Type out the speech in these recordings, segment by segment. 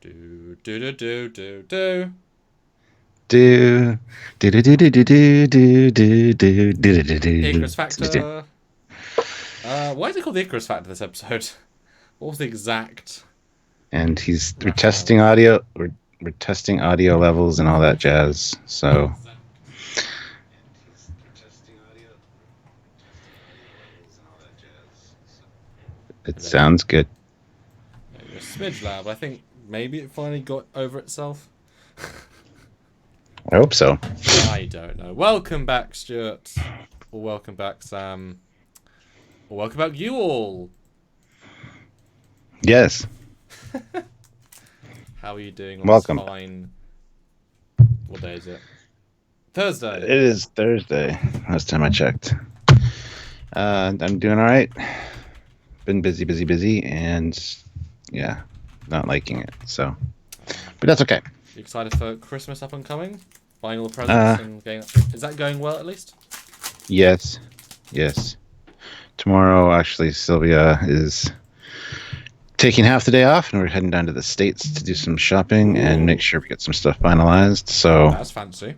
Do do do do do do. Do do do do do do do do do do do Icarus do. Factor. Why is it called the Icarus Factor this episode? What was the exact And we're rationale? testing audio. We're testing audio levels and all that jazz. So it sounds good. Maybe a smidge loud, but I think maybe it finally got over itself. I hope so. I don't know. Welcome back, Stuart. Or welcome back, Sam. Or welcome back, you all. Yes. How are you doing on this Welcome. fine... What day is it? Thursday. It is Thursday. Last time I checked. I'm doing all right. Been busy, and yeah, not liking it. So, but that's okay. You excited for Christmas up and coming? Buying all the presents and getting... Is that going well at least? Yes. Tomorrow, actually, Sylvia is taking half the day off, and we're heading down to the States to do some shopping and make sure we get some stuff finalized. So That's fancy.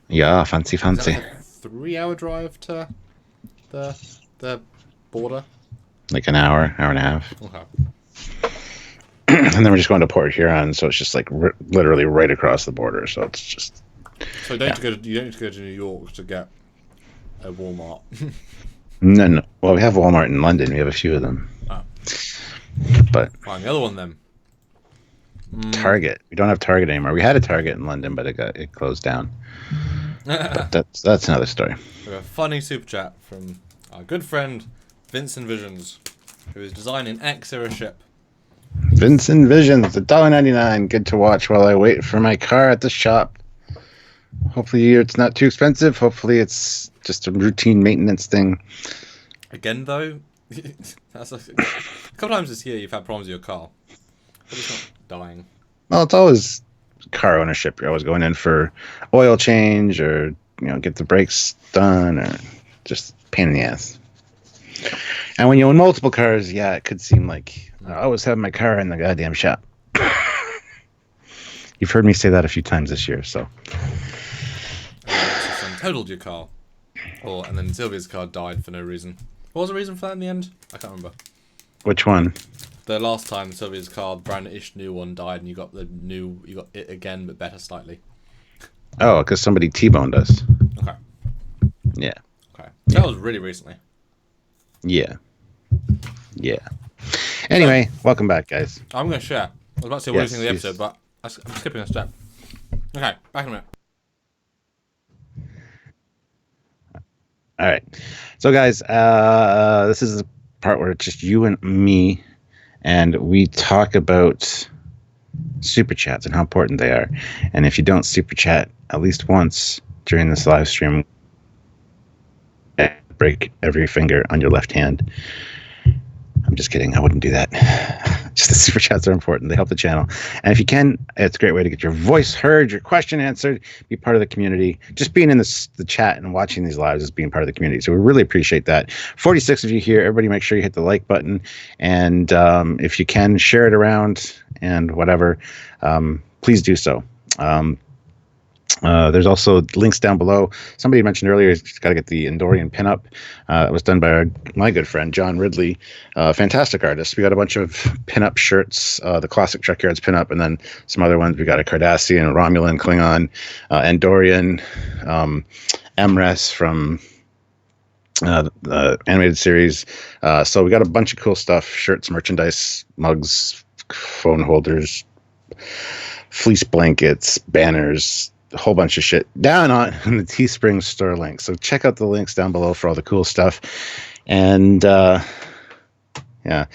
yeah, fancy. Is that like a 3-hour drive to the border? Like an hour and a half. Okay. And then we're just going to Port Huron, so it's just like literally right across the border. So it's just... So you don't need to go to New York to get a Walmart. No. Well, we have Walmart in London. We have a few of them. Oh. But Fine, the other one then. Target. We don't have Target anymore. We had a Target in London, but it closed down. But that's another story. We have a funny super chat from our good friend Vincent Visions, who is designing X-era ship. Vincent Visions, $1.99. Good to watch while I wait for my car at the shop. Hopefully it's not too expensive. Hopefully it's just a routine maintenance thing. Again, though, that's a couple times this year you've had problems with your car. But it's not dying. Well, it's always car ownership. You're always going in for oil change or get the brakes done or just pain in the ass. And when you own multiple cars, yeah, it could seem like I always have my car in the goddamn shop. You've heard me say that a few times this year, so. And totaled your car. And then Sylvia's car died for no reason. What was the reason for that in the end? I can't remember. Which one? The last time Sylvia's car, the brand-ish new one, died, and you got it again, but better slightly. Oh, because somebody T-boned us. Okay. Yeah. Okay. So that was really recently. Yeah. Anyway, welcome back, guys. I'm going to share. I was about to say what do you think of the episode, but I'm skipping a step. Okay, back in a minute. All right. So, guys, this is the part where it's just you and me, and we talk about super chats and how important they are. And if you don't super chat at least once during this live stream, break every finger on your left hand. I'm just kidding. I wouldn't do that. Just the super chats are important. They help the channel. And if you can, it's a great way to get your voice heard, your question answered, be part of the community. Just being in the chat and watching these lives is being part of the community. So we really appreciate that. 46 of you here. Everybody make sure you hit the like button. And if you can, share it around and whatever. Please do so. There's also links down below. Somebody mentioned earlier he's got to get the Andorian pinup. It was done by my good friend John Ridley, fantastic artist. We got a bunch of pinup shirts, the classic Trekyards pinup, and then some other ones. We got a Cardassian, Romulan, Klingon, Andorian, MRES from the animated series. So we got a bunch of cool stuff: shirts, merchandise, mugs, phone holders, fleece blankets, banners, a whole bunch of shit down on the Teespring store link. So check out the links down below for all the cool stuff. And yeah,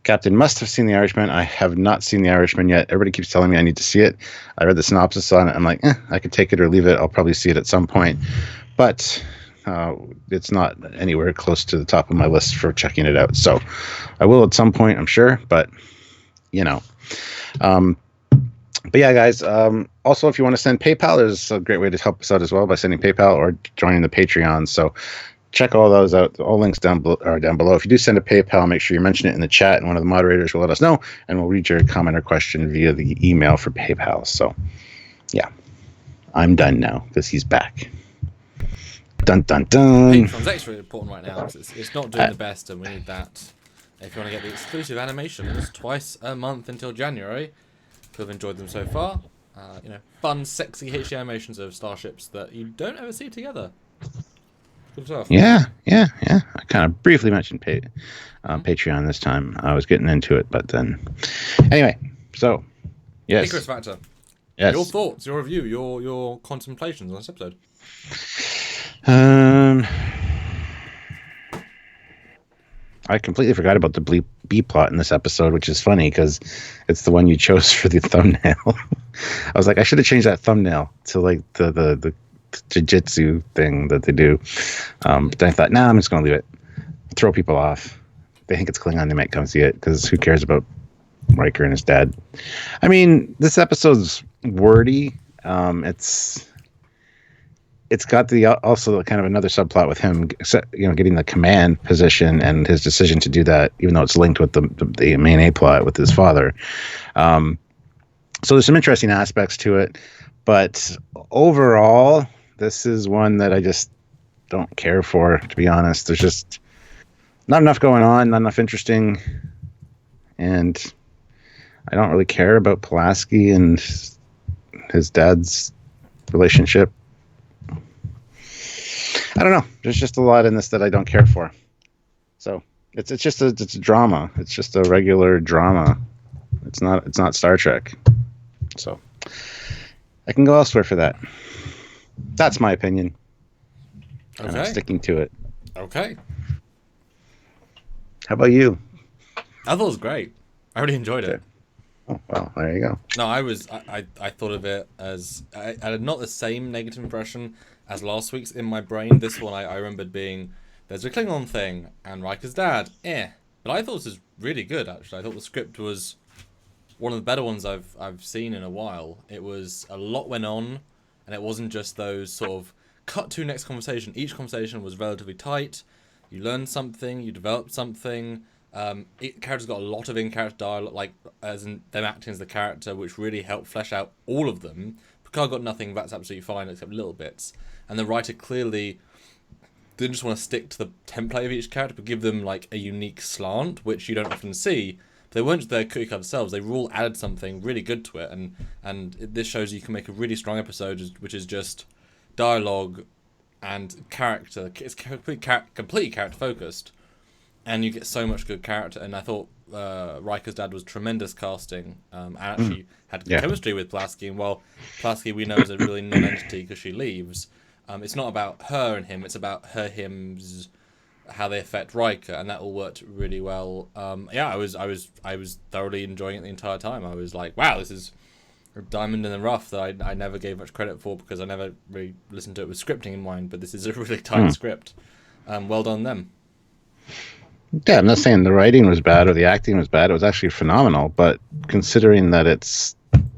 Captain must have seen The Irishman. I have not seen The Irishman yet. Everybody keeps telling me I need to see it. I read the synopsis on it. I'm like, I could take it or leave it. I'll probably see it at some point. But it's not anywhere close to the top of my list for checking it out. So I will at some point, I'm sure. But, but yeah, guys, also, if you want to send PayPal, there's a great way to help us out as well by sending PayPal or joining the Patreon. So check all those out. All links are down below. If you do send a PayPal, make sure you mention it in the chat, and one of the moderators will let us know, and we'll read your comment or question via the email for PayPal. So, yeah, I'm done now because he's back. Dun dun dun. Patreon's extra important right now because it's not doing the best, and we need that. If you want to get the exclusive animations twice a month until January, if you've enjoyed them so far, fun, sexy HD animations of starships that you don't ever see together. Good stuff. Yeah. I kind of briefly mentioned Patreon this time. I was getting into it, but then anyway. So, yes. Icarus Factor. Yes. Your thoughts, your review, your contemplations on this episode. I completely forgot about the B plot in this episode, which is funny because it's the one you chose for the thumbnail. I was like, I should have changed that thumbnail to like the jiu-jitsu thing that they do. But then I thought, I'm just going to leave it. Throw people off. They think it's Klingon, they might come see it because who cares about Riker and his dad? I mean, this episode's wordy. It's got also kind of another subplot with him, getting the command position and his decision to do that, even though it's linked with the main A plot with his father. So there's some interesting aspects to it, but overall, this is one that I just don't care for, to be honest. There's just not enough going on, not enough interesting, and I don't really care about Pulaski and his dad's relationship. I don't know. There's just a lot in this that I don't care for. So it's just a drama. It's just a regular drama. It's not Star Trek. So I can go elsewhere for that. That's my opinion. Okay. And I'm sticking to it. Okay. How about you? I thought it was great. I really enjoyed it. Oh, well, there you go. No, I thought of it as I had not the same negative impression as last week's in my brain. This one I remembered being, there's a Klingon thing and Riker's dad, But I thought this was really good, actually. I thought the script was one of the better ones I've seen in a while. It was, a lot went on, and it wasn't just those sort of cut to next conversation. Each conversation was relatively tight. You learned something, you developed something. Characters got a lot of in-character dialogue, like as in them acting as the character, which really helped flesh out all of them. Picard got nothing, that's absolutely fine, except little bits. And the writer clearly didn't just want to stick to the template of each character, but give them like a unique slant, which you don't often see. But they weren't just their cookie cutter themselves; they all added something really good to it, and this shows you can make a really strong episode, which is just dialogue and character. It's completely character focused, and you get so much good character. And I thought Riker's dad was tremendous casting, and actually had chemistry with Pulaski. And while Pulaski we know is a really non-entity because she leaves, it's not about her and him; it's about hims, how they affect Riker, and that all worked really well. I was thoroughly enjoying it the entire time. I was like, wow, this is a diamond in the rough that I never gave much credit for because I never really listened to it with scripting in mind. But this is a really tight script. Well done them. Yeah, I'm not saying the writing was bad or the acting was bad. It was actually phenomenal. But considering that it's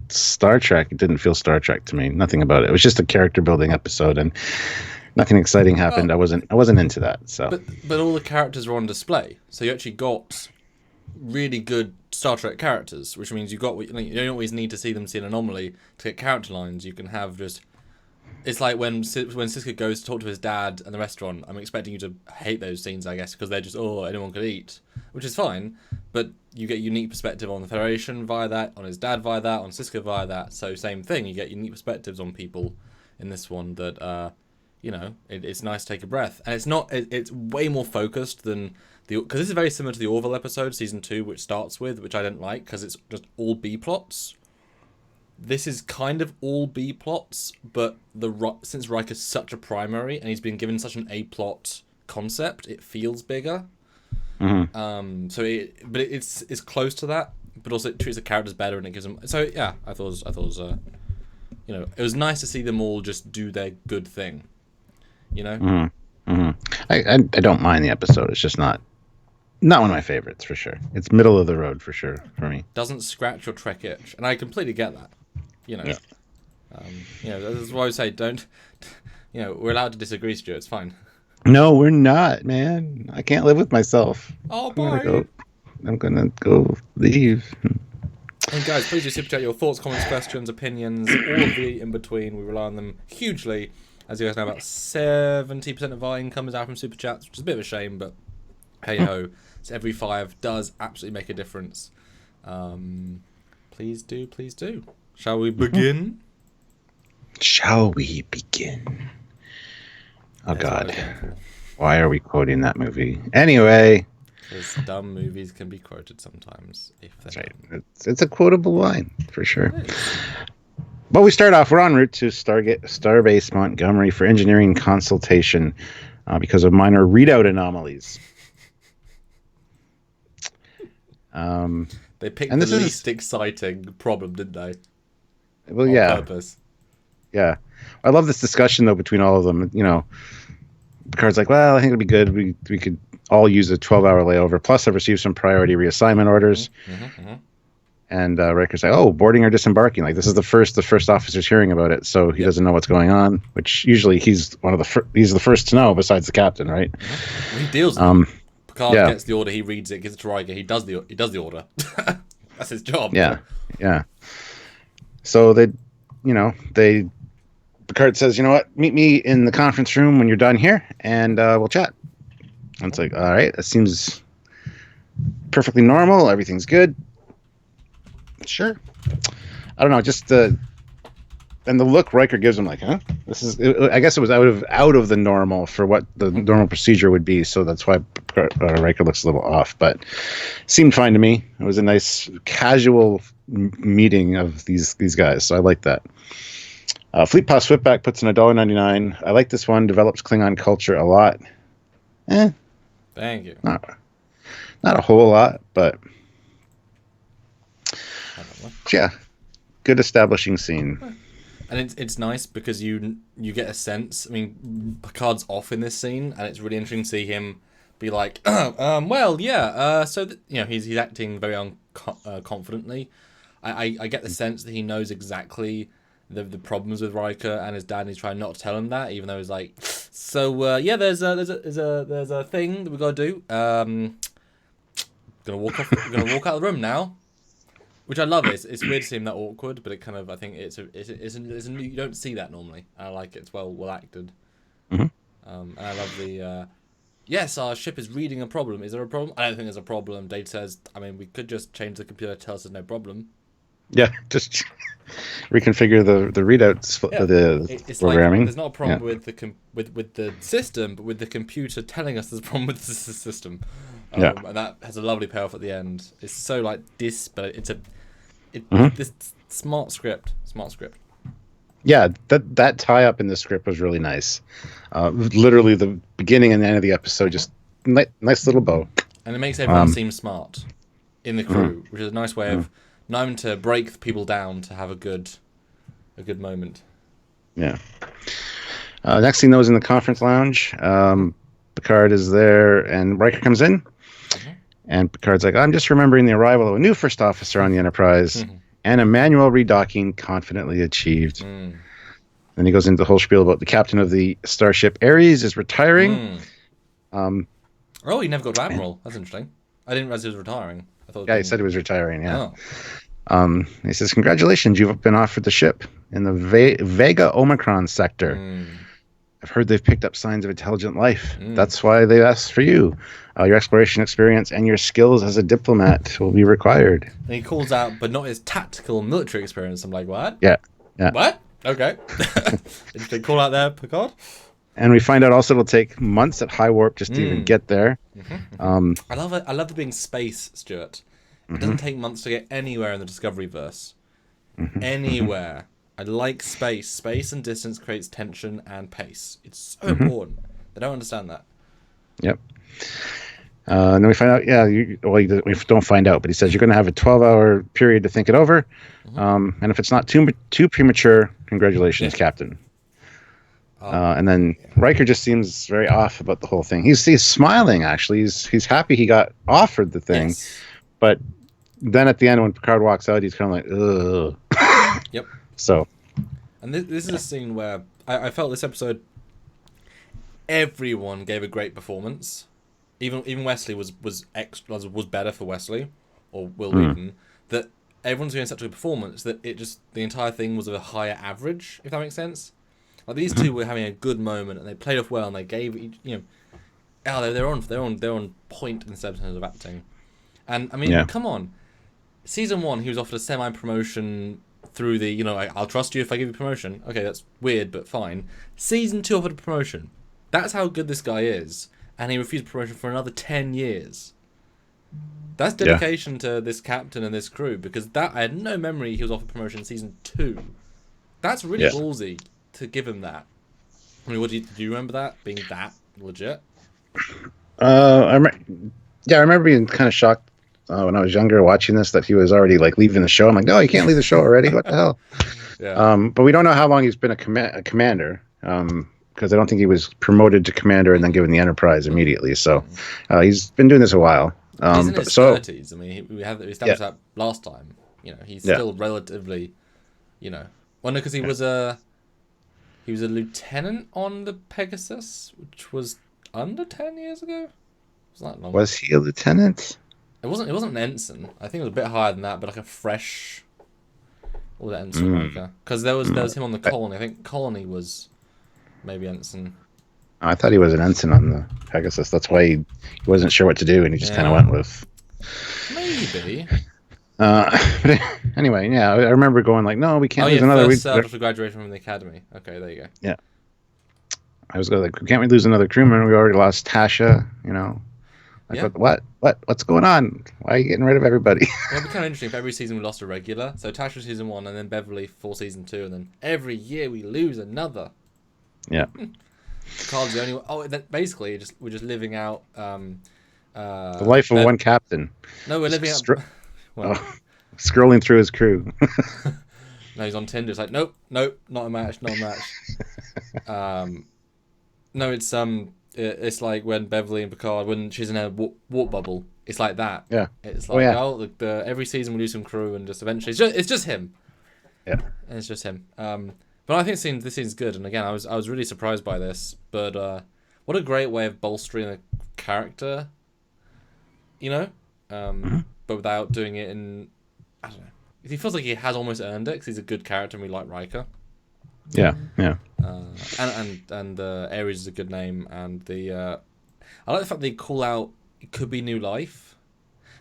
Star Trek, it didn't feel Star Trek to me. Nothing about it. It was just a character building episode, and nothing exciting happened. Well, I wasn't into that. So, but all the characters were on display, so you actually got really good Star Trek characters, which means you don't always need to see them see an anomaly to get character lines. You can have just. It's like when Siska goes to talk to his dad in the restaurant. I'm expecting you to hate those scenes, I guess, because they're just, anyone could eat, which is fine. But you get unique perspective on the Federation via that, on his dad via that, on Siska via that. So same thing, you get unique perspectives on people in this one that, it's nice to take a breath. And it's way more focused than because this is very similar to the Orville episode, season 2, which starts with, which I didn't like, because it's just all B plots. This is kind of all B plots, but since Riker's such a primary and he's been given such an A plot concept, it feels bigger. Mm-hmm. But it's close to that, but also it treats the characters better and it gives them. So yeah, I thought it was it was nice to see them all just do their good thing. Mm-hmm. Mm-hmm. I don't mind the episode. It's just not one of my favorites for sure. It's middle of the road for sure for me. Doesn't scratch your Trek itch, and I completely get that. That's why I say don't. We're allowed to disagree, Stuart. It's fine. No, we're not, man. I can't live with myself. Oh, I'm gonna bye. go. I'm gonna go leave. And guys, please do super chat your thoughts, comments, questions, opinions, all of the in between. We rely on them hugely. As you guys know, about 70% of our income is out from super chats, which is a bit of a shame, but hey ho. So every 5 does absolutely make a difference. Please do, please do. Shall we begin? Shall we begin? Oh That's what I was God, going for. why are we quoting that movie? Anyway, Because dumb movies can be quoted sometimes. If that's they're right. It's a quotable line for sure. It is. But we start off. We're en route to Starbase Montgomery for engineering consultation because of minor readout anomalies. They picked And the this is least exciting problem, didn't they? well, On yeah, purpose. yeah. I love this discussion though between all of them. You know, Picard's like, well, I think it'd be good. We could all use a 12-hour layover. Plus, I've received some priority reassignment orders. And Riker's like, oh, boarding or disembarking. Like this is the first officer's hearing about it, so he doesn't know what's going on. Which usually he's the first to know, besides the captain, right? He deals with it. Picard gets the order, he reads it, gives it to Riker, he does the order. That's his job. Yeah, yeah. So Picard says, you know what, meet me in the conference room when you're done here, and we'll chat. And it's like, all right, that seems perfectly normal. Everything's good. Sure. I don't know, just the look Riker gives him, like, huh? This is. I guess it was out of the normal for what the normal procedure would be, so that's why Riker looks a little off. But seemed fine to me. It was a nice casual meeting of these guys, so I like that. Fleet Pass Swiftback puts in $1.99. I like this one. Develops Klingon culture a lot. Thank you. Not a whole lot, but yeah, good establishing scene. And it's nice because you get a sense. I mean, Picard's off in this scene, and it's really interesting to see him be like, well, yeah. So he's acting very confidently. I get the sense that he knows exactly the problems with Riker and his dad, and he's trying not to tell him that, even though he's like, so yeah, there's a thing that we gotta do. Gonna walk out of the room now. Which I love. It's weird to see him that awkward, but it kind of, I think it's you don't see that normally. I like it. It's well acted. Mm-hmm. And I love the yes, our ship is reading a problem. Is there a problem? I don't think there's a problem. Data says, I mean, we could just change the computer to tell us there's no problem. Yeah, just reconfigure the readouts, It's programming. Like, there's not a problem with the system, but with the computer telling us there's a problem with the system. And that has a lovely payoff at the end. It's so like this, but it's this smart script. Yeah, that tie up in the script was really nice. Literally, the beginning and the end of the episode, just nice little bow. And it makes everyone seem smart in the crew, which is a nice way of knowing to break people down to have a good moment. Yeah. Next thing knows, in the conference lounge, Picard is there, and Riker comes in. And Picard's like, I'm just remembering the arrival of a new first officer on the Enterprise and a manual redocking confidently achieved. Then he goes into the whole spiel about the captain of the starship Ares is retiring. Oh, he never got to Admiral. That's interesting. I didn't realize he was retiring. I thought. Yeah, he said he was retiring, yeah. Oh. He says, congratulations, you've been offered the ship in the Vega Omicron sector. I've heard they've picked up signs of intelligent life. That's why they asked for you. Your exploration experience and your skills as a diplomat will be required. And he calls out, but not his tactical military experience. I'm like, what? Yeah. What? Okay. Interesting call out there, Picard. And we find out also it'll take months at high warp just to even get there. I love it. I love it being space, Stuart. It doesn't take months to get anywhere in the Discovery verse. Anywhere. I like space. Space and distance creates tension and pace. It's so important. They don't understand that. Yep. And then we find out, we don't find out, but he says you're going to have a 12-hour period to think it over. And if it's not too premature, congratulations, Captain. And then Riker just seems very off about the whole thing. He's smiling, actually. He's happy he got offered the thing. But then at the end, when Picard walks out, he's kind of like, ugh. Yep. So. And this is a scene where I felt this episode, everyone gave a great performance. Even Wesley was better for Wesley, or Will Wheaton. That everyone's doing such a good performance that the entire thing was of a higher average, if that makes sense. Like these two were having a good moment and they played off well and they gave they're on point in terms of acting. And I mean, come on, season 1 he was offered a semi-promotion through the I'll trust you if I give you promotion. Okay, that's weird but fine. Season 2 offered a promotion. That's how good this guy is, and he refused promotion for another 10 years. That's dedication to this captain and this crew, because I had no memory he was offered promotion in season 2. That's really ballsy to give him that. I mean, do you remember that being that legit? I remember being kind of shocked when I was younger watching this that he was already like leaving the show. I'm like, no, you can't leave the show already. What the hell? Yeah. But we don't know how long he's been a commander. Because I don't think he was promoted to commander and then given the Enterprise immediately. So he's been doing this a while. He's in his 30s. I mean, we established that last time. He's still relatively, well, no, because he was a lieutenant on the Pegasus, which was under 10 years ago. Was that long? Was he a lieutenant? It wasn't an ensign. I think it was a bit higher than that, but like a fresh. What was that ensign marker? Because there was him on the colony. I think colony was. Maybe ensign. I thought he was an ensign on the Pegasus. That's why he wasn't sure what to do, and he just kind of went with. Maybe. But anyway, I remember going like, "No, we can't lose another." First after graduation from the academy. Okay, there you go. Yeah. I was like, "Can't we lose another crewman? We already lost Tasha." What's going on? Why are you getting rid of everybody? Well, it'd be kind of interesting if every season we lost a regular. So Tasha season 1, and then Beverly for season 2, and then every year we lose another. Yeah. Picard's the only one. Oh, basically, we're just living out the life of one captain. No, we're living out. Scrolling through his crew. No, he's on Tinder. It's like, nope, not a match. No, it's like when Beverly and Picard, when she's in a warp bubble. It's like that. Yeah. It's like every season we lose some crew, and just eventually it's just him. Yeah. And it's just him. But I think this scene's good, and again, I was really surprised by this. But what a great way of bolstering a character, but without doing it in. I don't know. He feels like he has almost earned it because he's a good character, and we like Riker. Yeah. And Ares is a good name, and I like the fact they call out it could be new life.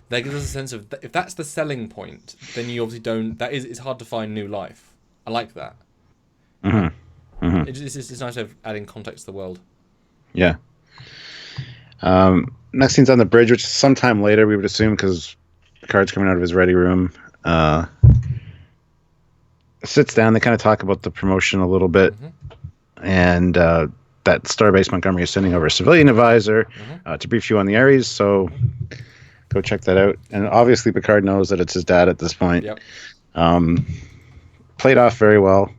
That gives us a sense of if that's the selling point, then you obviously don't. It's hard to find new life. I like that. It's nice to have adding context to the world. Yeah. Next scene's on the bridge, which is sometime later, we would assume, because Picard's coming out of his ready room. Sits down. They kind of talk about the promotion a little bit, and that Starbase Montgomery is sending over a civilian advisor to brief you on the Ares. So go check that out. And obviously, Picard knows that it's his dad at this point. Yep. Played off very well.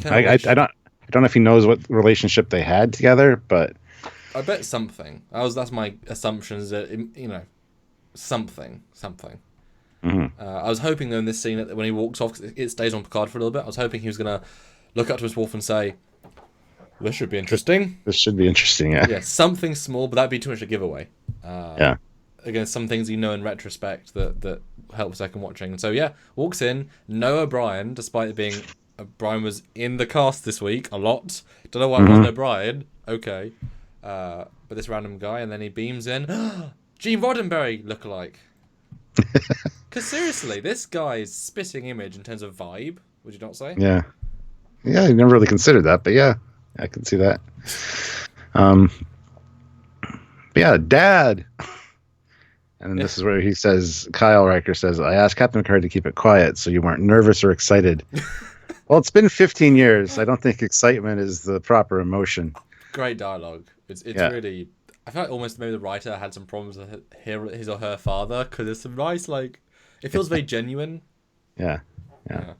I don't know if he knows what relationship they had together, but I bet something. That's my assumption, is that something. I was hoping though in this scene that when he walks off, it stays on Picard for a little bit. I was hoping he was gonna look up to his Worf and say, "This should be interesting." Yeah. Something small, but that'd be too much to give away. Again, some things in retrospect that help second watching. And so walks in, no O'Brien, despite it being. Brian was in the cast this week a lot. Don't know why it wasn't O'Brien. Okay. But this random guy, and then he beams in. Gene Roddenberry lookalike. Because seriously, this guy's spitting image in terms of vibe, would you not say? Yeah. Yeah, I never really considered that, but yeah, I can see that. But yeah, Dad. And then this is where he says, Kyle Riker says, I asked Captain Picard to keep it quiet so you weren't nervous or excited. Well, it's been 15 years. I don't think excitement is the proper emotion. Great dialogue. It's really... I feel like almost maybe the writer had some problems with his or her father, because there's some nice, it feels very genuine. Yeah. And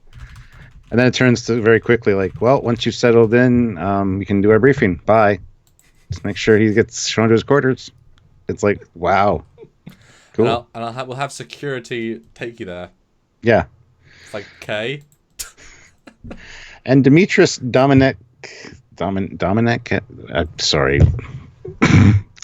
then it turns to very quickly once you've settled in, we can do our briefing. Bye. Just make sure he gets shown to his quarters. It's like, wow. Cool. And we'll have security take you there. Yeah. It's like, okay. And Dimitris Dominic Dominic. Sorry.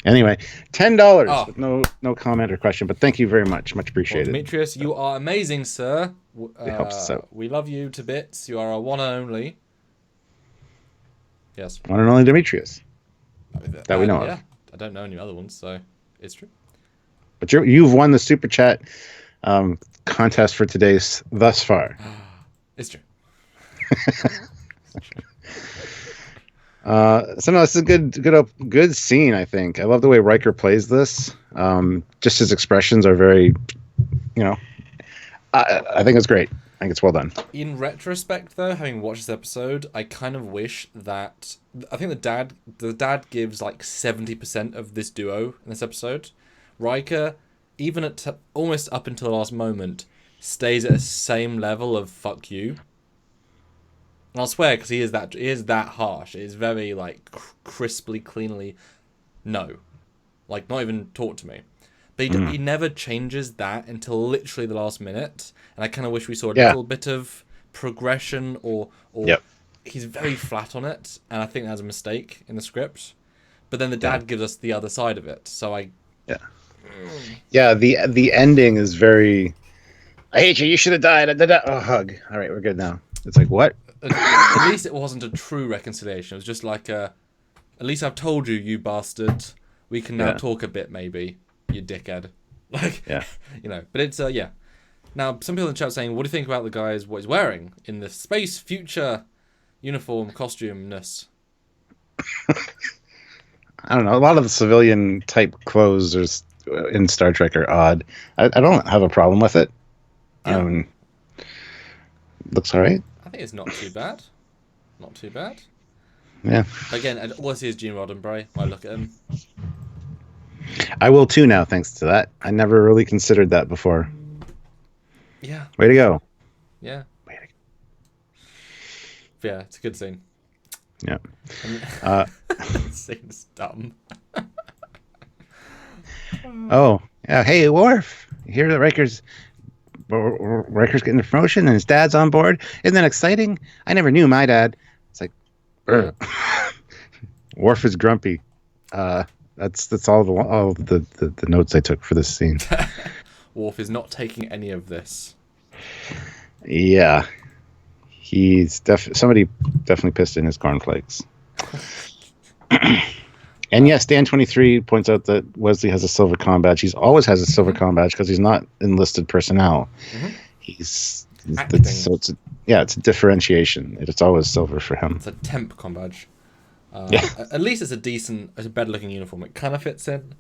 Anyway, $10 Oh. with no comment or question, but thank you very much. Much Well, appreciated. Demetrius, you are amazing, sir. It helps us out. We love you to bits. You are our one and only. Yes. One and only Demetrius. That we know of. I don't know any other ones, so it's true. But you've won the Super Chat contest for today's thus far. It's true. So no, it's a good scene. I think I love the way Riker plays this. Just his expressions are very, I think it's great. I think it's well done. In retrospect, though, having watched this episode, I kind of wish that I think the dad gives like 70% of this duo in this episode. Riker, even at almost up until the last moment, stays at the same level of fuck you. And I'll swear, because he is that harsh. It is very like crisply, cleanly, no, like not even talk to me. But he never changes that until literally the last minute, and I kind of wish we saw a little bit of progression, or he's very flat on it, and I think that's a mistake in the script. But then the dad gives us the other side of it, so the ending is very. I hate you. You should have died. Oh, hug. All right, we're good now. It's like what? At least it wasn't a true reconciliation. It was just like at least I've told you, you bastard. We can now talk a bit, maybe. You dickhead. Like, but it's, Now, some people in the chat saying, what do you think about the guys, what he's wearing in the space future uniform costume-ness? I don't know. A lot of the civilian type clothes in Star Trek are odd. I don't have a problem with it. Yeah. Looks all right. I think it's not too bad. Not too bad. Yeah. Again, all I see is Gene Roddenberry when I look at him. I will too now, thanks to that. I never really considered that before. Yeah. Way to go. Yeah. Yeah, it's a good scene. Yeah. Scene's dumb. Oh, yeah. Hey, Worf. You hear that Riker's getting a promotion and his dad's on board? Isn't that exciting? I never knew my dad. It's like, Worf is grumpy. That's all the notes I took for this scene. Worf is not taking any of this. Yeah, he's somebody definitely pissed in his cornflakes. And yes, Dan23 points out that Wesley has a silver comm badge. He's always has a silver comm badge because he's not enlisted personnel. He's so it's a differentiation. It's always silver for him. It's a temp comm badge. At least it's a better looking uniform. It kind of fits in.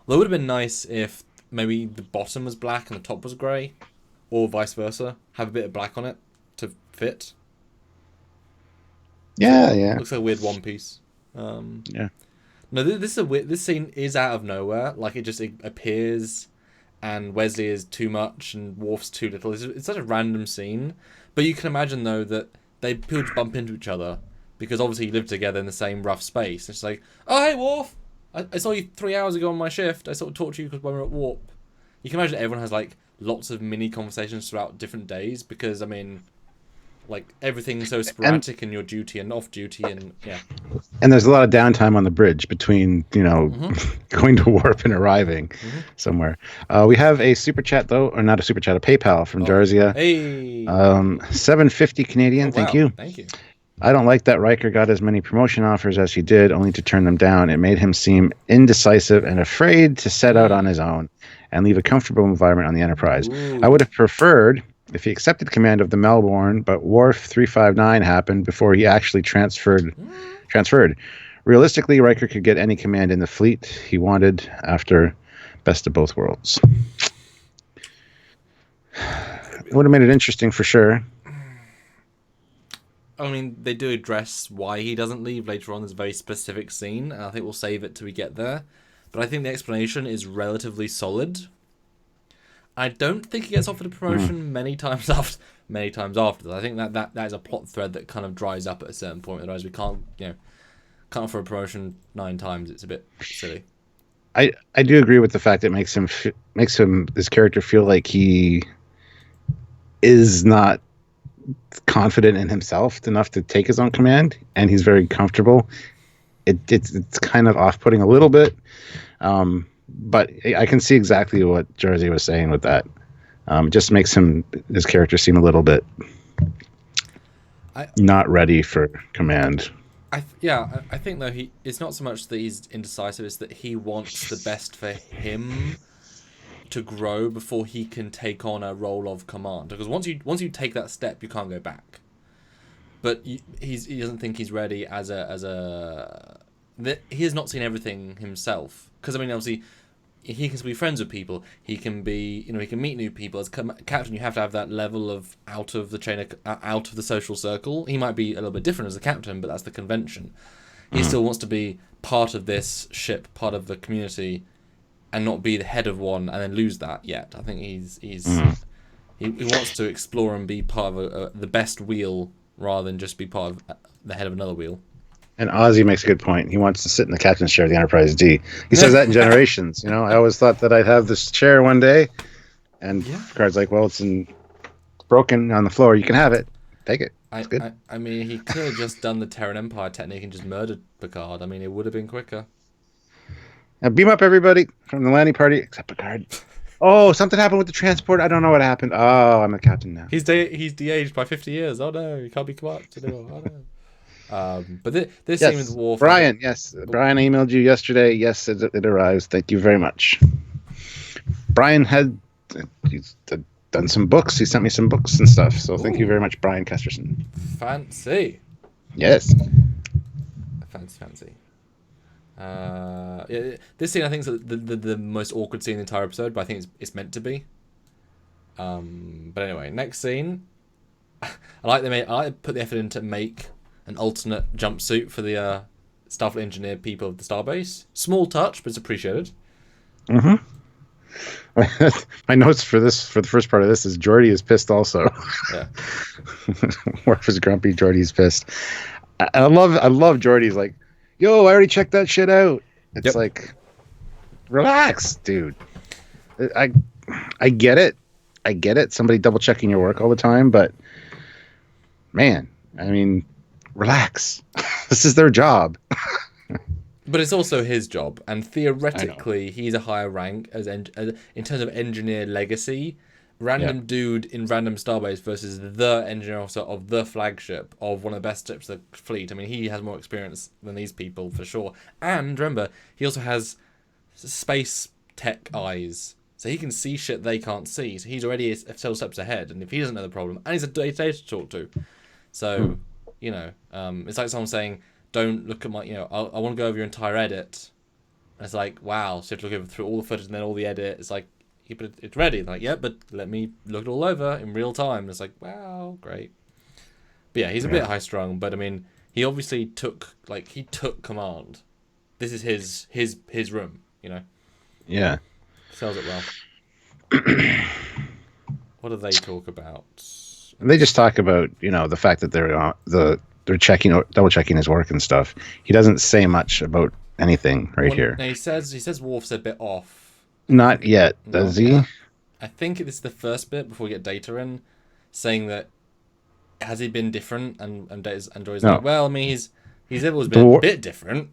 Although it would have been nice if maybe the bottom was black and the top was grey, or vice versa. Have a bit of black on it to fit. Yeah. Looks like a weird One Piece. Yeah. No, this scene is out of nowhere. Like it appears, and Wesley is too much, and Worf's too little. It's such a random scene, but you can imagine though that people just bump into each other because obviously you live together in the same rough space. It's like, oh hey Worf, I saw you 3 hours ago on my shift. I sort of talked to you because when we were at warp. You can imagine everyone has like lots of mini conversations throughout different days because I mean, like everything's so sporadic in your duty and off duty, and and there's a lot of downtime on the bridge between going to warp and arriving somewhere. We have a super chat though, or not a super chat, a PayPal from Jarzia. Hey, $7.50 Canadian. Oh, Thank wow. you. Thank you. I don't like that Riker got as many promotion offers as he did, only to turn them down. It made him seem indecisive and afraid to set out on his own and leave a comfortable environment on the Enterprise. Ooh. I would have preferred if he accepted command of the Melbourne, but Worf 359 happened before he actually transferred. Realistically, Riker could get any command in the fleet he wanted after Best of Both Worlds. It would have made it interesting for sure. I mean, they do address why he doesn't leave later on. There's a very specific scene, and I think we'll save it till we get there. But I think the explanation is relatively solid. I don't think he gets offered a promotion many times after. I think that is a plot thread that kind of dries up at a certain point. Otherwise, we can't offer a promotion 9 times. It's a bit silly. I do agree with the fact that makes him his character feel like he is not confident in himself enough to take his own command, and he's very comfortable. It's kind of off-putting a little bit, but I can see exactly what Jersey was saying with that. It just makes his character seem a little bit not ready for command. I think though it's not so much that he's indecisive; it's that he wants the best for him to grow before he can take on a role of command. Because once you take that step, you can't go back. But he doesn't think he's ready he has not seen everything himself. Because I mean, obviously, he can be friends with people. He can be, he can meet new people. As captain, you have to have that level of out of the social circle. He might be a little bit different as a captain, but that's the convention. He still wants to be part of this ship, part of the community, and not be the head of one and then lose that yet. I think he wants to explore and be part of the best wheel rather than just be part of the head of another wheel. And Ozzy makes a good point. He wants to sit in the captain's chair of the Enterprise D. He says that in Generations. I always thought that I'd have this chair one day. And Picard's like, well, it's broken on the floor. You can have it. Take it. It's good. I mean, he could have just done the Terran Empire technique and just murdered Picard. I mean, it would have been quicker. Now beam up everybody from the landing party, except Picard. Oh, something happened with the transport. I don't know what happened. Oh, I'm a captain now. He's de-aged by 50 years. Oh, no. He can't be corrupted anymore. Oh, no. But this scene with Worf. Brian, yes. Brian, I emailed you yesterday. Yes, it arrives. Thank you very much. Brian he's done some books. He sent me some books and stuff. So thank you very much, Brian Kesterson. Fancy. Yes. Fancy. This scene I think is the most awkward scene in the entire episode, but I think it's meant to be. But anyway, next scene. I like to put the effort in to make an alternate jumpsuit for the Starfleet engineer people of the starbase. Small touch, but it's appreciated. Mm-hmm. My notes for the first part of this is Geordi is pissed also. Yeah. Worf is grumpy, Geordi's pissed. I love Geordi's like, yo, I already checked that shit out. It's like, relax, dude. I get it. Somebody double checking your work all the time, but man, I mean, relax. This is their job. But it's also his job, and theoretically, he's a higher rank as in terms of engineer legacy. Random dude in random starbase versus the engineer officer of the flagship of one of the best ships of the fleet. I mean, he has more experience than these people for sure. And remember, he also has space tech eyes, so he can see shit they can't see. So he's already several steps ahead. And if he doesn't know the problem, and he's a data to talk to, so it's like someone saying, "Don't look at my, I want to go over your entire edit." And it's like, wow, so you have to look over through all the footage and then all the edit. It's like, yeah, but it's ready. They're like, yeah, but let me look it all over in real time. And it's like, wow, great. But yeah, he's a bit high strung, but I mean, he obviously took command. This is his room, Yeah. Sells it well. What do they talk about? And they just talk about, the fact that they're double checking his work and stuff. He doesn't say much about anything here. No, he says Worf's a bit off. Not yet, does he? I think this is the first bit before we get Data in, saying that has he been different, and Joy's like, well, I mean, he's always been a bit different.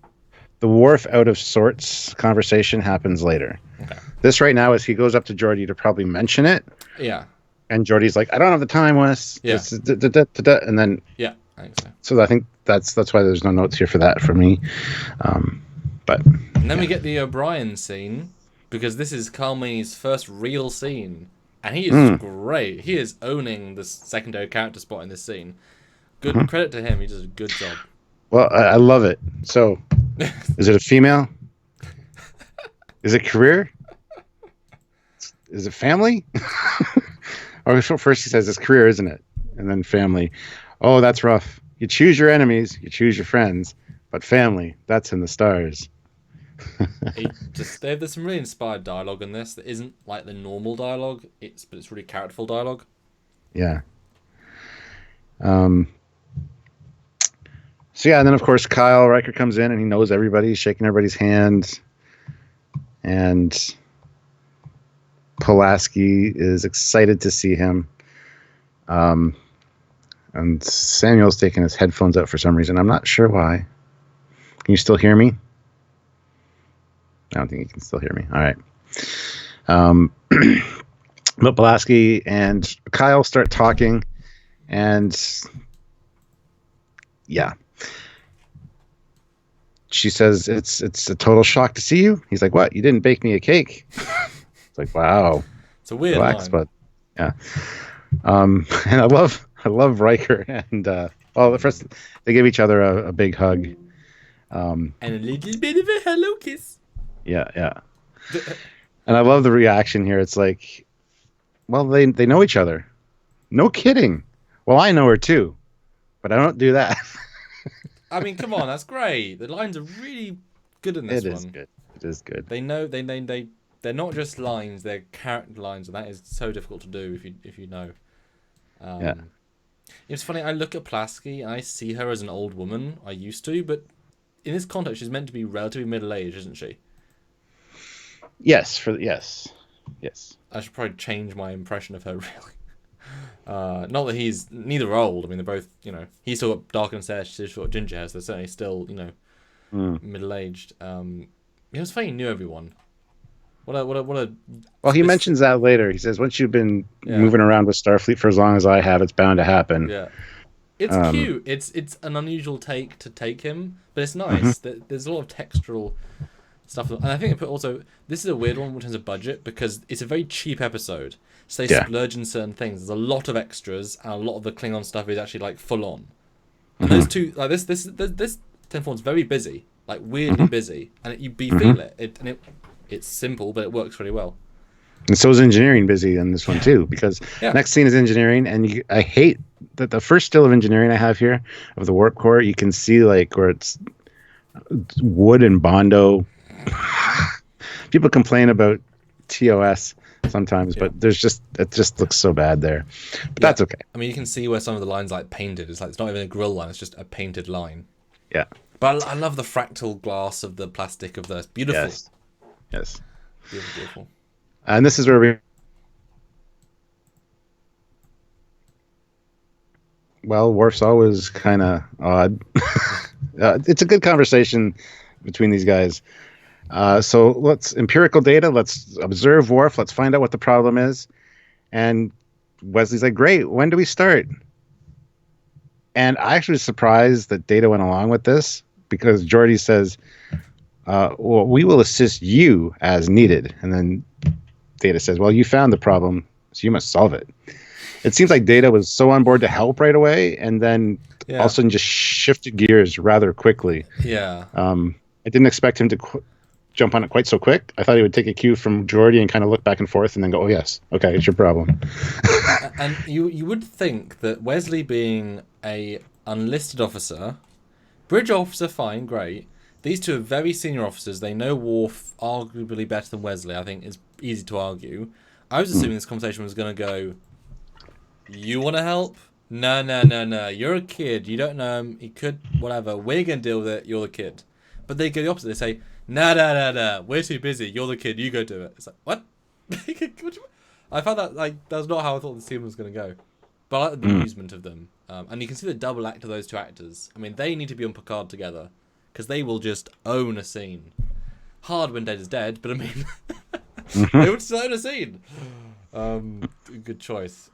The Worf out of sorts conversation happens later. Okay. This right now is he goes up to Geordi to probably mention it. Yeah. And Geordi's like, I don't have the time, Wes. Yeah. And then yeah, I think so. So I think that's why there's no notes here for that for me. But and then we get the O'Brien scene, because this is Carmy's first real scene, and he is great. He is owning the secondary character spot in this scene. Good credit to him. He does a good job. Well, I love it. So, is it a female? Is it career? Is it family? Or first he says it's career, isn't it? And then family. Oh, that's rough. You choose your enemies, you choose your friends, but family, that's in the stars. There's some really inspired dialogue in this that isn't like the normal dialogue. But it's really characterful dialogue. Yeah. So yeah, and then of course Kyle Riker comes in and he knows everybody, he's shaking everybody's hand, and Pulaski is excited to see him. And Samuel's taking his headphones out for some reason. I'm not sure why. Can you still hear me? I don't think you can still hear me. All right. But Pulaski and Kyle start talking, and yeah. She says, it's a total shock to see you. He's like, what? You didn't bake me a cake. It's like, wow. It's a weird Relax, line. but yeah. And I love Riker and the first they give each other a big hug. And a little bit of a hello kiss. Yeah. And I love the reaction here. It's like, well, they know each other. No kidding. Well, I know her too, but I don't do that. I mean, come on, that's great. The lines are really good in this one. It is good. They know they're not just lines; they're character lines, and that is so difficult to do if you know. Yeah. It's funny. I look at Pulaski and I see her as an old woman. I used to, but in this context, she's meant to be relatively middle-aged, isn't she? Yes. I should probably change my impression of her. Really. Not that neither are old. I mean, they're both, he's still got dark and hair, she's got ginger hair, so they're certainly still, middle-aged. It was funny he knew everyone. What a. Well, he mentions that later. He says, once you've been moving around with Starfleet for as long as I have, it's bound to happen. Yeah. It's cute. It's an unusual take to take him, but it's nice. There's a lot of textural stuff. And I think this is a weird one in terms of budget, because it's a very cheap episode. So they splurge in certain things. There's a lot of extras, and a lot of the Klingon stuff is actually like full on. And those two, like this 10-4 is very busy, like weirdly busy, and you feel it. It's simple, but it works really well. And so is engineering busy in this one too, because next scene is engineering, and I hate that the first still of engineering I have here of the warp core, you can see like where it's wood and Bondo. People complain about TOS sometimes, but it just looks so bad there. But that's okay. I mean, you can see where some of the lines like painted. It's not even a grill line; it's just a painted line. Yeah. But I love the fractal glass of the plastic of the beautiful. Yes. Beautiful. And this is where Worf's always kind of odd. It's a good conversation between these guys. So let's empirical data. Let's observe Worf. Let's find out what the problem is. And Wesley's like, great. When do we start? And I actually was surprised that Data went along with this, because Geordi says, well, we will assist you as needed. And then Data says, well, you found the problem, so you must solve it. It seems like Data was so on board to help right away, and then all of a sudden just shifted gears rather quickly. Yeah. I didn't expect him to jump on it quite so quick. I thought he would take a cue from Geordi and kind of look back and forth and then go, oh, yes, okay, it's your problem. And you would think that Wesley, being a unlisted officer, bridge officer, fine, great. These two are very senior officers. They know Worf arguably better than Wesley. I think it's easy to argue. I was assuming this conversation was going to go, you want to help? No. You're a kid. You don't know him. He could, whatever. We're going to deal with it. You're the kid. But they go the opposite. They say, no. We're too busy. You're the kid. You go do it. It's like, what? I found that, that's not how I thought the scene was going to go. But I like the amusement of them. And you can see the double act of those two actors. I mean, they need to be on Picard together, because they will just own a scene. Hard when Data's dead, but I mean, they would still own a scene. Good choice.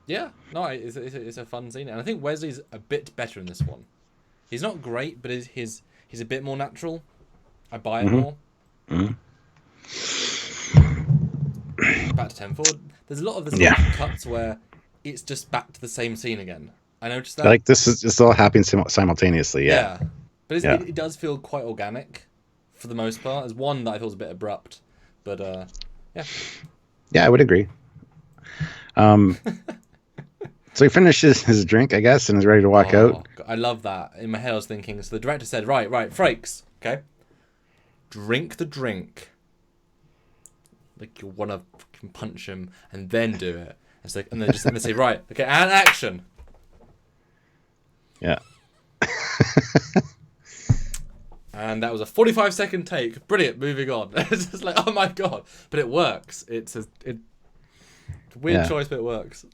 It's a fun scene, and I think Wesley's a bit better in this one. He's not great, but he's a bit more natural. I buy it more. Back to 10-4. There's a lot of the cuts where it's just back to the same scene again. I noticed that. Like it's all happening simultaneously. Yeah. But it does feel quite organic for the most part. There's one that I thought was a bit abrupt, but yeah. Yeah, I would agree. So he finishes his drink, I guess, and is ready to walk out. I love that. In my head, I was thinking. So the director said, "Right, Frakes, okay, drink the drink. Like you want to fucking punch him and then do it." It's like, and then just let me say, "Right, okay, and action." Yeah. And that was a 45-second take. Brilliant. Moving on. It's just like, oh my god, but it works. It's a weird choice, but it works.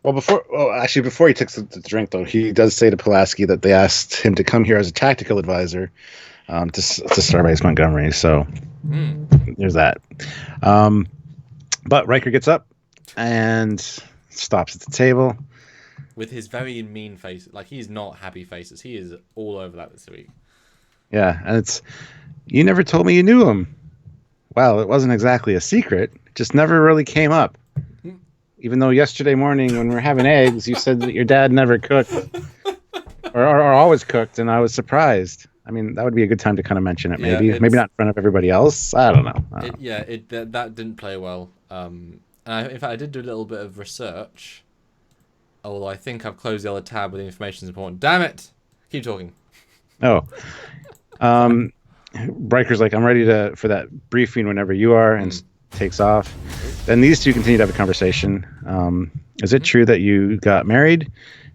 Before he takes the drink, though, he does say to Pulaski that they asked him to come here as a tactical advisor to Starbase Montgomery. So there's that. But Riker gets up and stops at the table. With his very mean face. Like, he's not happy faces. He is all over that this week. Yeah, and it's, you never told me you knew him. Well, it wasn't exactly a secret. It just never really came up. Even though yesterday morning when we were having eggs, you said that your dad never cooked. or always cooked, and I was surprised. I mean, that would be a good time to kind of mention it, maybe. Yeah, maybe not in front of everybody else. I don't know. That didn't play well. In fact, I did do a little bit of research. Although I think I've closed the other tab where the information is important. Damn it! Keep talking. Oh. Riker's like, I'm ready for that briefing whenever you are, and takes off. Then these two continue to have a conversation. Is it true that you got married?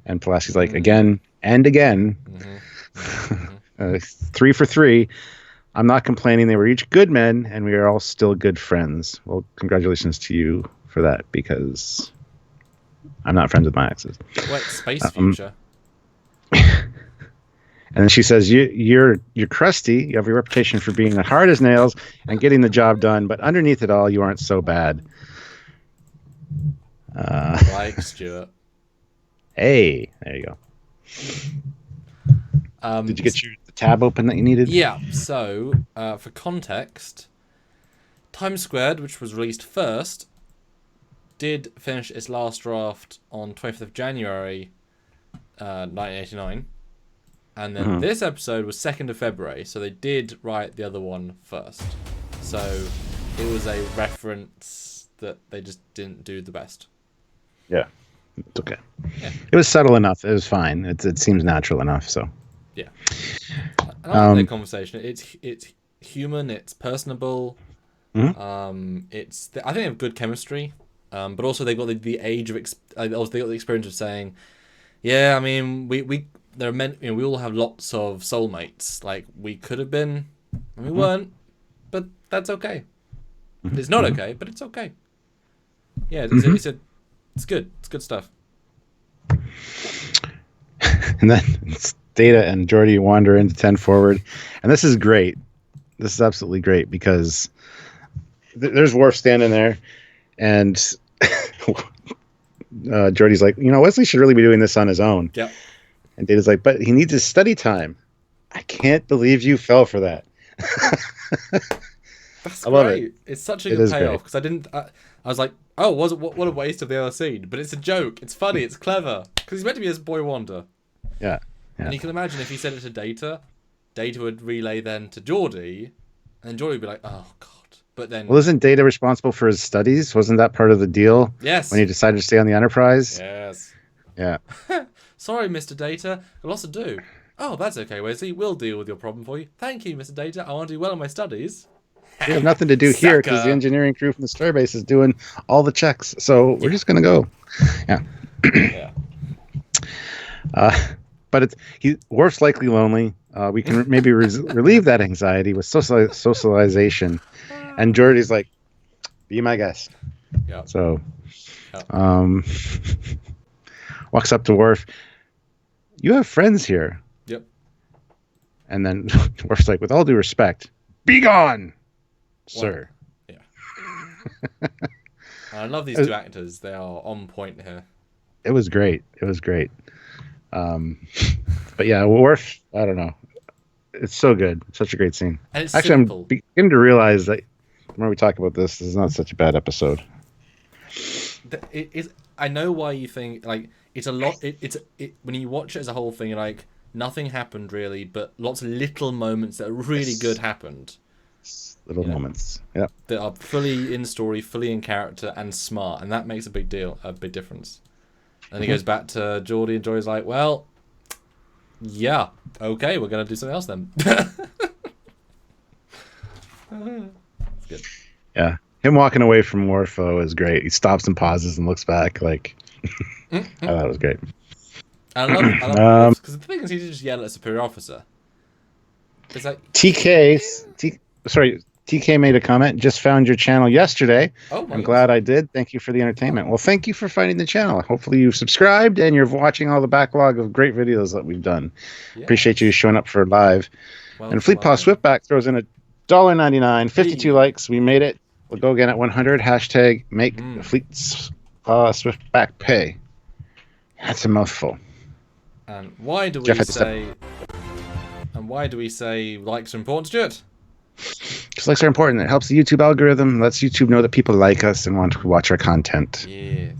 And Pulaski's like, again and again. 3 for 3. I'm not complaining. They were each good men, and we are all still good friends. Well, congratulations to you for that, because I'm not friends with my exes. What space future? And then she says, you're crusty. You have a reputation for being hard as nails and getting the job done, but underneath it all, you aren't so bad. Like Stuart. Hey, there you go. Did you get the tab open that you needed? Yeah. So, for context, Times Squared, which was released first, did finish its last draft on 25th of January, 1989. And then this episode was 2nd of February, so they did write the other one first. So it was a reference that they just didn't do the best. Yeah, it's okay. Yeah. It was subtle enough. It was fine. It seems natural enough. So yeah, I like the conversation. It's human. It's personable. I think they have good chemistry. But also they got the age of also they got the experience of saying, yeah, I mean we we all have lots of soulmates. Like, we could have been, and we weren't, but that's okay. It's not okay, but it's okay. Yeah, it's good. It's good stuff. And then Data and Geordi wander into 10 forward, and this is great. This is absolutely great, because there's Worf standing there, and Geordi's like, Wesley should really be doing this on his own. Yeah. And Data's like, but he needs his study time. I can't believe you fell for that. That's I love great. it. It's such a good payoff, because I was like, oh, what a waste of the other scene. But it's a joke. It's funny. It's clever. Because he's meant to be this boy wonder. Yeah. And you can imagine if he said it to Data would relay then to Geordi, and Geordi would be like, oh, God. But then... Well, isn't Data responsible for his studies? Wasn't that part of the deal? Yes. When he decided to stay on the Enterprise? Yes. Yeah. Sorry, Mr. Data. Got lots to do. Oh, that's okay, Wesley. We'll deal with your problem for you. Thank you, Mr. Data. I want to do well in my studies. We have nothing to do here because the engineering crew from the Starbase is doing all the checks. So we're just going to go. Yeah. Yeah. But Worf's likely lonely. We can maybe relieve that anxiety with socialization. And Geordi's like, be my guest. Yeah. So, walks up to Worf. You have friends here. Yep. And then Worf's like, with all due respect, be gone, sir. Yeah. I love these two actors. They are on point here. It was great. But yeah, Worf, I don't know. It's so good. Such a great scene. And it's actually simple. I'm beginning to realize that the more we talk about this is not such a bad episode. I know why you think, like, it's a lot. When you watch it as a whole thing, you're like, nothing happened really, but lots of little moments that are really good happened. Little moments. Yeah. That are fully in story, fully in character, and smart, and that makes a big difference. And he goes back to Geordi, and Geordi's like, well, yeah, okay, we're going to do something else then. That's good. Yeah. Him walking away from Worfo is great. He stops and pauses and looks back. Like, I thought it was great. I love because the thing is, he did just yell at a superior officer. It's like TK TK made a comment. Just found your channel yesterday. Oh, my I'm goodness. glad I did. Thank you for the entertainment. Well, thank you for finding the channel. Hopefully you've subscribed and you're watching all the backlog of great videos that we've done. Yes. Appreciate you showing up for live. Welcome, And Fleet Paw welcome. Swiftback throws in $1.99, 52 Hey. likes. We made it. We'll go again at 100. Hashtag make Fleet Paw Swiftback pay. That's a mouthful. And why do we Jeff had to say? And why do we say likes are important, Stuart? Because likes are important. It helps the YouTube algorithm, lets YouTube know that people like us and want to watch our content. Yes.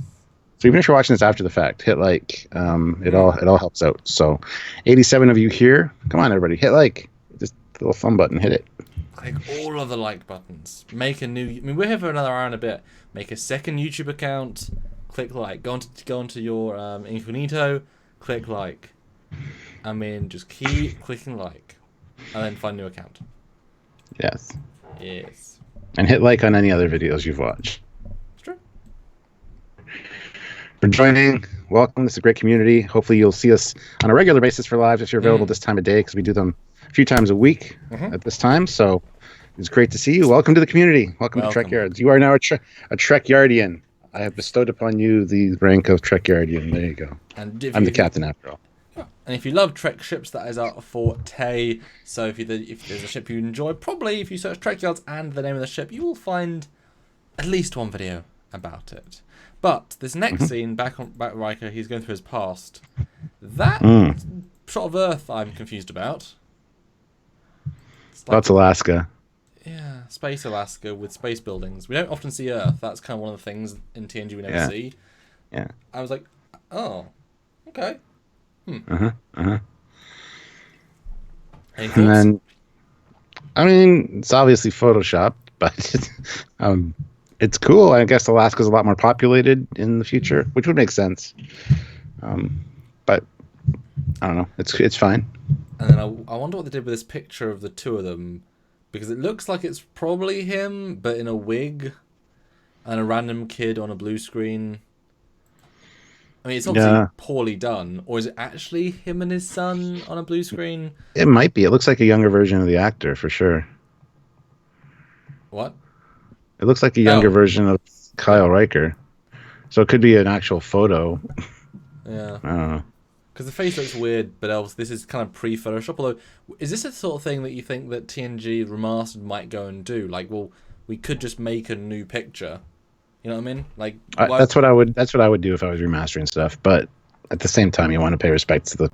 So even if you're watching this after the fact, hit like. It all helps out. So 87 of you here. Come on, everybody. Hit like. Just the little thumb button. Hit it. Click all of the like buttons. Make a new. I mean, we're here for another hour and a bit. Make a second YouTube account. Click like. Go onto your incognito. Click like. I mean, just keep clicking like, and then find a new account. Yes. Yes. And hit like on any other videos you've watched. It's true. For joining, welcome. This is a great community. Hopefully you'll see us on a regular basis for lives if you're available this time of day, because we do them a few times a week at this time. So it's great to see you. Welcome to the community. Welcome to Trekyards. You are now a Trekyardian. I have bestowed upon you the rank of Trekyardian. There you go. And I'm the captain after all. And if you love Trek ships, that is our forte. So if there's a ship you enjoy, probably if you search Trekyards and the name of the ship, you will find at least one video about it. But this next scene, back Riker, he's going through his past. That shot of Earth, I'm confused about. That's Alaska. Yeah, space Alaska with space buildings. We don't often see Earth. That's kind of one of the things in TNG we never see. Yeah. I was like, oh, okay. And Any thoughts? then, I mean, it's obviously Photoshop, but it's cool. I guess Alaska's a lot more populated in the future, which would make sense. But I don't know. It's fine. And then I wonder what they did with this picture of the two of them, because it looks like it's probably him, but in a wig, and a random kid on a blue screen. I mean, it's obviously poorly done, or is it actually him and his son on a blue screen? It might be. It looks like a younger version of the actor, for sure. What? It looks like a younger version of Kyle Riker. So it could be an actual photo. Yeah. I don't know. Because the face looks weird, but else this is kind of pre-Photoshop. Although, is this the sort of thing that you think that TNG Remastered might go and do? Like, well, we could just make a new picture. You know what I mean? Like that's what I would do if I was remastering stuff. But at the same time, you want to pay respect to the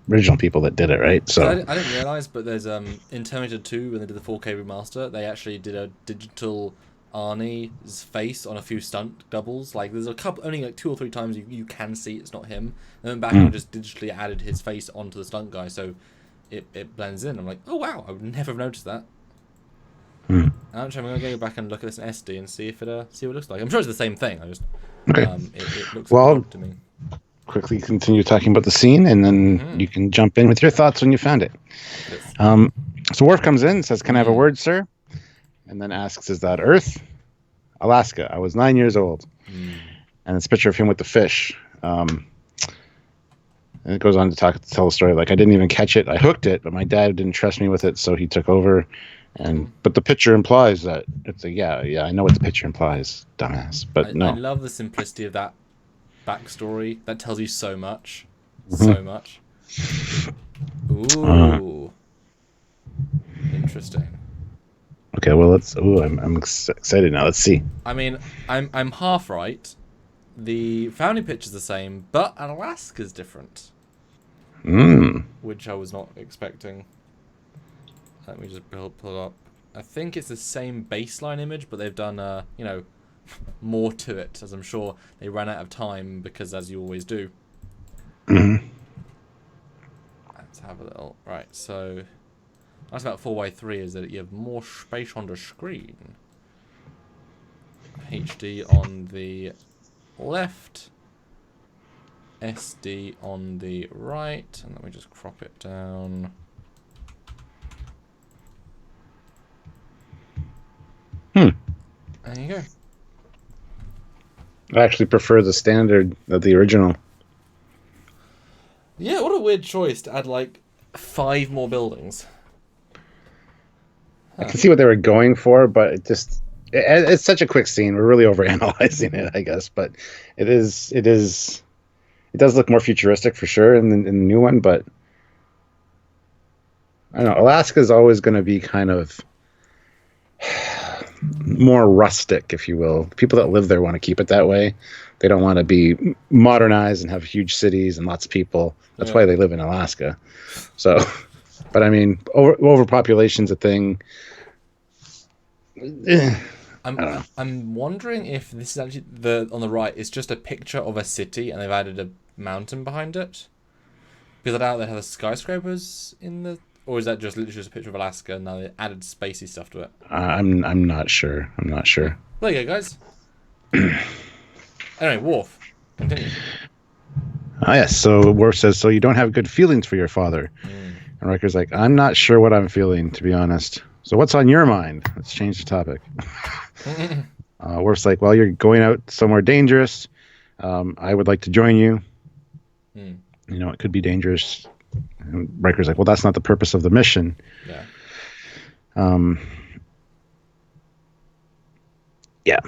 original people that did it, right? So I didn't realize, but there's in Terminator 2 when they did the 4K remaster, they actually did a digital Arnie's face on a few stunt doubles. Like there's a couple, only like 2 or 3 times you can see it's not him. And then back and just digitally added his face onto the stunt guy, so it blends in. I'm like, oh wow, I would never have noticed that. I'm going to go back and look at this in SD and see if see what it looks like. I'm sure it's the same thing. I just it looks good to me. Quickly continue talking about the scene, and then you can jump in with your thoughts when you found it. Yes. So Worf comes in and says, "Can I have a word, sir?" And then asks, "Is that Earth?" "Alaska. I was 9 years old." And it's a picture of him with the fish. And it goes on to tell the story. Like, I didn't even catch it. I hooked it, but my dad didn't trust me with it, so he took over. But the picture implies that it's a yeah. I know what the picture implies, dumbass. But no. I love the simplicity of that backstory. That tells you so much, so much. Ooh, interesting. Okay, well let's. I'm excited now. Let's see. I mean, I'm half right. The founding picture's the same, but Alaska's different. Which I was not expecting. Let me just pull it up. I think it's the same baseline image, but they've done, more to it, as I'm sure they ran out of time, because as you always do. Let's have a little... Right, so... That's about 4x3, is that you have more space on the screen. HD on the left. SD on the right. And let me just crop it down. There you go. I actually prefer the standard of the original. Yeah, what a weird choice to add like 5 more buildings. I can see what they were going for, but it's such a quick scene. We're really overanalyzing it, I guess, but it does look more futuristic for sure in the new one, but I don't know. Alaska is always going to be kind of more rustic, if you will. People that live there want to keep it that way. They don't want to be modernized and have huge cities and lots of people. That's why they live in Alaska. So, but I mean, overpopulation's a thing. I'm wondering if this is actually on the right is just a picture of a city and they've added a mountain behind it. Because I doubt they have the skyscrapers in the, or is that just literally just a picture of Alaska and now they added spacey stuff to it? I'm not sure. I'm not sure. There you go, guys. Anyway, Worf, continue. Yes. So Worf says, "So you don't have good feelings for your father?" And Riker's like, "I'm not sure what I'm feeling, to be honest. So what's on your mind? Let's change the topic." Worf's like, "Well, you're going out somewhere dangerous. I would like to join you. You know, it could be dangerous." And Riker's like, "Well, that's not the purpose of the mission." Yeah. Yeah.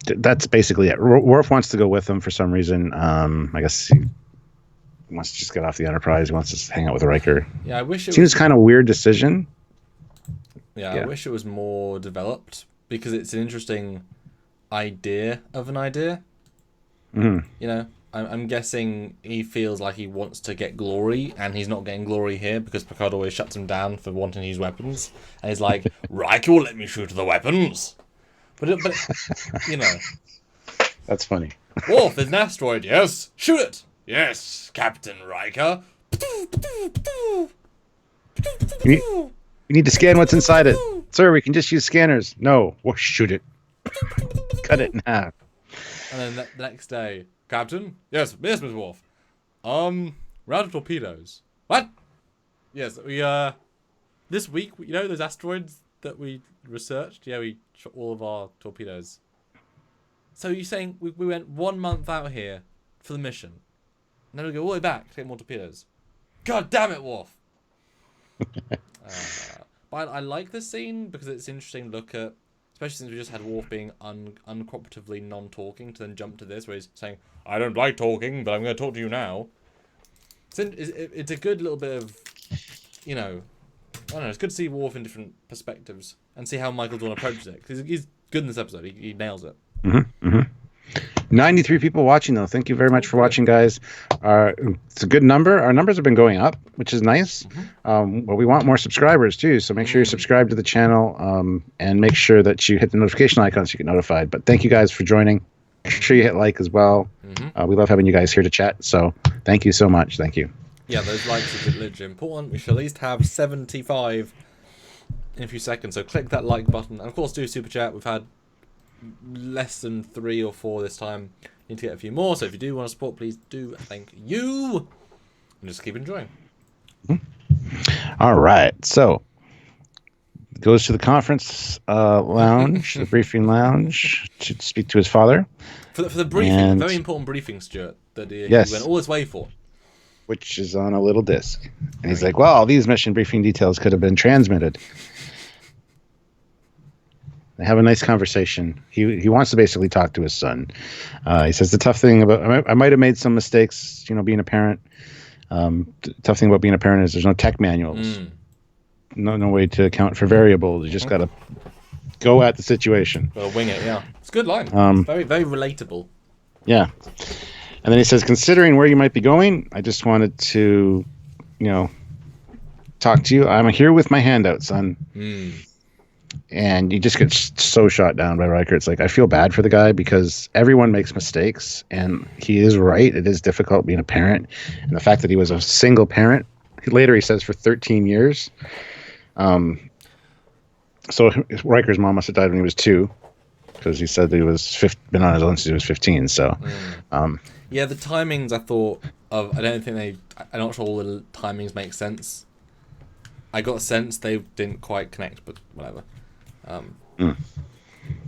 That's basically it. Worf wants to go with them for some reason. I guess he wants to just get off the Enterprise. He wants to hang out with Riker. Yeah, I wish it seems kind of weird decision. Yeah, I wish it was more developed because it's an interesting idea of an idea. Mm-hmm. You know, I'm guessing he feels like he wants to get glory, and he's not getting glory here because Picard always shuts him down for wanting to use weapons, and he's like, "Riker will let me shoot the weapons," but you know, that's funny. Worf, there's an asteroid. Yes, shoot it. Yes, Captain Riker. We need to scan what's inside it, sir. We can just use scanners. No, we'll shoot it. Cut it in half. And then the next day, Captain? Yes, Mr. Worf. We're out of torpedoes. What? Yes, we, this week, you know those asteroids that we researched? Yeah, we shot all of our torpedoes. So you're saying we went 1 month out here for the mission. And then we go all the way back to get more torpedoes. God damn it, Worf! But I like this scene because it's an interesting look at, especially since we just had Worf being uncooperatively non-talking, to then jump to this where he's saying, "I don't like talking, but I'm going to talk to you now." It's a good little bit of, you know, I don't know, it's good to see Worf in different perspectives and see how Michael Dorn approaches it. Because he's good in this episode. He nails it. 93 people watching, though. Thank you very much for watching, guys. It's a good number. Our numbers have been going up, which is nice. But we want more subscribers, too. So make sure you subscribe to the channel and make sure that you hit the notification icon so you get notified. But thank you guys for joining. Make sure you hit like as well. We love having you guys here to chat. So thank you so much. Thank you. Yeah, those likes are literally important. We should at least have 75 in a few seconds. So click that like button. And, of course, do Super Chat. We've had less than 3 or 4 this time. Need to get a few more, so if you do want to support, please do. Thank you, and just keep enjoying. All right, so goes to the conference lounge, the briefing lounge, to speak to his father for the briefing. Very important briefing, Stuart, that he went all this way for, which is on a little disc. And he's like, "Well, these mission briefing details could have been transmitted." They have a nice conversation. He wants to basically talk to his son. He says the tough thing about I might have made some mistakes, you know, being a parent. The tough thing about being a parent is there's no tech manuals, no way to account for variables. You just got to go at the situation. Well, wing it. Yeah, it's a good line. Very very relatable. Yeah, and then he says, considering where you might be going, I just wanted to, you know, talk to you. I'm here with my hand out, son. And you just get so shot down by Riker. It's like, I feel bad for the guy because everyone makes mistakes, and he is right. It is difficult being a parent. And the fact that he was a single parent, later he says for 13 years. So Riker's mom must have died when he was 2, because he said that he was been on his own since he was 15. So, yeah, the timings I thought of, I'm not sure all the timings make sense. I got a sense they didn't quite connect, but whatever.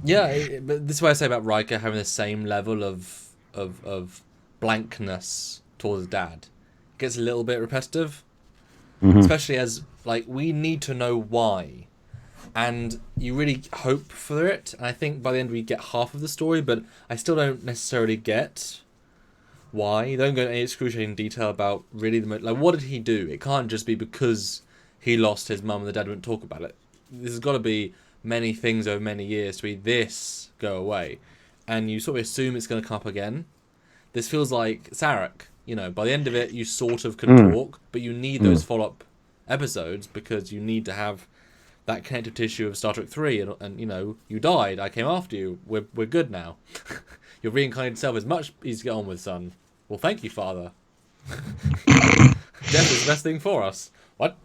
Yeah, but this is what I say about Riker having the same level of blankness towards his dad. It gets a little bit repetitive, especially as, like, we need to know why and you really hope for it. And I think by the end we get half of the story, but I still don't necessarily get why. They don't go into any excruciating detail about really like what did he do. It can't just be because he lost his mum and the dad wouldn't talk about it. This has got to be many things over many years to be this go away, and you sort of assume it's going to come up again. This feels like Sarek. You know, by the end of it, you sort of can talk, but you need those follow-up episodes because you need to have that connective tissue of Star Trek 3, and you know, you died, I came after you, we're good now. Your reincarnated self is much easier to get on with, son. Well, thank you, father. Death is the best thing for us. What?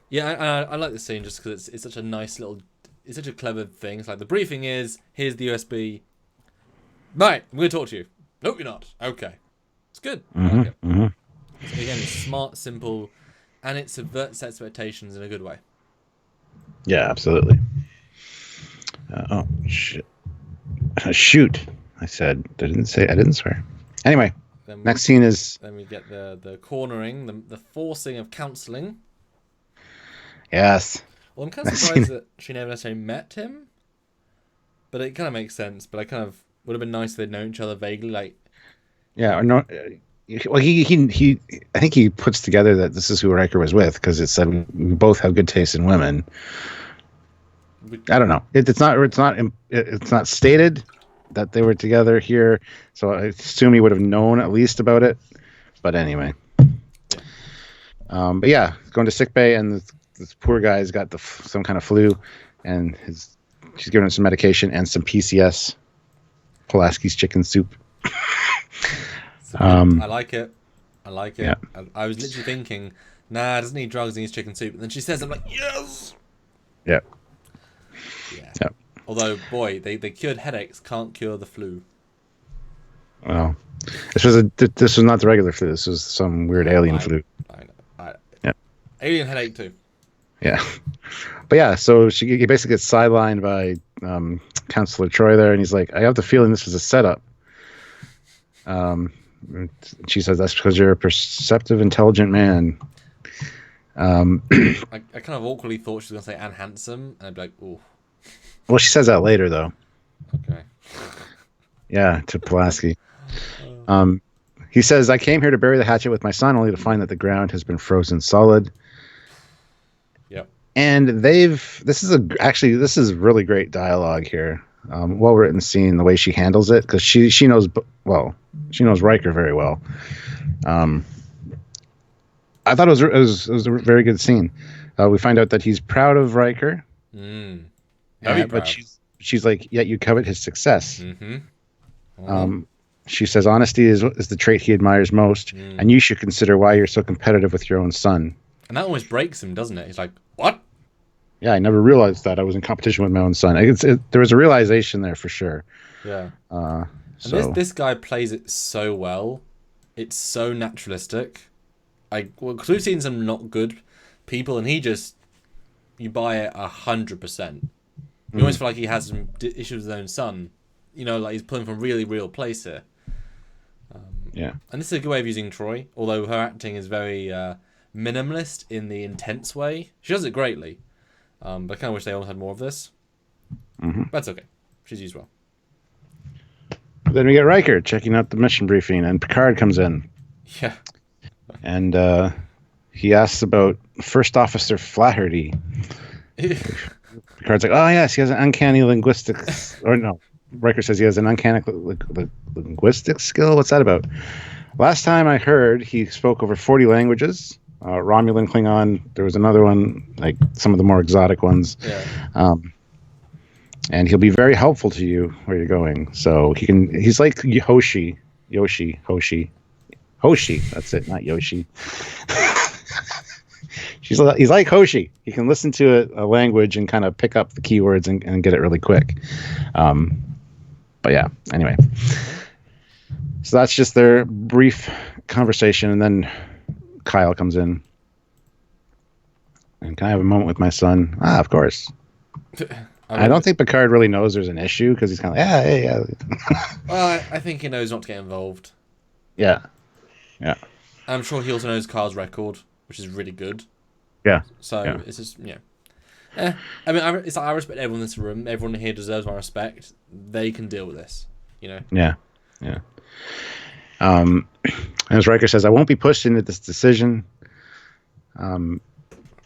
Yeah, I like this scene just because it's such a nice little, it's such a clever thing. It's like the briefing is, here's the USB. Right, I'm going to talk to you. Nope, you're not. Okay. It's good. I like it. So again, it's smart, simple, and it subverts expectations in a good way. Yeah, absolutely. Oh, shit. Shoot. I said, I didn't swear. Anyway, next scene is... Then we get the cornering, the forcing of counselling. Yes. Well, I'm kind of surprised that she never necessarily met him. But it kind of makes sense. But I kind of... Would have been nice if they'd known each other vaguely, like... Yeah, or no... Well, he I think he puts together that this is who Riker was with, because it said we both have good taste in women. I don't know. It's not stated that they were together here, so I assume he would have known at least about it. But anyway, but yeah, going to sickbay, and this poor guy's got some kind of flu, and she's giving him some medication and some PCS, Pulaski's chicken soup. I like it. I like it. Yeah. I was literally thinking, nah, doesn't need drugs, he needs chicken soup. And then she says, I'm like, yes! Yeah. Yeah. Yeah. Although, boy, they cured headaches, can't cure the flu. Well, this was not the regular flu. This was some weird alien flu. I know. Yeah. Alien headache too. Yeah. But yeah, so he basically gets sidelined by Counselor Troy there, and he's like, I have the feeling this was a setup. She says, that's because you're a perceptive, intelligent man. I kind of awkwardly thought she was going to say, and handsome, and I'd be like, ooh. Well, she says that later, though. Okay. Yeah, to Pulaski. He says, I came here to bury the hatchet with my son, only to find that the ground has been frozen solid. Yep. And this is really great dialogue here. Well written scene, the way she handles it, because she knows Riker very well. I thought it was a very good scene. We find out that he's proud of Riker. But she's like, yet you covet his success. She says, honesty is the trait he admires most, and you should consider why you're so competitive with your own son. And that almost breaks him, doesn't it? He's like, what? Yeah, I never realized that I was in competition with my own son. There was a realization there for sure. Yeah. So this guy plays it so well. It's so naturalistic. Because we've seen some not good people, and you buy it 100%. You almost feel like he has some issues with his own son. You know, like he's pulling from a really real place here. Yeah. And this is a good way of using Troy, although her acting is very minimalist in the intense way. She does it greatly. But I kind of wish they all had more of this. But that's okay. She's used well. Then we get Riker checking out the mission briefing, and Picard comes in. Yeah. And he asks about First Officer Flaherty. Picard's like, oh, yes, he has an uncanny linguistics. Or no, Riker says he has an uncanny linguistics skill. What's that about? Last time I heard, he spoke over 40 languages. Romulan, Klingon. There was another one, like some of the more exotic ones. Yeah. And he'll be very helpful to you where you're going. So he's like Hoshi. That's it, not Yoshi. He's like Hoshi. He can listen to a language and kind of pick up the keywords and get it really quick. But yeah, anyway. So that's just their brief conversation, and then Kyle comes in. And can I have a moment with my son? Of course. I don't think Picard really knows there's an issue, because he's kind of like, yeah. Well, I think he knows not to get involved. Yeah. I'm sure he also knows Kyle's record, which is really good. Yeah. So Yeah. it's just I mean, it's like I respect everyone in this room. Everyone here deserves my respect. They can deal with this, you know. Yeah. Yeah. Um, as Riker says, I won't be pushed into this decision. Yeah.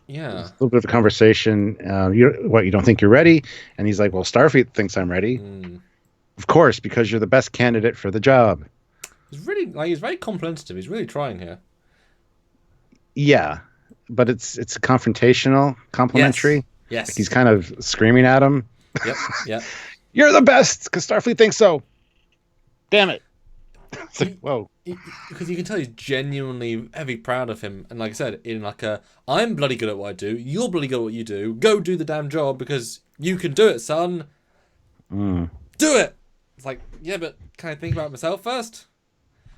A little bit of a conversation. You don't think you're ready? And he's like, well, Starfleet thinks I'm ready. Of course, because you're the best candidate for the job. He's very complimentary. He's really trying here. Yeah, but it's confrontational, complimentary. Yes. Like he's kind of screaming at him. Yep. Yep. You're the best because Starfleet thinks so. Damn it. It's like, whoa. Because you can tell he's genuinely very proud of him. And like I said, in like I'm bloody good at what I do. You're bloody good at what you do. Go do the damn job because you can do it, son. Do it. It's like, yeah, but can I think about myself first?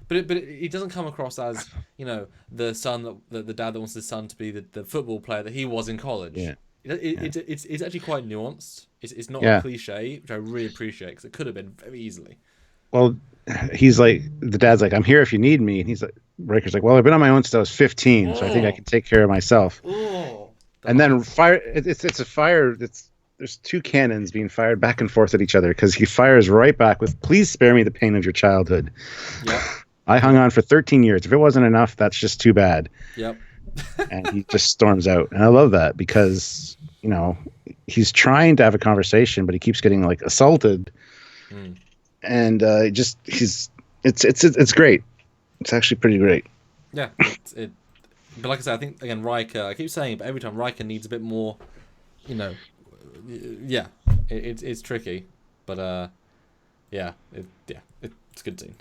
But he doesn't come across as, you know, the son the dad that wants his son to be the football player that he was in college. Yeah. It's actually quite nuanced. It's not Yeah. a cliche, which I really appreciate because it could have been very easily. Well, he's like, the dad's like, I'm here if you need me. And he's like, Riker's like, well, I've been on my own since I was 15, so I think I can take care of myself. And then fire. It's a fire. There's two cannons being fired back and forth at each other because he fires right back with, please spare me the pain of your childhood. Yep. I hung on for 13 years. If it wasn't enough, that's just too bad. Yep. And he just storms out. And I love that because, you know, he's trying to have a conversation, but he keeps getting like assaulted. And it's great. It's actually pretty great. Yeah. But like I said, I think again Riker. I keep saying it, but every time Riker needs a bit more. You know. Yeah. It's tricky, but yeah. It's a good scene.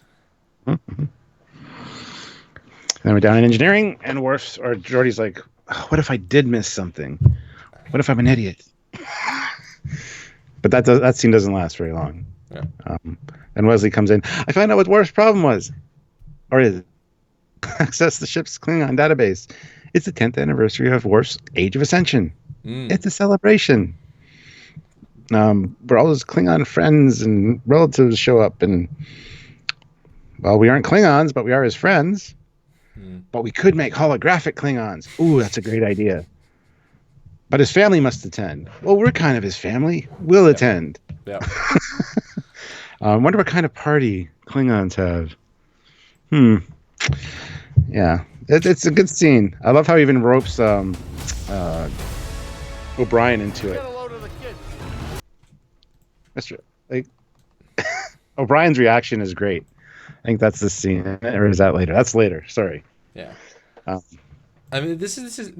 Mm-hmm. Then we're down in engineering, and Geordi's like, oh, what if I did miss something? What if I'm an idiot? But that scene doesn't last very long. Yeah. And Wesley comes in. I find out what Worf's problem was. Or is it? Access the ship's Klingon database. It's the 10th anniversary of Worf's Age of Ascension. It's a celebration. Where all his Klingon friends and relatives show up. And, well, we aren't Klingons, but we are his friends. But we could make holographic Klingons. Ooh, that's a great idea. But his family must attend. Well, we're kind of his family. We'll attend. Yeah. I wonder what kind of party Klingons have. Yeah, it's a good scene. I love how he even ropes O'Brien into it. O'Brien's reaction is great. I think that's the scene, or is that later? That's later. Sorry. Yeah. I mean, this is a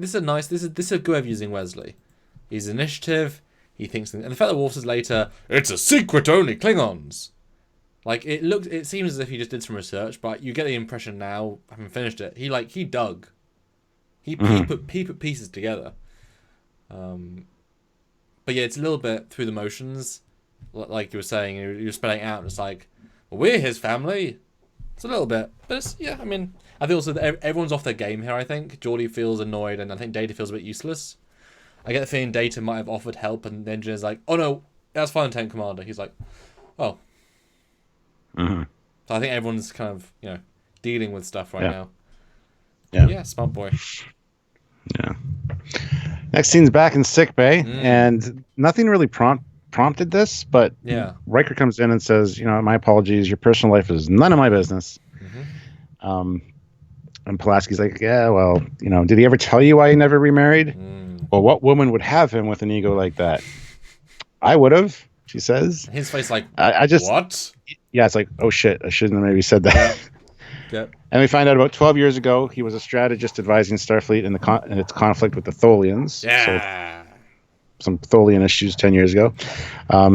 good way of using Wesley. He's initiative. He thinks, and the fact that Worf says later, it's a secret only Klingons. Like it seems as if he just did some research, but you get the impression now, having finished it, he dug. He put pieces together. But yeah, it's a little bit through the motions, like you were saying. You're spelling out. And it's like, well, we're his family. It's a little bit, but it's, yeah. I mean, I think also that everyone's off their game here. I think Geordi feels annoyed, and I think Data feels a bit useless. I get the feeling Data might have offered help, and the engineer's like, "Oh no, that's fine, Lieutenant Commander." He's like, "Oh." So I think everyone's kind of dealing with stuff right now. Yeah, smart boy. Yeah. Next scene's back in sickbay, and nothing really prompted this, but Riker comes in and says, my apologies, your personal life is none of my business. And Pulaski's like, yeah, well, did he ever tell you why he never remarried? Well, what woman would have him with an ego like that? I would have, she says. His face like, I just, what? Yeah, it's like, oh shit, I shouldn't have maybe said that. Yep. And we find out about 12 years ago, he was a strategist advising Starfleet in its conflict with the Tholians. Yeah. So some Tholian issues 10 years ago.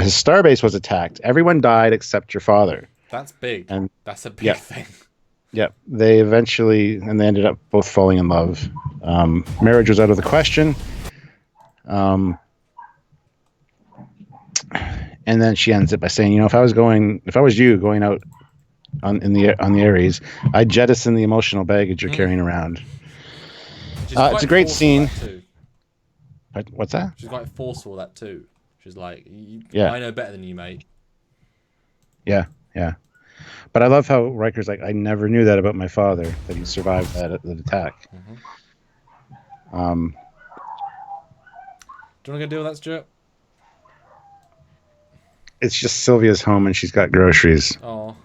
His starbase was attacked. Everyone died except your father. That's big. And that's a big thing. Yep. They ended up both falling in love. Marriage was out of the question. And then she ends it by saying, if I was you going out on the Ares, I'd jettison the emotional baggage you're carrying around. It's a great scene. What's that? She's quite forceful with that too. She's like, I know better than you, mate. Yeah. But I love how Riker's like, I never knew that about my father, that he survived that attack. Do you want to go deal with that, Stuart? It's just Sylvia's home and she's got groceries. Oh,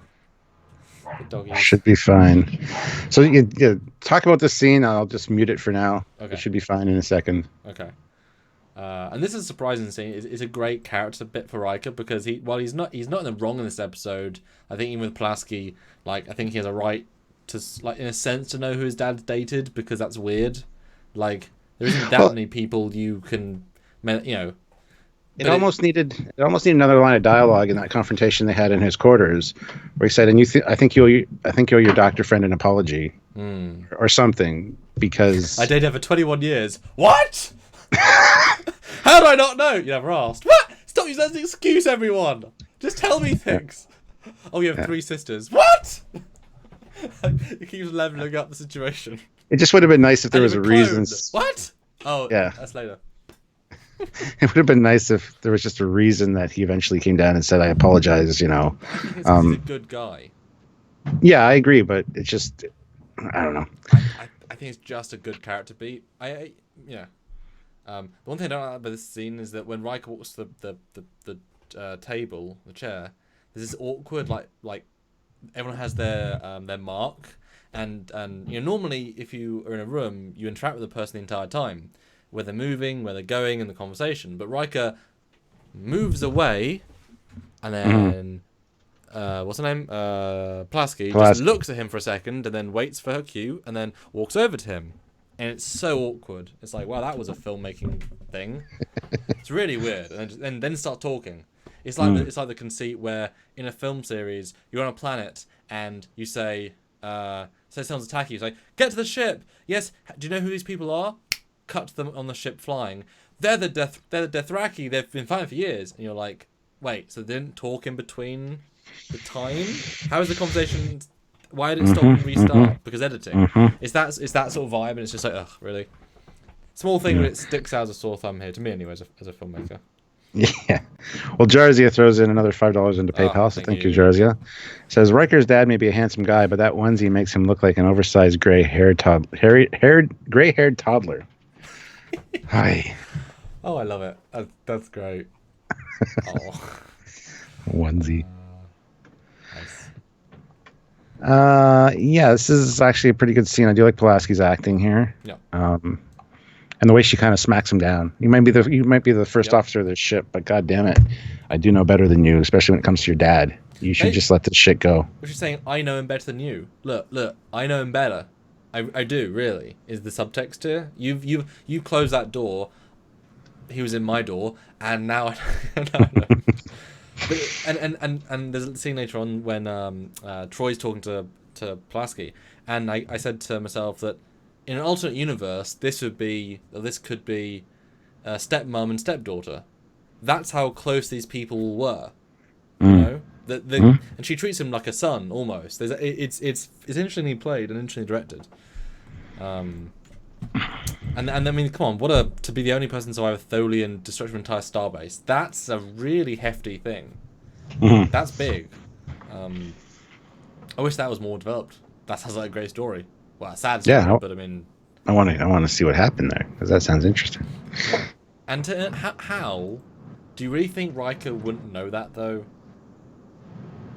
the doggies. Should be fine. So you talk about this scene. I'll just mute it for now. Okay. It should be fine in a second. Okay. And this is a surprising scene. It's a great character bit for Riker because while he's not in the wrong in this episode. I think even with Pulaski, like I think he has a right to, like in a sense, to know who his dad's dated because that's weird. Like there isn't that many people you can, you know. It almost needed another line of dialogue in that confrontation they had in his quarters, where he said, "And I think you owe your doctor friend an apology, or something, because I dated her for 21 years. What? How do I not know? You never asked. What? Stop using that as an excuse, everyone. Just tell me things. Yeah. Oh, you have 3 sisters. What? It keeps leveling up the situation. It just would have been nice if there was a reason. What? Oh, yeah, that's later. It would have been nice if there was just a reason that he eventually came down and said, "I apologize." You know, I think it's 'cause he's a good guy. Yeah, I agree, but it's just, I don't know. I think it's just a good character beat. Yeah. The one thing I don't like about this scene is that when Riker walks to the table, the chair, there's this awkward like everyone has their mark, and you know normally if you are in a room you interact with the person the entire time, where they're moving, where they're going in the conversation. But Riker moves away, and then what's her name? Pulaski just looks at him for a second, and then waits for her cue, and then walks over to him. And it's so awkward. It's like, wow, that was a filmmaking thing. It's really weird. And then start talking. It's like the conceit where in a film series you're on a planet and you say someone's attacking you. You say, "Get to the ship." Yes. Do you know who these people are? Cut to them on the ship flying. They're the Dothraki. They've been fighting for years. And you're like, wait, so they didn't talk in between the time? How is the conversation? Why did it stop and restart? Because editing. It's that sort of vibe, and it's just like, ugh, really. Small thing, but it sticks out as a sore thumb here to me, anyway, as a filmmaker. Yeah. Well, Jarzia throws in another $5 into PayPal, so thank you, Jarzia. Says Riker's dad may be a handsome guy, but that onesie makes him look like an oversized gray-haired toddler. Hi. Oh, I love it. That's great. Oh. Onesie. Nice. Yeah, this is actually a pretty good scene. I do like Pulaski's acting here. Yeah. And the way she kind of smacks him down. You might be the first officer of this ship, but god damn it, I do know better than you, especially when it comes to your dad. You should just let this shit go. Which is saying, I know him better than you. Look, I know him better. I do, really, is the subtext here. You closed that door. He was in my door, and now I know. But, and there's a scene later on when Troy's talking to Pulaski, and I said to myself that in an alternate universe, this could be stepmom and stepdaughter. That's how close these people were. You know, and she treats him like a son almost. It's interestingly played and interestingly directed. And I mean, come on, to be the only person to survive a Tholian destruction of an entire starbase. That's a really hefty thing. That's big. I wish that was more developed. That sounds like a great story. Well, a sad story, but I mean, I want to see what happened there because that sounds interesting. And how do you really think Riker wouldn't know that though?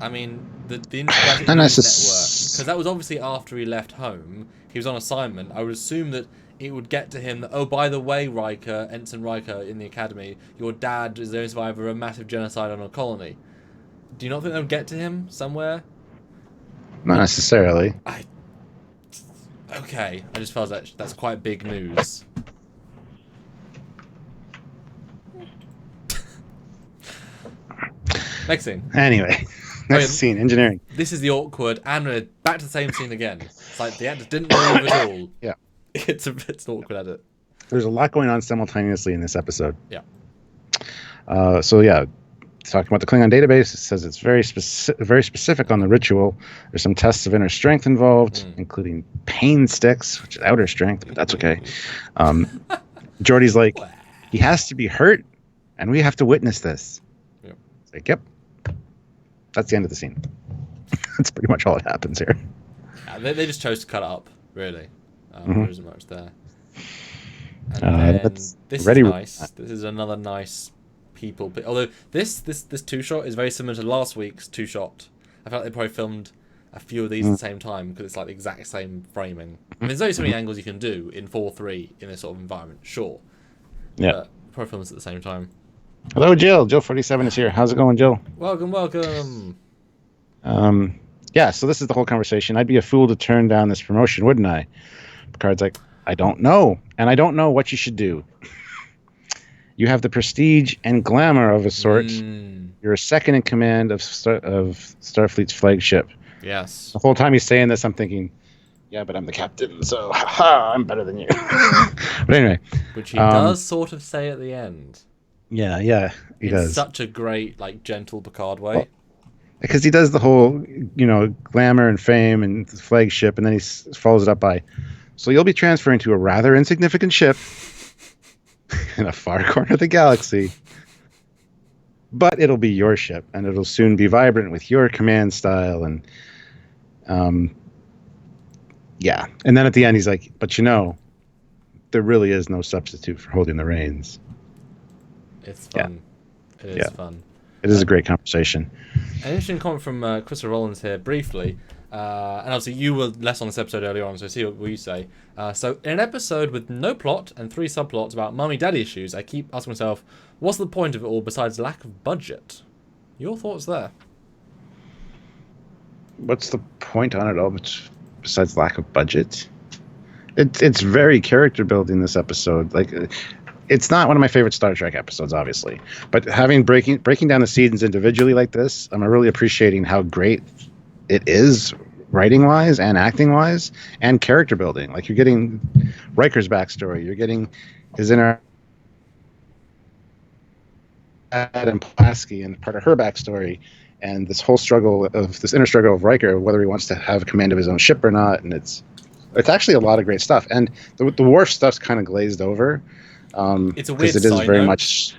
I mean, the intergalactic network, because that was obviously after he left home. He was on assignment. I would assume that it would get to him that, oh, by the way, Riker, Ensign Riker in the academy, your dad is the only survivor of a massive genocide on a colony. Do you not think that would get to him somewhere? Not necessarily. Okay, I just felt that's quite big news. Next scene. Anyway, next scene, engineering. This is the awkward, and we're back to the same scene again. It's like the actor didn't move at all. Yeah. It's an awkward edit. There's a lot going on simultaneously in this episode. Yeah. Talking about the Klingon database, it says it's very specific on the ritual. There's some tests of inner strength involved, including pain sticks, which is outer strength, but that's okay. Geordi's like, he has to be hurt, and we have to witness this. Yeah. It's like, yep. That's the end of the scene. That's pretty much all that happens here. Yeah, they just chose to cut it up, really. There isn't much there. And then That's this is ready. nice. This is another nice people. Although this two shot is very similar to last week's two shot. I felt like they probably filmed a few of these at the same time because it's like the exact same framing. I mean, there's only so many angles you can do in 4:3 in this sort of environment, sure. Yeah. But probably films at the same time. Hello, Jill. Jill 47 is here. How's it going, Jill? Welcome. Yeah, so this is the whole conversation. I'd be a fool to turn down this promotion, wouldn't I? Picard's like, I don't know. And I don't know what you should do. You have the prestige and glamour of a sort. You're a second in command of Starfleet's flagship. Yes. The whole time he's saying this, I'm thinking, yeah, but I'm the captain, so I'm better than you. But anyway. Which he does sort of say at the end. Yeah, he does. In such a great, like, gentle Picard way. Because he does the whole, glamour and fame and the flagship, and then he follows it up by, so you'll be transferring to a rather insignificant ship in a far corner of the galaxy, but it'll be your ship, and it'll soon be vibrant with your command style, and yeah. And then at the end, he's like, but there really is no substitute for holding the reins. It's fun. Yeah. It is fun. It is a great conversation. An interesting comment from Christopher Rollins here, briefly. And obviously you were less on this episode earlier on, so see what you say. So, in an episode with no plot and 3 subplots about mummy-daddy issues, I keep asking myself, what's the point of it all besides lack of budget? Your thoughts there? What's the point on it all besides lack of budget? It's very character building, this episode. Like, it's not one of my favorite Star Trek episodes, obviously, but breaking down the seasons individually like this, I'm really appreciating how great it is, writing wise and acting wise, and character building. Like, you're getting Riker's backstory, you're getting his inner and Pulaski and part of her backstory, and this whole inner struggle of Riker, whether he wants to have command of his own ship or not, and it's actually a lot of great stuff. And the Worf stuff's kind of glazed over. It's a weird it is very much.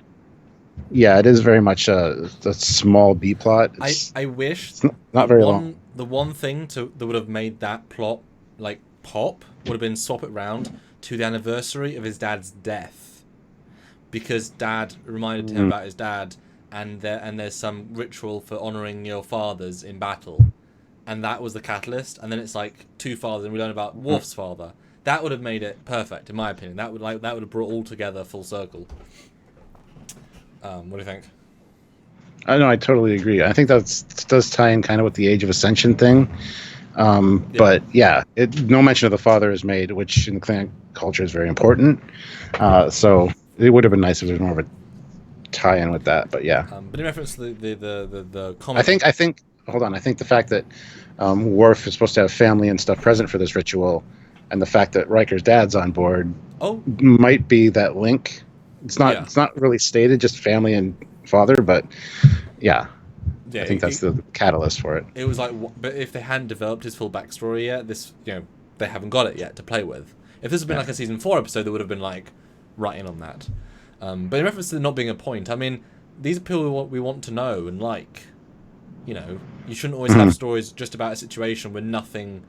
Yeah, it is very much a small B plot. I wish it's not very long. The one thing that would have made that plot like pop would have been swap it round to the anniversary of his dad's death, because Dad reminded him about his dad, and there's some ritual for honoring your fathers in battle, and that was the catalyst. And then it's like 2 fathers, and we learn about Worf's father. That would have made it perfect, in my opinion. That would have brought all together full circle. What do you think? I know, I totally agree. I think that does tie in kind of with the Age of Ascension thing. But yeah, no mention of the father is made, which in the Klingon culture is very important. So it would have been nice if there was more of a tie-in with that. But yeah. But in reference to the comment, I think. Hold on. I think the fact that Worf is supposed to have family and stuff present for this ritual, and the fact that Riker's dad's on board might be that link. It's not really stated, just family and father, but yeah I think that's the catalyst for it. It was like, but if they hadn't developed his full backstory yet, they haven't got it yet to play with. If this had been like a season 4 episode, they would have been like right in on that. But in reference to not being a point, I mean, these are people we want to know and like. You shouldn't always have stories just about a situation with nothing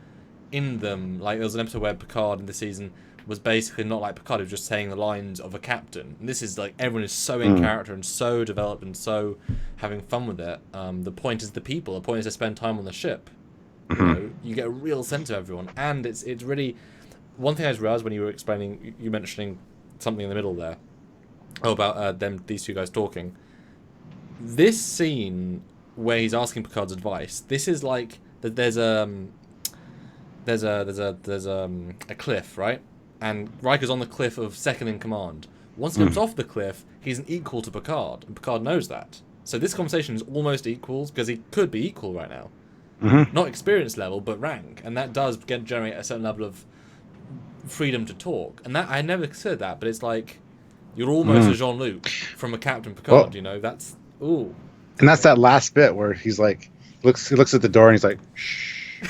in them. Like, there was an episode where Picard in the season was basically not like Picard, he was just saying the lines of a captain. And this is like, everyone is so in character and so developed and so having fun with it. The point is the people. The point is to spend time on the ship. You get a real sense of everyone. And it's really... One thing I just realized when you were explaining, you mentioning something in the middle there, about these 2 guys talking. This scene where he's asking Picard's advice, this is like there's a cliff, right? And Riker's on the cliff of second in command. Once he comes off the cliff, he's an equal to Picard, and Picard knows that. So this conversation is almost equals, because he could be equal right now. Not experience level, but rank, and that does generate a certain level of freedom to talk. And that I never considered that, but it's like you're almost a Jean-Luc from a Captain Picard. That's ooh. And that's that last bit where he's like, he looks at the door and he's like, shh.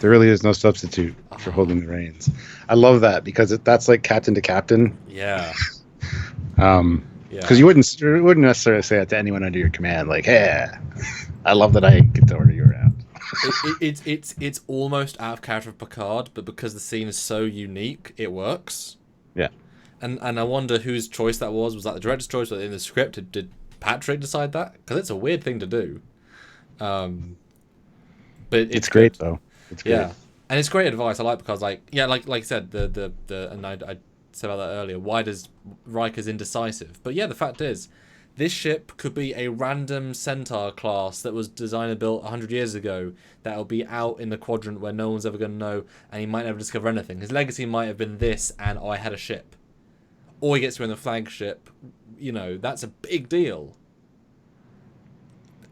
There really is no substitute for holding the reins. I love that because that's like captain to captain. Yeah. Because you wouldn't necessarily say that to anyone under your command. Like, hey, I love that I get to order you around. It's almost out of character of Picard, but because the scene is so unique, it works. Yeah. And I wonder whose choice that was. Was that the director's choice? Was it in the script? Did Patrick decide that? Because it's a weird thing to do. But it's great good. though. It's great. Yeah, and it's great advice. I like because like I said the and I said about that earlier. Why does Riker's indecisive? But yeah, the fact is, this ship could be a random Centaur class that was designed and built 100 years ago that'll be out in the quadrant where no one's ever going to know, and he might never discover anything. His legacy might have been this, and I had a ship, or he gets to win the flagship. You know, that's a big deal.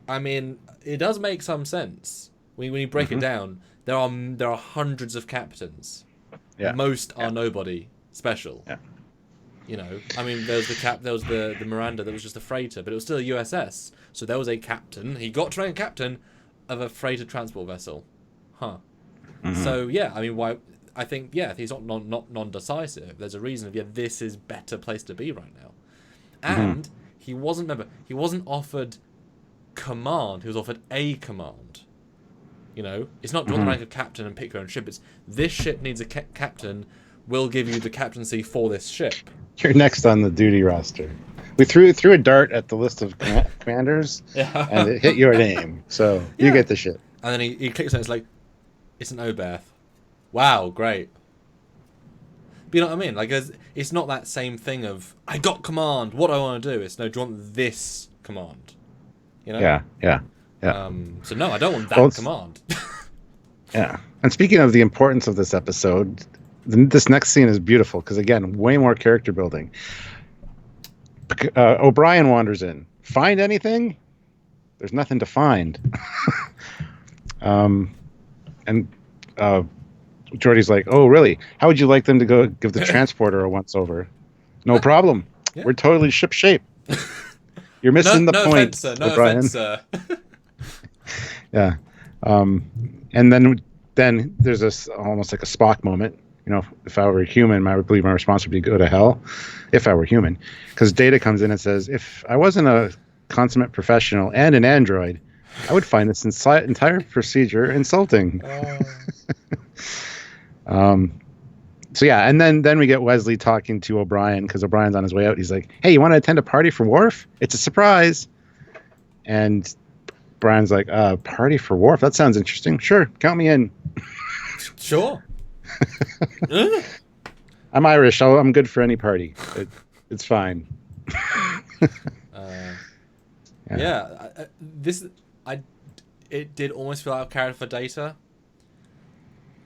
I mean, it does make some sense when you break it down. There are hundreds of captains. Yeah. Most are nobody special. Yeah. You know, I mean, there was the Miranda that was just a freighter, but it was still a USS. So there was a captain. He got to rank captain of a freighter transport vessel. Huh. So yeah, I mean, why? I think he's not non-decisive. There's a reason. Yeah, this is better place to be right now. And he wasn't offered command. He was offered a command. You know, it's not do you want the rank of captain and pick your own ship. It's this ship needs a captain. We'll give you the captaincy for this ship. You're next on the duty roster. We threw a dart at the list of commanders, and it hit your name. So you get the ship. And then he clicks on it. It's like, it's an Obeth. Wow, great. But you know what I mean? Like, it's not that same thing of I got command. What do I want to do? It's no. Do you want this command? You know? Yeah. So no, I don't want that command. Yeah. And speaking of the importance of this episode, this next scene is beautiful because again, way more character building. O'Brien wanders in. Find anything? There's nothing to find. And Geordi's like, "Oh, really? How would you like them to go give the transporter a once over?" No problem. Yeah. We're totally ship shape. You're missing the point, offense, sir. No O'Brien. offense, sir. Yeah. And then there's this almost like a Spock moment. You know, if I were human, I would believe my response would be go to hell. If I were human, because Data comes in and says, "If I wasn't a consummate professional and an android, I would find this entire procedure insulting." So yeah, and then we get Wesley talking to O'Brien because O'Brien's on his way out. He's like, "Hey, you want to attend a party for Worf? It's a surprise." And Brian's like, "Party for Worf? That sounds interesting. Sure, count me in." Sure. I'm Irish. I'm good for any party. It's fine. It did almost feel out of character for Data.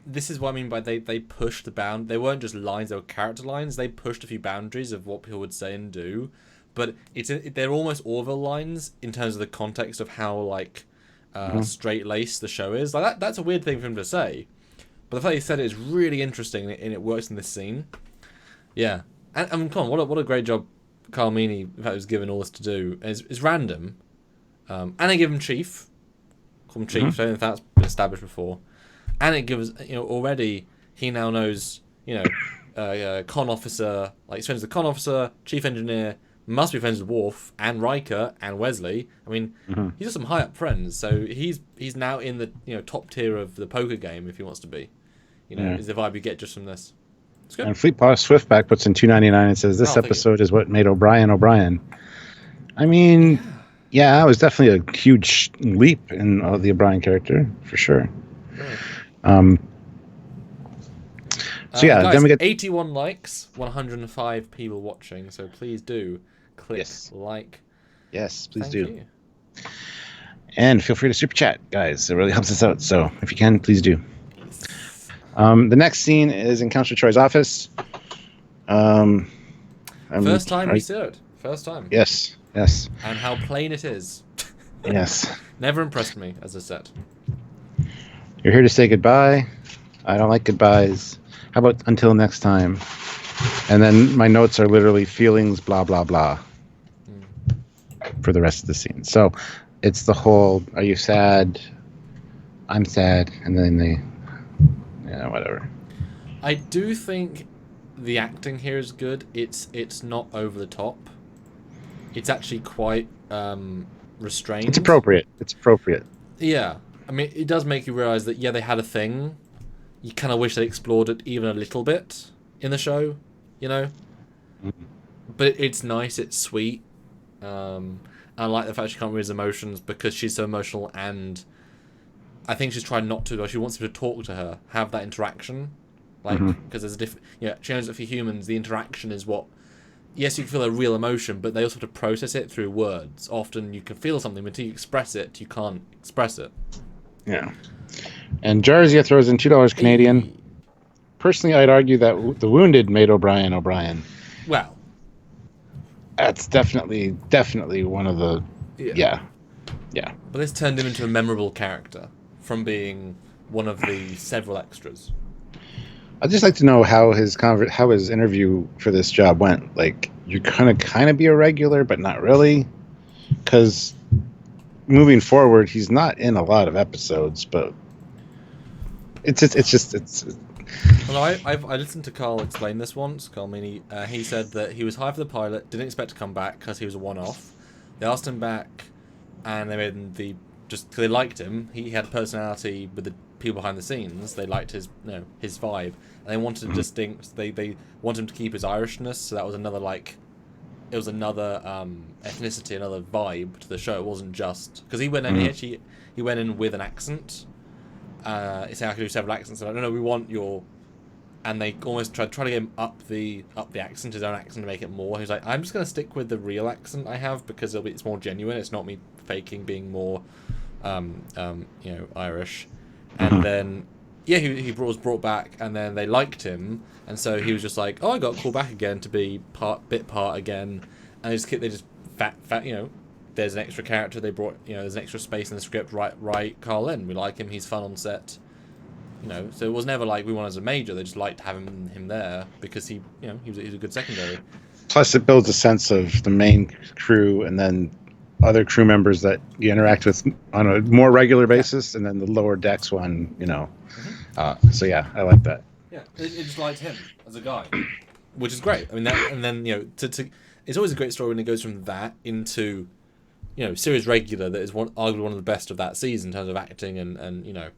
This is what I mean by they pushed the bound. They weren't just lines; they were character lines. They pushed a few boundaries of what people would say and do, but they're almost Orville lines in terms of the context of how like straight laced the show is. Like that's a weird thing for him to say, but the fact he said it is really interesting and it works in this scene. Yeah, and I mean, come on, what a great job Carl Meany in fact was given all this to do. Is random, and they give him Chief, call him Chief. I don't know if that's been established before. And it gives, already he now knows, con officer, like he's friends with the con officer, chief engineer, must be friends with Worf and Riker and Wesley. I mean, he's got some high up friends, so he's now in the top tier of the poker game if he wants to be. Is the vibe you get just from this. It's good. And Fleet Boss Swiftback puts in $2.99 and says this episode is what made O'Brien. I mean, yeah, it was definitely a huge leap in the O'Brien character for sure. Right. Guys, then we get 81 likes, 105 people watching. So please do click like. Yes, please Thank do. You. And feel free to super chat, guys. It really helps us out. So if you can, please do. The next scene is in Counselor Troy's office. First time we see it. First time. Yes. And how plain it is. Yes. Never impressed me, as I said. You're here to say goodbye. I don't like goodbyes. How about until next time? And then my notes are literally feelings, blah, blah, blah. For the rest of the scene. So it's the whole, are you sad? I'm sad. And then whatever. I do think the acting here is good. It's not over the top. It's actually quite restrained. It's appropriate. Yeah. I mean, it does make you realise that, they had a thing. You kind of wish they explored it even a little bit in the show. you know. But it's nice, it's sweet. I like the fact she can't read his emotions because she's so emotional, and I think she's trying not to. Though she wants him to talk to her, have that interaction, like because there's a different. Yeah, she knows that for humans, the interaction is what. Yes, you can feel a real emotion, but they also have to process it through words. Often, you can feel something, but until you express it, you can't express it. Yeah. And Jarzia throws in $2 Canadian. Hey. Personally, I'd argue that the wounded made O'Brien O'Brien. Well, That's definitely one of the. Yeah. But this turned him into a memorable character from being one of the several extras. I'd just like to know how his interview for this job went. Like, you're gonna kind of be a regular, but not really, because moving forward, he's not in a lot of episodes. But it's. Well, I listened to Carl explain this once. Carl Meany, he said that he was hired for the pilot, didn't expect to come back because he was a one-off. They asked him back, and they made him just because they liked him. He had a personality with the people behind the scenes. They liked his vibe, and they wanted a distinct. They wanted him to keep his Irishness, so that was another it was another ethnicity, another vibe to the show. It wasn't just because he went in he went in with an accent. He said I could do several accents. So no, we want your, and they almost tried to get him up the accent, his own accent, to make it more. He was like, I'm just gonna stick with the real accent I have because it's more genuine. It's not me faking being more, Irish. And then he was brought back, and then they liked him, and so he was just like, oh, I got called back again to be part again, and they just fat there's an extra character they brought, there's an extra space in the script, right Carl in, we like him, he's fun on set, so it was never like we want as a major, they just liked having him there because he was a good secondary. Plus, it builds a sense of the main crew and then other crew members that you interact with on a more regular basis, and then the lower decks one, so yeah, I like that. Yeah, it just liked him as a guy, which is great. I mean, and then it's always a great story when it goes from that into series regular that is arguably one of the best of that season in terms of acting, and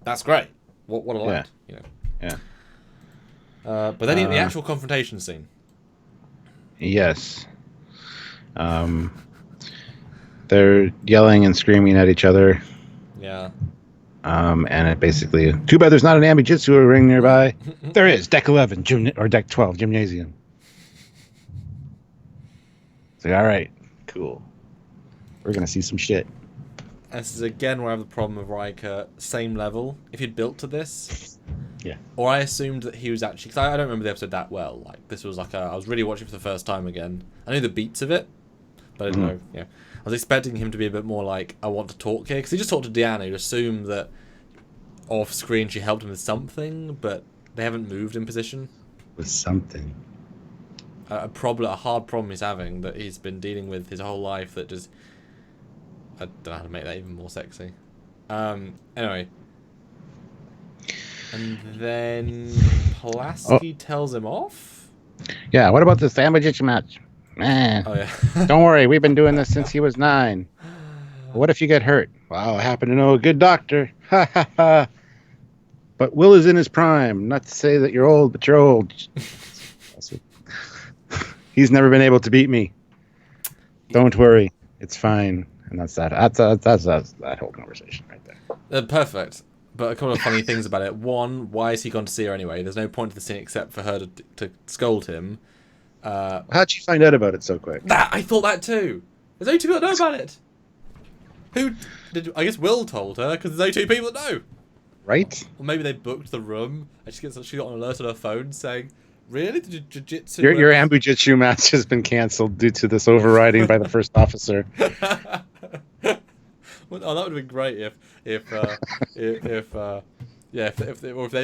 that's great. What a lot, Yeah. But then the actual confrontation scene. Yes. They're yelling and screaming at each other. Yeah. And it basically, too bad there's not an Ambu-jitsu ring nearby. There is, deck 11, or deck 12, gymnasium. It's like, all right, cool. We're going to see some shit. This is again where I have the problem with Riker. Same level. If he'd built to this, yeah. Or I assumed that he was actually, because I don't remember the episode that well. Like this was I was really watching for the first time again. I knew the beats of it, but I didn't know. Yeah, I was expecting him to be a bit more like, I want to talk here, because he just talked to Deanna. You'd assume that off screen she helped him with something, but they haven't moved in position. With something. A hard problem he's having that he's been dealing with his whole life. That just, I don't know how to make that even more sexy. Anyway. And then Pulaski tells him off? Yeah, what about this Ambu-jitsu match? Oh, yeah. Don't worry, we've been doing this since he was 9. What if you get hurt? Well, I happen to know a good doctor. Ha ha ha. But Will is in his prime. Not to say that you're old, but you're old. He's never been able to beat me. Don't worry, it's fine. And that's that. That's that whole conversation right there. Perfect. But a couple of funny things about it. One, why is he gone to see her anyway? There's no point to the scene except for her to scold him. How'd you find out about it so quick? I thought that too. There's only 2 people that know about it. Who did? I guess Will told her, because there's only 2 people that know. Right? Or maybe they booked the room and she got an alert on her phone saying, "Really? Did you jiu-jitsu?" Your Ambu-jitsu match has been cancelled due to this overriding by the first officer. Well, that would have been great if they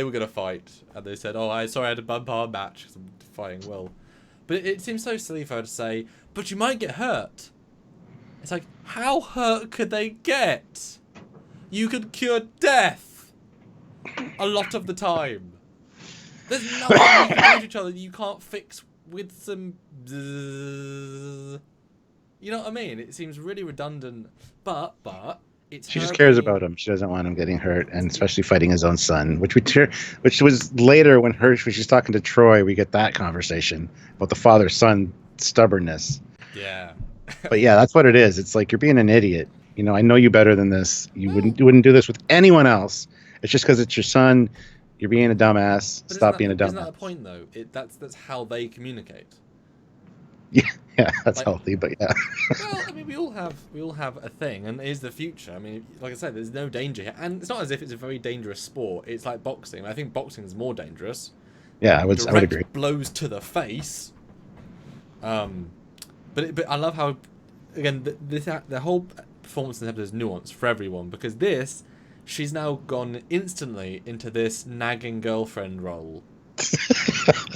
were gonna fight and they said, "Oh, I had a bump arm match because I'm fighting Will," but it seems so silly for her to say, "But you might get hurt." It's like, how hurt could they get? You could cure death a lot of the time. There's nothing you can do to each other that you can't fix with some. You know what I mean? It seems really redundant, but it's She just her cares being. about him. She doesn't want him getting hurt, and especially fighting his own son, which was later when she's talking to Troy. We get that conversation about the father-son stubbornness. Yeah. But yeah, that's what it is. It's like you're being an idiot. I know you better than this. Well, You wouldn't do this with anyone else. It's just because it's your son. You're being a dumbass. but Stop being a isn't that the dumbass. point though? That's how they communicate. Yeah, yeah, that's Like, healthy, but yeah. well, I mean, we all have a thing, and it is the future. I mean, like I said, there's no danger here, and it's not as if it's a very dangerous sport. It's like boxing. I think boxing is more dangerous. Yeah, I would agree. Direct blows to the face. Um, but I love how, again, the whole performance in the episode is nuanced for everyone because she's now gone instantly into this nagging girlfriend role.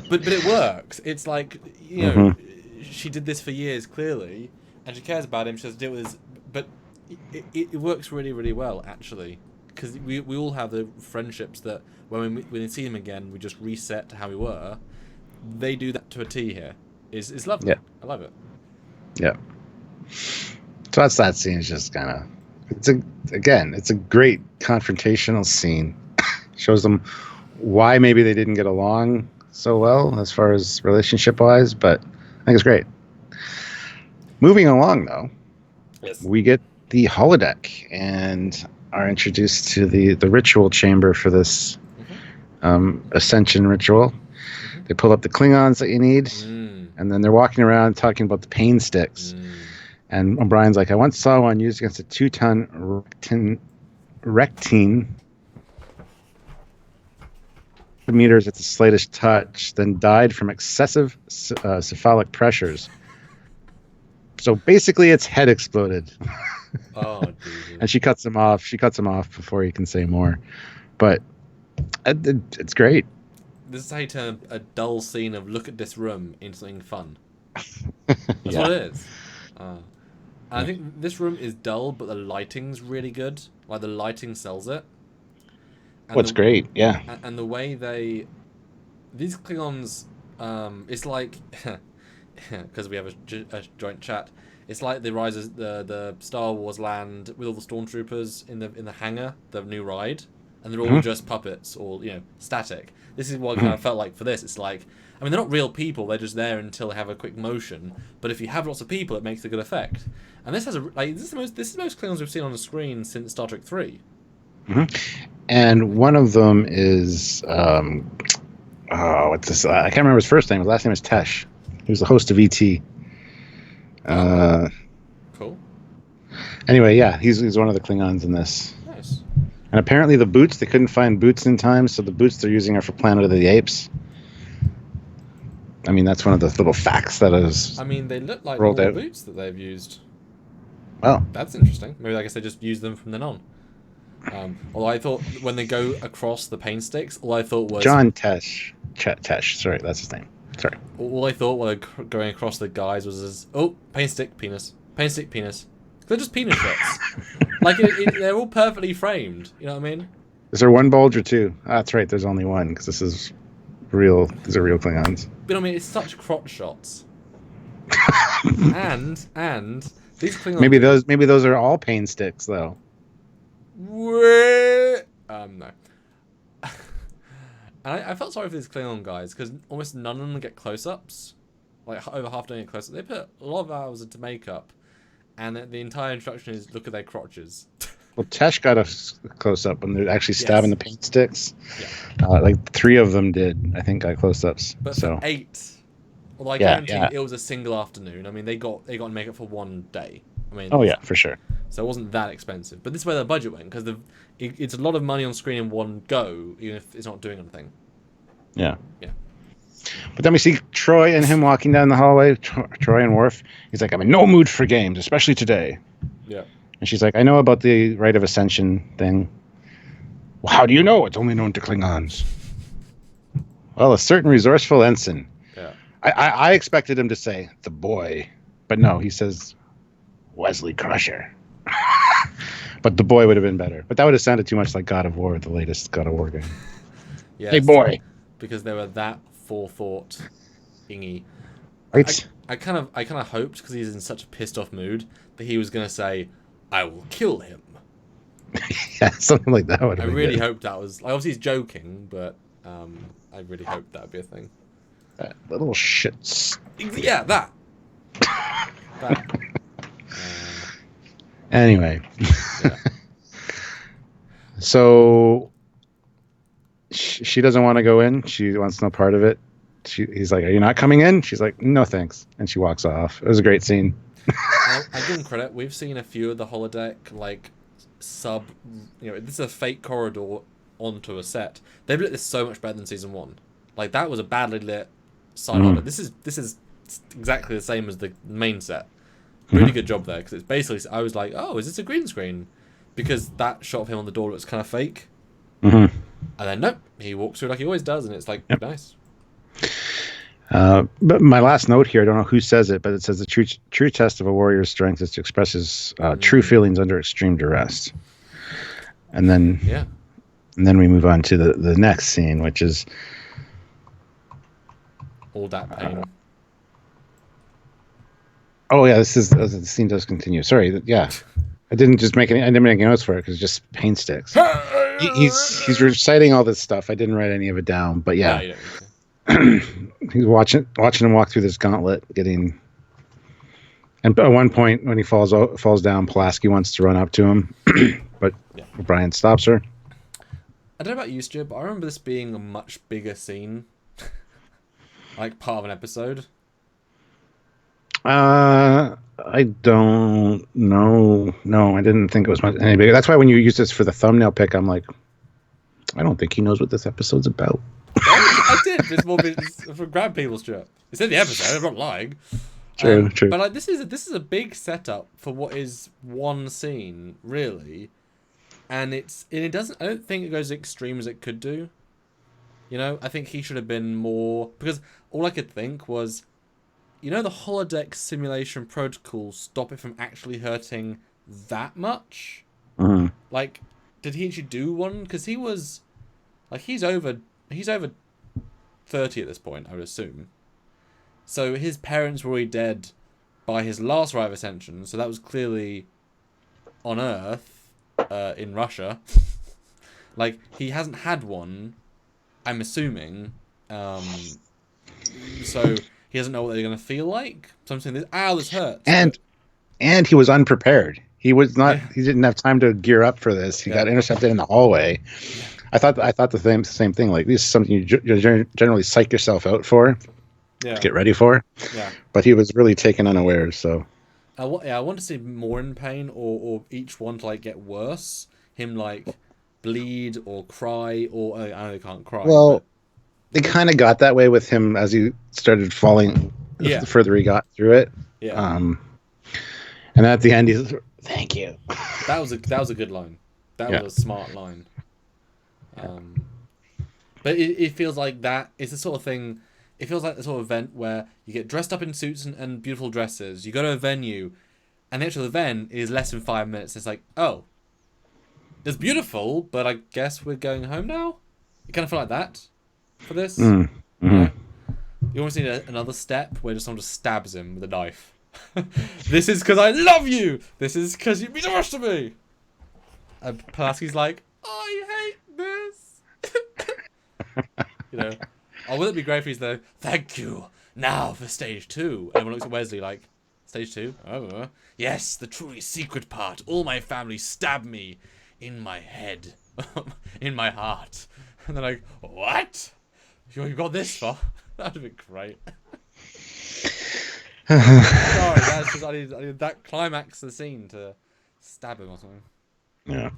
but it works. It's like she did this for years clearly, and she cares about him. She has to deal with this, but it works really really well actually because we all have the friendships that when we see them again we just reset to how we were. They do that to a T here. It's lovely. Yeah. I love it. Yeah. So that scene is just kind of it's a great confrontational scene. Shows them why maybe they didn't get along so well as far as relationship wise, but I think it's great. Moving along though, Yes. we get the holodeck and are introduced to the ritual chamber for this ascension ritual. They pull up the Klingons that you need, and then they're walking around talking about the pain sticks. And O'Brien's like, I once saw one used against a 2-ton rectine meters at the slightest touch, then died from excessive cephalic pressures. So basically, its head exploded. Oh, Jesus. And she cuts him off. She cuts him off before he can say more. But it's great. This is how you turn a dull scene of look at this room into something fun. That's what it is. And I think this room is dull, but the lighting's really good. Like the lighting sells it. And What's great, yeah. And the way these Klingons, it's like because we have a joint chat. It's like the the Star Wars land with all the stormtroopers in the hangar, the new ride, and they're all just puppets or static. This is what it kind of felt like for this. It's like, I mean, they're not real people. They're just there until they have a quick motion. But if you have lots of people, it makes a good effect. And this has this is the most Klingons we've seen on the screen since Star Trek 3. And one of them is what's this? I can't remember his first name. His last name is Tesh. He was the host of ET. Cool. Anyway, yeah, he's one of the Klingons in this. Nice. And apparently the boots, they couldn't find boots in time, so the boots they're using are for Planet of the Apes. I mean, that's one of the little facts that is. I mean, they look like rolled normal out. boots that they've used. Well, That's interesting. Maybe I guess they just use them from then on. Although I thought when they go across the pain sticks, all I thought was John Tesh. Tesh, sorry, that's his name. Sorry. all I thought while going across the guys was pain stick penis, pain stick penis. They're just penis shots. Like they're all perfectly framed. You know what I mean? Is there one bulge or two? That's right. There's only one because this is real. These are real Klingons. But I mean, it's such crotch shots. and these Klingons. Maybe those are all pain sticks though. No. And I felt sorry for these Klingon guys because almost none of them get close-ups. Like over half don't get close-ups. They put a lot of hours into makeup, and the entire introduction is look at their crotches. Well, Tesh got a close-up when they're actually stabbing the paint sticks. Yeah. Like 3 of them did, I think, got close-ups. But so for 8, well, I guarantee it was a single afternoon. I mean, they got makeup for one day. I mean, oh yeah, for sure. So it wasn't that expensive. But this is where the budget went because it's a lot of money on screen in one go, even if it's not doing anything. Yeah. Yeah. But then we see Troy and him walking down the hallway. Troy and Worf. He's like, I'm in no mood for games, especially today. Yeah. And she's like, I know about the Rite of Ascension thing. Well, how do you know? It's only known to Klingons. Well, a certain resourceful ensign. Yeah. I expected him to say, the boy. But no, he says, Wesley Crusher. But the boy would have been better. But that would have sounded too much like God of War, the latest God of War game. Yes, Hey, boy. Because they were that forethought, ingy. Right? I kind of hoped because he's in such a pissed off mood that he was gonna say, "I will kill him," Yeah, something like that would I have been really good. hope that was. Like, obviously, he's joking, but I really hope that would be a thing. That little shits. Yeah, that. That. Anyway, Yeah. so she doesn't want to go in. She wants no part of it. He's like, "Are you not coming in?" She's like, "No, thanks," and she walks off. It was a great scene. I give him credit. We've seen a few of the holodeck like sub. This is a fake corridor onto a set. They've lit this so much better than season 1. Like that was a badly lit side holodeck. This is exactly the same as the main set. Really good job there because it's basically. I was like, oh, is this a green screen? Because that shot of him on the door looks kind of fake. Mm-hmm. And then nope, he walks through like he always does, and it's like nice. But my last note here, I don't know who says it, but it says the true test of a warrior's strength is to express his true feelings under extreme duress. And then we move on to the next scene, which is all that pain. Oh yeah, this is the scene does continue. Sorry, yeah, I didn't make any notes for it because it's just pain sticks. He's reciting all this stuff. I didn't write any of it down, but yeah, he's watching him walk through this gauntlet, and at one point when he falls down, Pulaski wants to run up to him, but O'Brien stops her. I don't know about you, Stu, but I remember this being a much bigger scene, like part of an episode. I don't know. No, I didn't think it was much any bigger. That's why when you use this for the thumbnail pick, I'm like, I don't think he knows what this episode's about. I did. It's more for grab people, Stuart. It's in the episode. I'm not lying. True. But like, this is a big setup for what is one scene, really, and it doesn't. I don't think it goes as extreme as it could do. I think he should have been more, because all I could think was, the holodeck simulation protocols stop it from actually hurting that much. Mm-hmm. Like, did he actually do one? Because he was, like, he's over 30 at this point, I would assume. So his parents were already dead by his last rite of ascension. So that was clearly on Earth, in Russia. Like, he hasn't had one, I'm assuming. So he doesn't know what they're going to feel like. So I'm saying, this hurts. And he was unprepared. He was not. Yeah. He didn't have time to gear up for this. He got intercepted in the hallway. Yeah. I thought the same thing. Like, this is something you generally psych yourself out for, to get ready for. Yeah. But he was really taken unawares. So. I want to see more in pain, or each one to like get worse. Him like bleed or cry, or I know they can't cry. Well, they kind of got that way with him as he started falling. The further he got through it. Yeah. And at the end, he's thank you. That was a good line. That was a smart line. But it feels like that. It's the sort of thing. It feels like the sort of event where you get dressed up in suits and beautiful dresses. You go to a venue, and the actual event is less than 5 minutes. It's like, oh, it's beautiful, but I guess we're going home now. You kind of feel like that for this. Mm-hmm. Yeah. You almost need another step where someone just stabs him with a knife. This is because I love you. This is because you mean so much to me. And Pulaski's like, I hate this. Oh, wouldn't it be great if he's there? Thank you. Now for stage 2. Everyone looks at Wesley like, stage 2? Oh, yes, the truly secret part. All my family stabbed me in my head, in my heart. And they're like, what? You got this far? That'd be great. Sorry, that's just I need that climax of the scene to stab him or something. Yeah.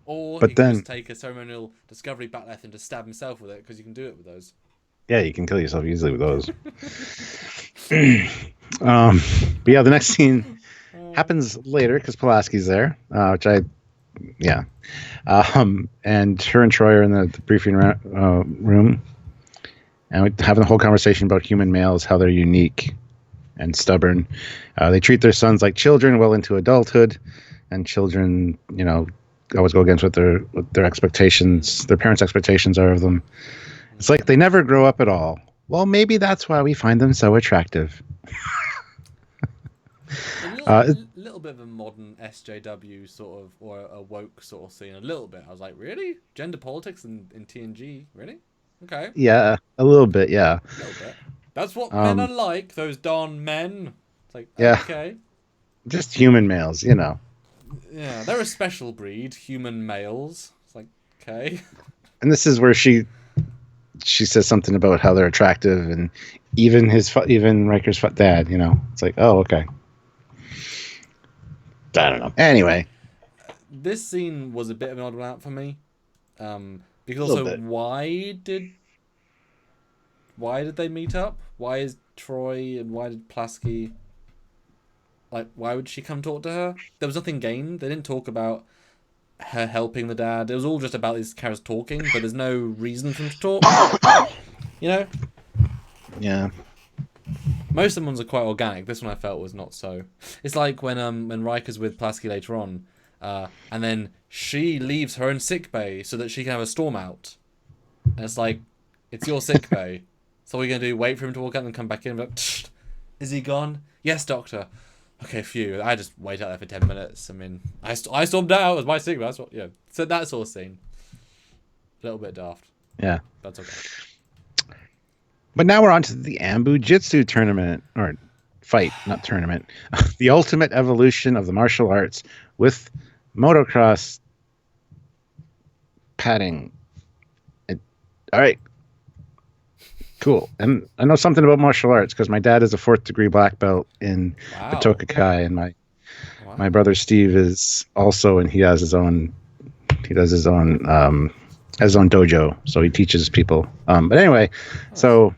Or but you then, can just take a ceremonial discovery bat'leth and just stab himself with it, because you can do it with those. Yeah, you can kill yourself easily with those. But yeah, the next scene happens later because Pulaski's there, and her and Troy are in the briefing room, and we're having a whole conversation about human males, how they're unique and stubborn. They treat their sons like children well into adulthood, and children, always go against what their expectations, their parents' expectations are of them. It's like they never grow up at all. Well, maybe that's why we find them so attractive. little bit of a modern SJW sort of, or a woke sort of scene. A little bit. I was like, really? Gender politics in TNG? Really? Okay. Yeah, a little bit. Yeah. A little bit. That's what men are Um, like. Those darn men. It's like, yeah, okay. just human males, you know. Yeah, they're a special breed, human males. It's like, okay. And this is where she says something about how they're attractive, and even Riker's dad. You know, it's like, oh, okay. I don't know. Anyway, This scene was a bit of an odd one out for me. Because a little also, bit. why did they meet up? Why is Troy and why did Pulaski, like, why would she come talk to her? There was nothing gained. They didn't talk about her helping the dad. It was all just about these characters talking, but there's no reason for them to talk. You know? Yeah. Most of the ones are quite organic. This one I felt was not so. It's like when Riker's with Pulaski later on, and then she leaves her own sick bay so that she can have a storm out. And it's like, it's your sick bay. So what are you going to do? Wait for him to walk out and come back in? Like, is he gone? Yes, doctor. Okay, phew. I just wait out there for 10 minutes. I mean, I stormed out. It was my sick bay. That's what, yeah. So that sort of scene. A little bit daft. Yeah. That's okay. But now we're on to the Ambu-jitsu tournament, or fight, not tournament. The ultimate evolution of the martial arts with motocross padding. All right. Cool. And I know something about martial arts because my dad is a 4th degree black belt in Batoka Kai, and my brother Steve is also, and he does his own dojo, so he teaches people. But anyway, so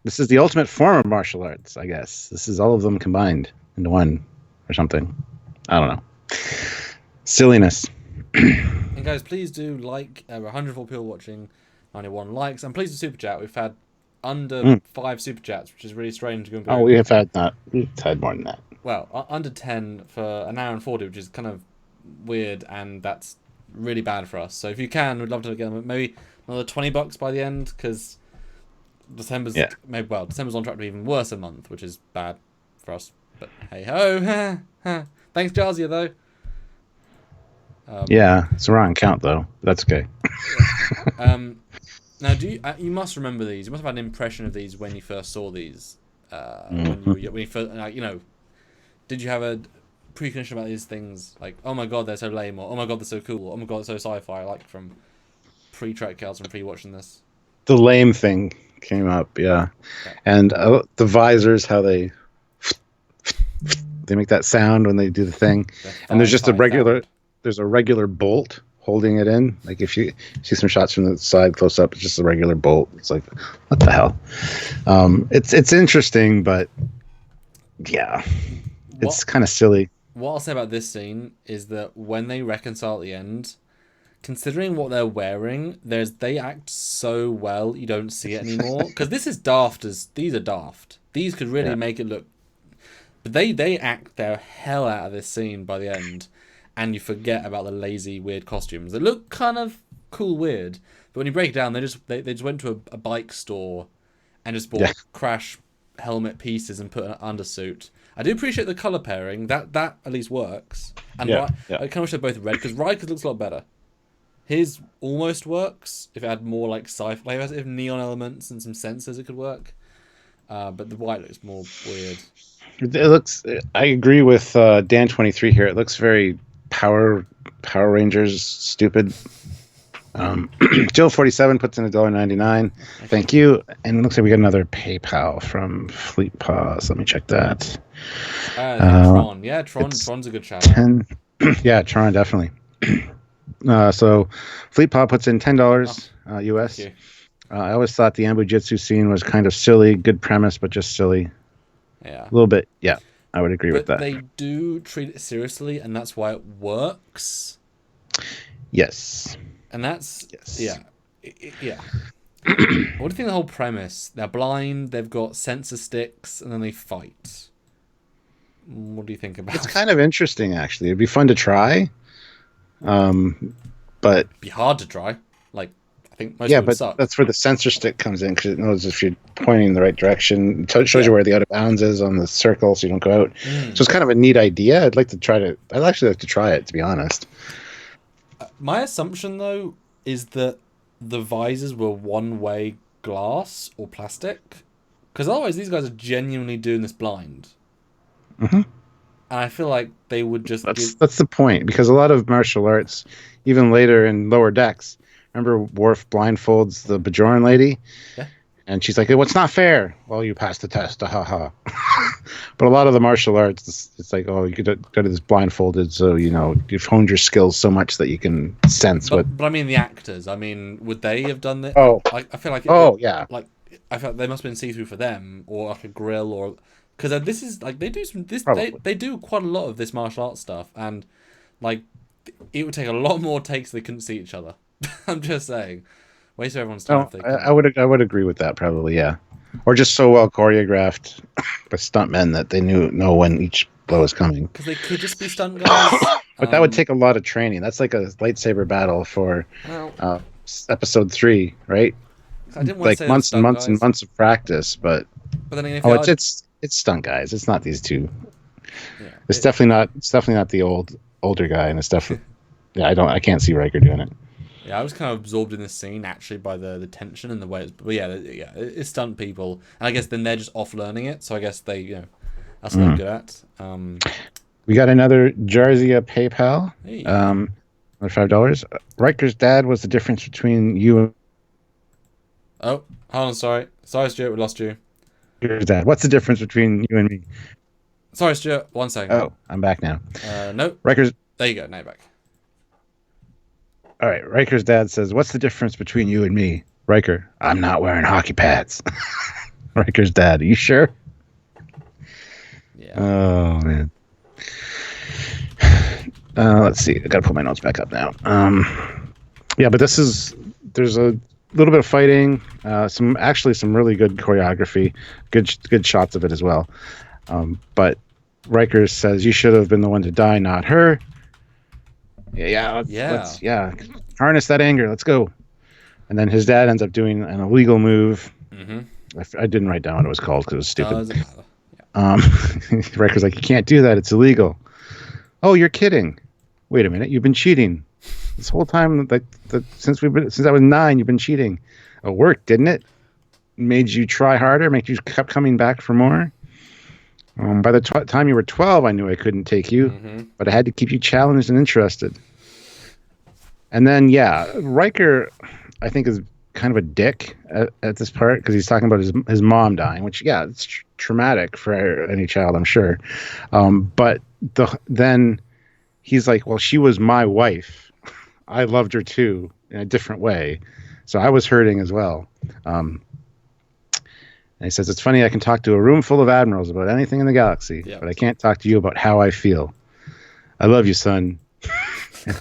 this is the ultimate form of martial arts, I guess. This is all of them combined into one or something. I don't know. Silliness. And guys, please do like. We're 104 people watching, 91 likes, and please do super chat. We've had under 5 super chats, which is really strange. Oh, we've had more than that. Well, under 10 for an hour and 40, which is kind of weird, and that's really bad for us. So if you can, we'd love to get maybe another $20 by the end, because December's on track to be even worse a month, which is bad for us. But hey ho, thanks Jarzia though. Yeah, it's the wrong count though. That's okay. Now, you must remember these? You must have had an impression of these when you first saw these. When you first, did you have a precondition about these things? Like, oh my god, they're so lame, or oh my god, they're so cool, or oh my god, they're so sci-fi. Like from pre-Trekyards and pre-watching this. The lame thing came up, yeah, and the visors, how they make that sound when they do the thing, and there's just a regular bolt holding it in. Like if you see some shots from the side close up, it's just a regular bolt. It's like, what the hell? It's interesting, but yeah, it's kind of silly. What I'll say about this scene is that when they reconcile at the end, considering what they're wearing, they act so well you don't see it anymore. Because this is daft. These are daft. These could really make it look. But they act their hell out of this scene by the end. And you forget about the lazy, weird costumes. They look kind of cool, weird. But when you break it down, they just went to a bike store and just bought crash helmet pieces and put an undersuit. I do appreciate the color pairing. That at least works. And I kind of wish they're both red, because Riker looks a lot better. His almost works. If it had more like sci-fi, if neon elements and some sensors, it could work. But the white looks more weird. It looks. I agree with Dan23 here. It looks very Power Rangers stupid. Jill 47 puts in $1.99. Thank you. And it looks like we got another PayPal from Fleet Paws. Let me check that. Tron. Yeah, Tron's a good shout. Yeah, Tron definitely. So Fleet Paw puts in $10 US. I always thought the Ambu-jitsu scene was kind of silly. Good premise, but just silly. Yeah. A little bit. Yeah. I would agree with that. They do treat it seriously, and that's why it works. Yes. And that's yeah. What do you think of the whole premise? They're blind, they've got sensor sticks, and then they fight. What do you think about it? It's kind of interesting, actually. It'd be fun to try. But it'd be hard to try. Like, I I think most Yeah, people would but suck. that's where the sensor stick comes in because it knows if you're pointing in the right direction. It shows Yeah. you where the out of bounds is on the circle, so you don't go out. So Mm. it's kind of a neat idea. I'd actually like to try it, to be honest. My assumption though is that the visors were one-way glass or plastic, because otherwise these guys are genuinely doing this blind, Hmm. and I feel like they would just give. That's the point because a lot of martial arts, even later in lower decks, remember Worf blindfolds the Bajoran lady, Yeah. and she's like, "What's not fair?" Well, you passed the test, ha ha. But a lot of the martial arts, it's like, oh, you could go to this blindfolded, so you've honed your skills so much that you can sense what. But I mean the actors. I mean, would they have done that? Oh, I feel like oh yeah. like I felt they must have been see through for them, or like a grill, or because this is like they do some this Probably. they do quite a lot of this martial arts stuff, and like it would take a lot more takes they couldn't see each other. I'm just saying, waste everyone's time No, if they I couldn't. would agree with that probably, yeah. Or just so well choreographed by stuntmen that they know when each blow is coming. Because they could just be stunt guys. But that would take a lot of training. That's like a lightsaber battle for Well, uh, episode 3, right? I didn't want to Like say they were months and stunt months and guys, months of practice, but but then again, if oh, they are, it's stunt guys. It's not these two. yeah, It's definitely not the older guy, and it's definitely yeah. I can't see Riker doing it. yeah, I was kind of absorbed in the scene actually by the tension and the way it's. But yeah, it's stunt people, and I guess then they're just off learning it. So I guess that's what they're good at. We got another Jarzia PayPal. Hey. For $5. Riker's dad was the difference between you and Oh, hold on, sorry, Stuart, we lost you. your dad. What's the difference between you and me? Sorry, Stuart, 1 second. Oh, I'm back now. Nope. Riker's There you go. Now you're back. all right. Riker's dad says, "What's the difference between you and me?" Riker, I'm not wearing hockey pads. Riker's dad, are you sure? Yeah. Oh man. Let's see. I gotta put my notes back up now. Yeah, but there's a little bit of fighting, some really good choreography, good shots of it as well. But Riker says you should have been the one to die, not her. Let's harness that anger. Let's go. And then his dad ends up doing an illegal move. Mm-hmm. I didn't write down what it was called because it was stupid. Doesn't matter. Riker's like, you can't do that. It's illegal. Oh, you're kidding. Wait a minute. You've been cheating this whole time. Since I was 9, you've been cheating. It worked, didn't it? Made you try harder. Made you kept coming back for more. By the time you were 12, I knew I couldn't take you, but I had to keep you challenged and interested. And then, yeah, Riker, I think, is kind of a dick at this part because he's talking about his mom dying, which, yeah, it's traumatic for any child, I'm sure. But then he's like, well, she was my wife. I loved her too in a different way. So I was hurting as well. And he says, it's funny, I can talk to a room full of admirals about anything in the galaxy, but I can't talk to you about how I feel. I love you, son.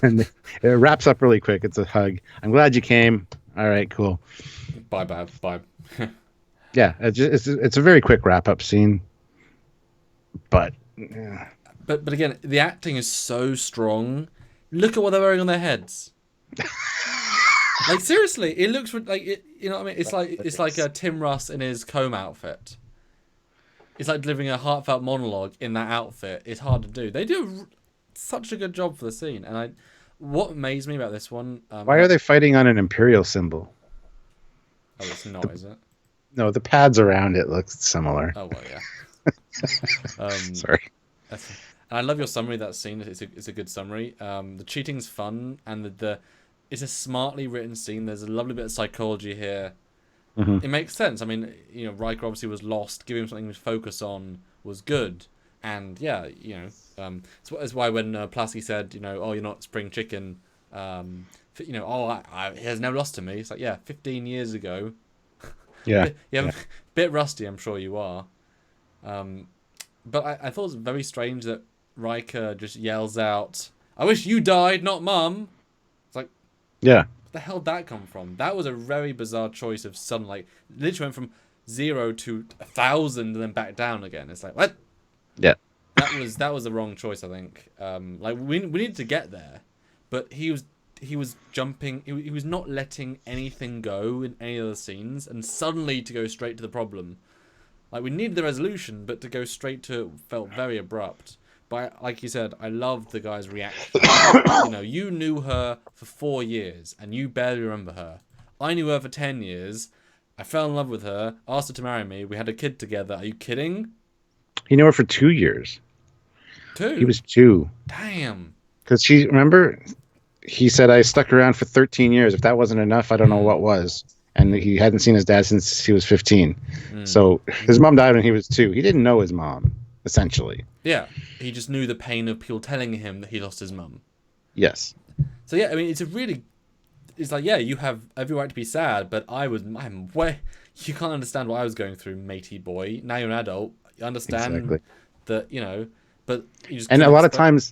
And it wraps up really quick. It's a hug. I'm glad you came. All right, cool. Bye. Yeah, it's a very quick wrap-up scene. But... yeah. But again, the acting is so strong. Look at what they're wearing on their heads. Like seriously, it looks like it. You know what I mean? It's like a Tim Russ in his comb outfit. It's like delivering a heartfelt monologue in that outfit. It's hard to do. They do such a good job for the scene. And what amazed me about this one? Why are they fighting on an Imperial symbol? Oh, it's not, is it? No, the pads around it look similar. Oh well, yeah. Sorry. And I love your summary of that scene. It's a good summary. The cheating's fun, and it's a smartly written scene. There's a lovely bit of psychology here. It makes sense. I mean, Riker obviously was lost. Giving him something to focus on was good. And yeah, that's why when Pulaski said, oh, you're not spring chicken, he has never lost to me. It's like, yeah, 15 years ago. Yeah. A bit rusty, I'm sure you are. But I thought it was very strange that Riker just yells out, I wish you died, not Mum. It's like, yeah. Where the hell did that come from? That was a very bizarre choice of sudden, like, literally went from 0 to 1,000 and then back down again. It's like, what? Yeah. That was the wrong choice, I think. We needed to get there, but he was he was jumping. He was not letting anything go in any of the scenes, and suddenly to go straight to the problem. Like, we needed the resolution, but to go straight to it felt very abrupt. But like you said, I loved the guy's reaction. You knew her for 4 years, and you barely remember her. I knew her for 10 years. I fell in love with her, asked her to marry me. We had a kid together. Are you kidding? He knew her for 2 years. 2? He was 2. Damn. Because remember, he said, I stuck around for 13 years. If that wasn't enough, I don't know what was. And he hadn't seen his dad since he was 15. So his mom died when he was 2. He didn't know his mom, essentially. Yeah. He just knew the pain of people telling him that he lost his mum. Yes. So yeah, I mean, it's like, yeah, you have every right to be sad, but I'm way, you can't understand what I was going through, matey boy. Now you're an adult, you understand that, but you just. And a lot of times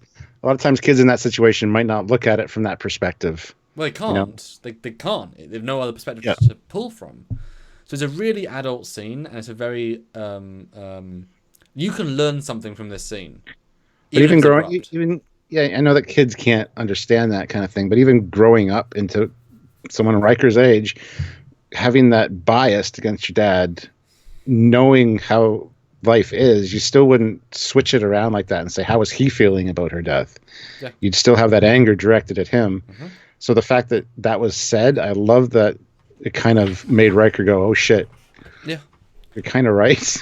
kids in that situation might not look at it from that perspective. Well, they can't. They can't. They have no other perspective to pull from. So it's a really adult scene, and it's a very you can learn something from this scene. But even growing, I know that kids can't understand that kind of thing, but even growing up into someone Riker's age, having that bias against your dad, knowing how life is, you still wouldn't switch it around like that and say, how was he feeling about her death? Yeah. You'd still have that anger directed at him. Mm-hmm. So the fact that that was said, I love that it kind of made Riker go, oh shit. Yeah. You're kind of right.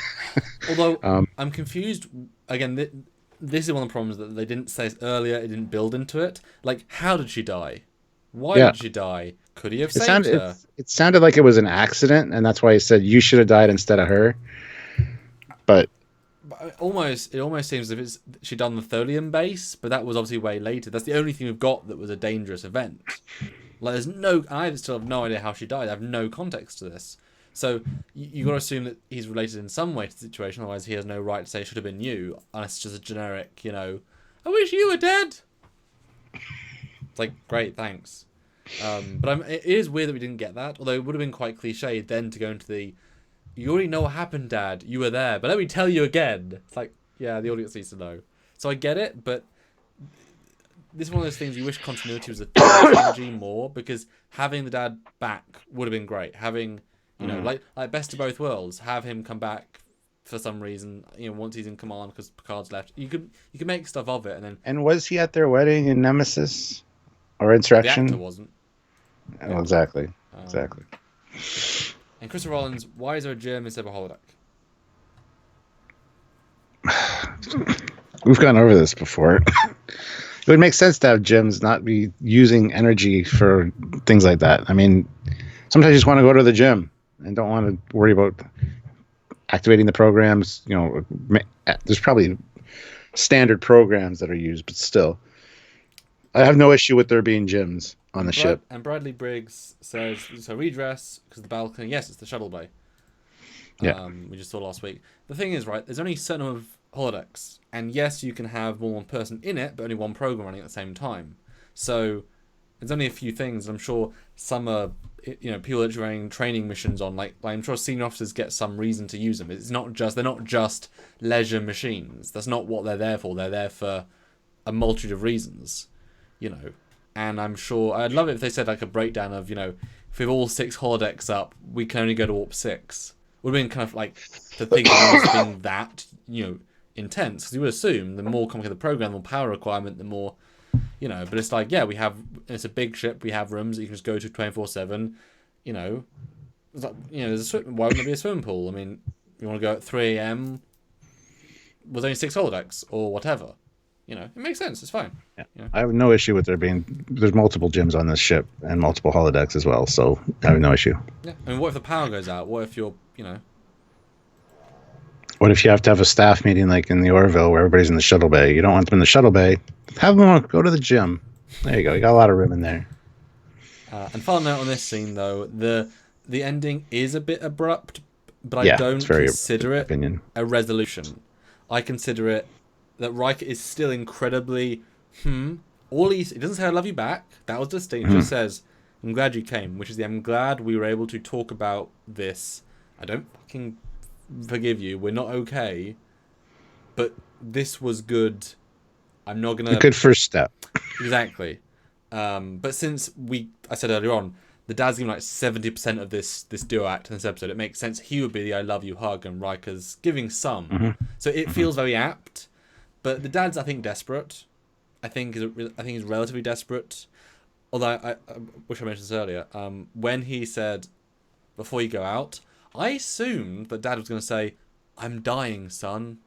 Although I'm confused, again, this is one of the problems that they didn't say earlier, it didn't build into it. Like, how did she die? Why did she die? Could he have saved her? It sounded like it was an accident, and that's why he said you should have died instead of her. But it almost seems as if she'd done the Tholium base, but that was obviously way later. That's the only thing we've got that was a dangerous event. Like, I still have no idea how she died. I have no context to this. So you got to assume that he's related in some way to the situation, otherwise he has no right to say it should have been you, unless it's just a generic, I wish you were dead. It's like, great, thanks. But it is weird that we didn't get that, although it would have been quite cliched then to go into the, you already know what happened, Dad, you were there, but let me tell you again. It's like, yeah, the audience needs to know. So I get it, but this is one of those things you wish continuity was a TNG more, because having the dad back would have been great. Having, like best of both worlds, have him come back for some reason, once he's in command because Picard's left. You could make stuff of it, and then. And was he at their wedding in Nemesis or Insurrection? The actor wasn't. Oh, yeah. Exactly. And Christopher Rollins, why is there a gym instead of a holodeck? We've gone over this before. It would make sense to have gyms not be using energy for things like that. I mean, sometimes you just want to go to the gym and don't want to worry about activating the programs. There's probably standard programs that are used, but still. I have no issue with there being gyms on the ship. And Bradley Briggs says, so redress, because the balcony, yes, it's the shuttle bay. Yeah. We just saw last week. The thing is, right, there's only a certain number of holodecks, and yes, you can have more than one person in it, but only one program running at the same time. So there's only a few things. I'm sure some are, people are running training missions on, like I'm sure senior officers get some reason to use them. They're not just leisure machines. That's not what they're there for. They're there for a multitude of reasons, And I'm sure I'd love it if they said like a breakdown of, if we have all 6 holodecks up, we can only go to warp 6. Would have been kind of like to think of it as being that, intense, because you would assume the more complicated the program, the more power requirement, the more, but it's like, yeah, it's a big ship, we have rooms that you can just go to 24/7, it's like, why wouldn't there be a swimming pool? I mean, you want to go at 3 a.m. with only 6 holodecks or whatever, it makes sense, it's fine. Yeah. I have no issue with there's multiple gyms on this ship and multiple holodecks as well, so I have no issue. Yeah, I mean, what if the power goes out? What if you're, What if you have to have a staff meeting like in the Orville where everybody's in the shuttle bay? You don't want them in the shuttle bay. Have them go to the gym. There you go. You got a lot of room in there. And final note on this scene, though, the ending is a bit abrupt, but I don't consider it a resolution. I consider it that Riker is still incredibly, it doesn't say I love you back. That was distinct. It just says, I'm glad you came, which is I'm glad we were able to talk about this. I don't fucking forgive you, we're not okay, but this was good. I'm not gonna, a good first step. Exactly. But since I said earlier on, the dad's giving like 70% of this duo act in this episode, it makes sense he would be the I love you hug and Riker's giving some. Mm-hmm. So it feels very apt. But the dad's, I think, desperate. I think he's relatively desperate. Although I wish I mentioned this earlier. When he said, before you go out, I assumed that Dad was going to say, "I'm dying, son."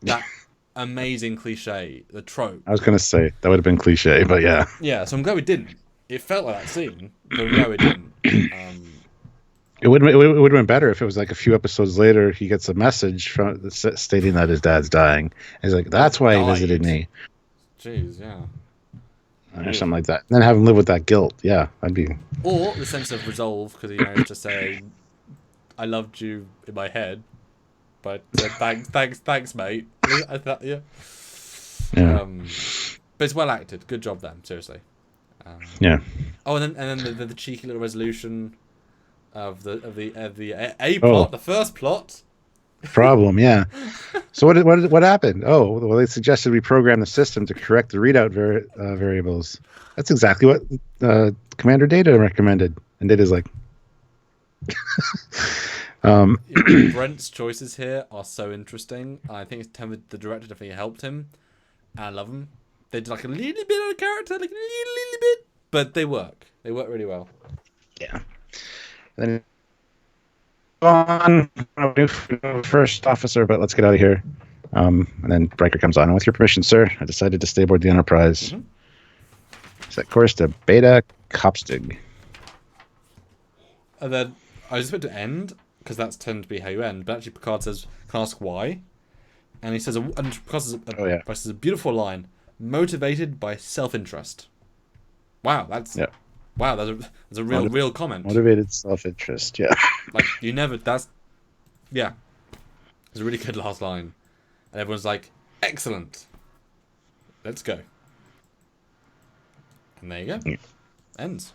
That amazing cliche, the trope. I was going to say that would have been cliche, but yeah. Yeah, so I'm glad we didn't. It felt like that scene, but I'm glad we didn't. It would have been better if it was like a few episodes later he gets a message from stating that his dad's dying. And he's like, "That's why he visited me." Jeez, yeah. Or something like that. And then have him live with that guilt. Yeah, I'd be. Or the sense of resolve, because he managed to say, "I loved you" in my head, but thanks, mate. I thought, yeah. Yeah. But it's well acted. Good job, then. Seriously. Yeah. Oh, and then the cheeky little resolution of the A plot, the first plot. Problem, yeah. So what happened? Oh, well, they suggested we program the system to correct the readout variables. That's exactly what Commander Data recommended, and Data's like. Brent's choices here are so interesting. I think the director definitely helped him. And I love them. They did like a little bit on a character, like a little bit, but they work. They work really well. Yeah. And then on first officer, but let's get out of here. And then Riker comes on. With your permission, sir, I decided to stay aboard the Enterprise. Set course to Beta Copstig. And then I was about to end, because that's tend to be how you end, but actually Picard says, "Can I ask why?" And he says, and Picard says a beautiful line, "Motivated by self-interest." Wow, that's a real comment. Motivated self-interest, yeah. Like, it's a really good last line. And everyone's like, "Excellent. Let's go." And there you go. Yeah. Ends.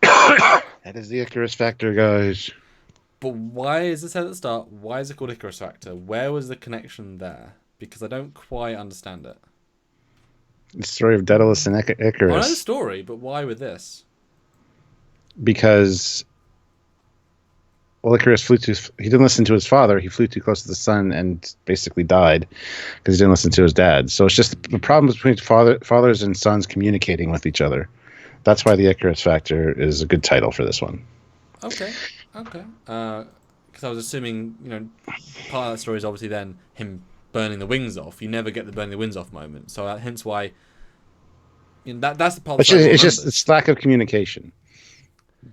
That is the Icarus Factor, guys. But why is it said at the start? Why is it called Icarus Factor? Where was the connection there? Because I don't quite understand it. The story of Daedalus and Icarus. I know the story, but why with this? Because Icarus he didn't listen to his father. He flew too close to the sun and basically died because he didn't listen to his dad. So it's just the problem between fathers and sons communicating with each other. That's why the Icarus Factor is a good title for this one. Okay. Because I was assuming, part of that story is obviously then him burning the wings off. You never get the burning the wings off moment. So hence why that's the part. It's lack of communication.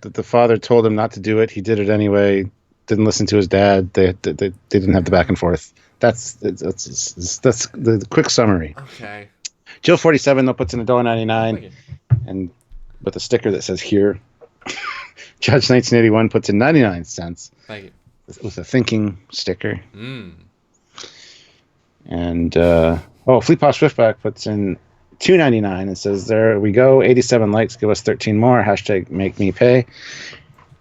The father told him not to do it. He did it anyway. Didn't listen to his dad. They didn't have the back and forth. That's the quick summary. Okay. Jill 47 though puts in $1.99 and with a sticker that says here. Judge 1981 puts in 99 cents. Thank you. With a thinking sticker. And Fleet Pop Swiftback puts in $2.99 and says, "There we go. 87 likes. Give us 13 more. # make me pay."